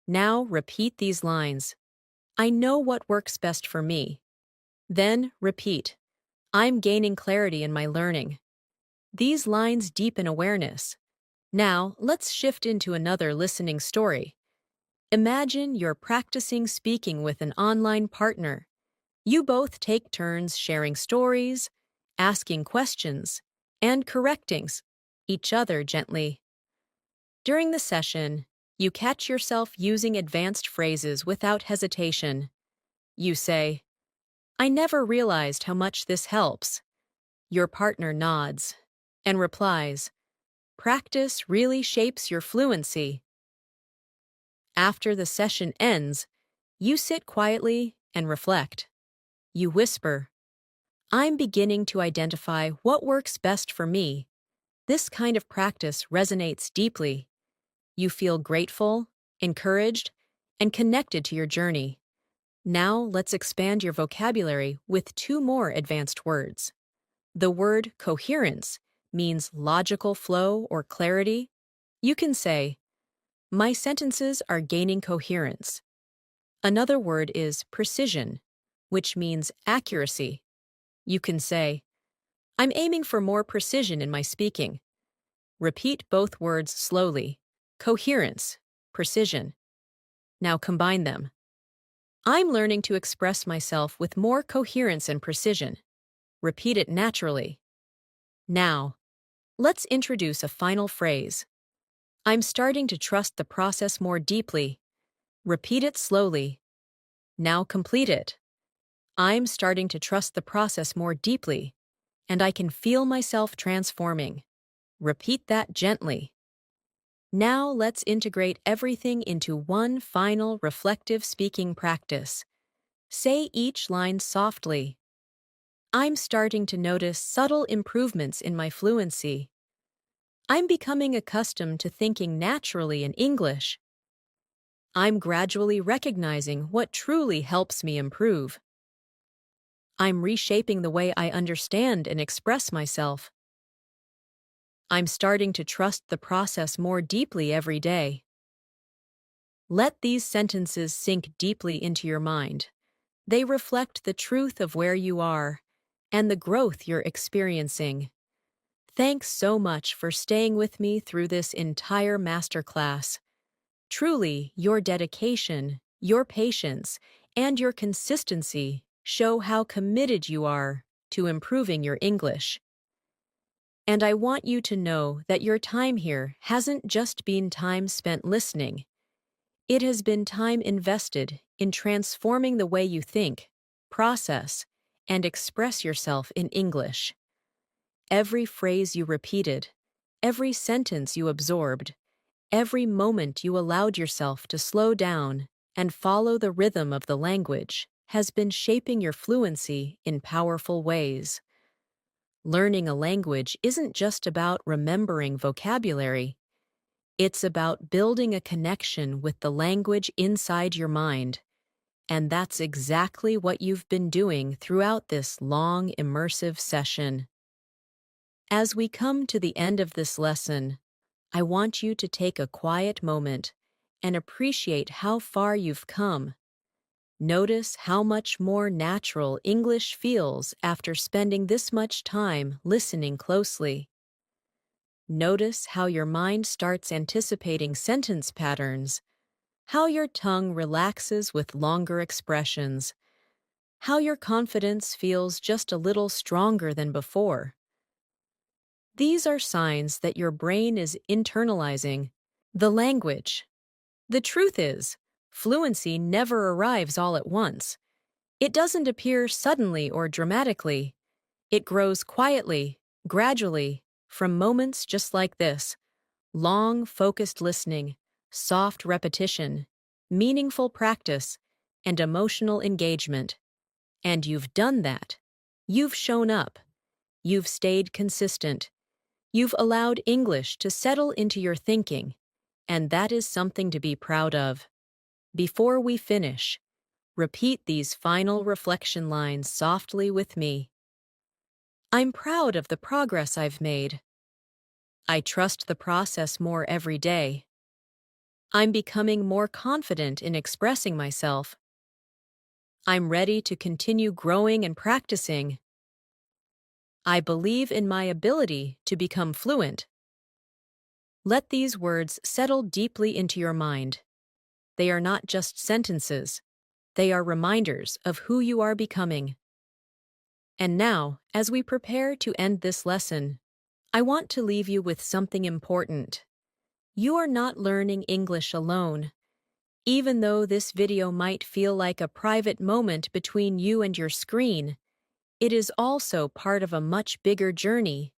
Now repeat these lines. I know what works best for me. Then repeat. I'm gaining clarity in my learning. These lines deepen awareness. Now, let's shift into another listening story. Imagine you're practicing speaking with an online partner. You both take turns sharing stories, asking questions, and correcting each other gently. During the session, you catch yourself using advanced phrases without hesitation. You say, I never realized how much this helps. Your partner nods and replies, practice really shapes your fluency. After the session ends, you sit quietly and reflect. You whisper, I'm beginning to identify what works best for me. This kind of practice resonates deeply. You feel grateful, encouraged, and connected to your journey. Now let's expand your vocabulary with two more advanced words. The word coherence means logical flow or clarity. You can say, my sentences are gaining coherence. Another word is precision, which means accuracy. You can say, I'm aiming for more precision in my speaking. Repeat both words slowly. Coherence, precision. Now combine them. I'm learning to express myself with more coherence and precision. Repeat it naturally. Now, let's introduce a final phrase. I'm starting to trust the process more deeply. Repeat it slowly. Now complete it. I'm starting to trust the process more deeply, and I can feel myself transforming. Repeat that gently. Now let's integrate everything into one final reflective speaking practice. Say each line softly. I'm starting to notice subtle improvements in my fluency. I'm becoming accustomed to thinking naturally in English. I'm gradually recognizing what truly helps me improve. I'm reshaping the way I understand and express myself. I'm starting to trust the process more deeply every day. Let these sentences sink deeply into your mind. They reflect the truth of where you are and the growth you're experiencing. Thanks so much for staying with me through this entire masterclass. Truly, your dedication, your patience, and your consistency show how committed you are to improving your English. And I want you to know that your time here hasn't just been time spent listening. It has been time invested in transforming the way you think, process, and express yourself in English. Every phrase you repeated, every sentence you absorbed, every moment you allowed yourself to slow down and follow the rhythm of the language has been shaping your fluency in powerful ways. Learning a language isn't just about remembering vocabulary. It's about building a connection with the language inside your mind. And that's exactly what you've been doing throughout this long, immersive session. As we come to the end of this lesson, I want you to take a quiet moment and appreciate how far you've come. Notice how much more natural English feels after spending this much time listening closely. Notice how your mind starts anticipating sentence patterns, how your tongue relaxes with longer expressions, how your confidence feels just a little stronger than before. These are signs that your brain is internalizing the language. The truth is, fluency never arrives all at once. It doesn't appear suddenly or dramatically. It grows quietly, gradually, from moments just like this: long, focused listening, soft repetition, meaningful practice, and emotional engagement. And you've done that. You've shown up. You've stayed consistent. You've allowed English to settle into your thinking, and that is something to be proud of. Before we finish, repeat these final reflection lines softly with me. I'm proud of the progress I've made. I trust the process more every day. I'm becoming more confident in expressing myself. I'm ready to continue growing and practicing. I believe in my ability to become fluent. Let these words settle deeply into your mind. They are not just sentences. They are reminders of who you are becoming. And now, as we prepare to end this lesson, I want to leave you with something important. You are not learning English alone. Even though this video might feel like a private moment between you and your screen, it is also part of a much bigger journey.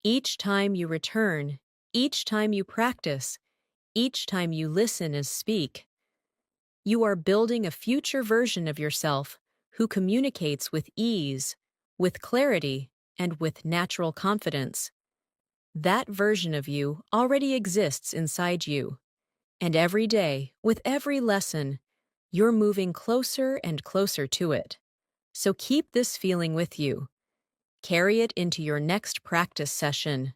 Each time you return, each time you practice, each time you listen and speak, you are building a future version of yourself who communicates with ease, with clarity, and with natural confidence. That version of you already exists inside you. And every day, with every lesson, you're moving closer and closer to it. So keep this feeling with you. Carry it into your next practice session.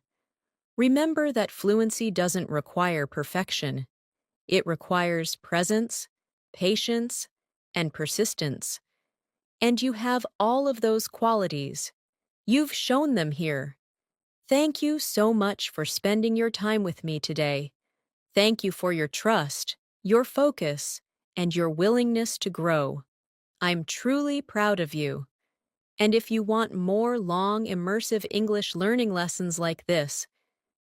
Remember that fluency doesn't require perfection. It requires presence, patience, and persistence. And you have all of those qualities. You've shown them here. Thank you so much for spending your time with me today. Thank you for your trust, your focus, and your willingness to grow. I'm truly proud of you. And if you want more long, immersive English learning lessons like this,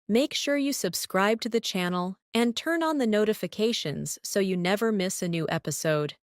make sure you subscribe to the channel and turn on the notifications so you never miss a new episode.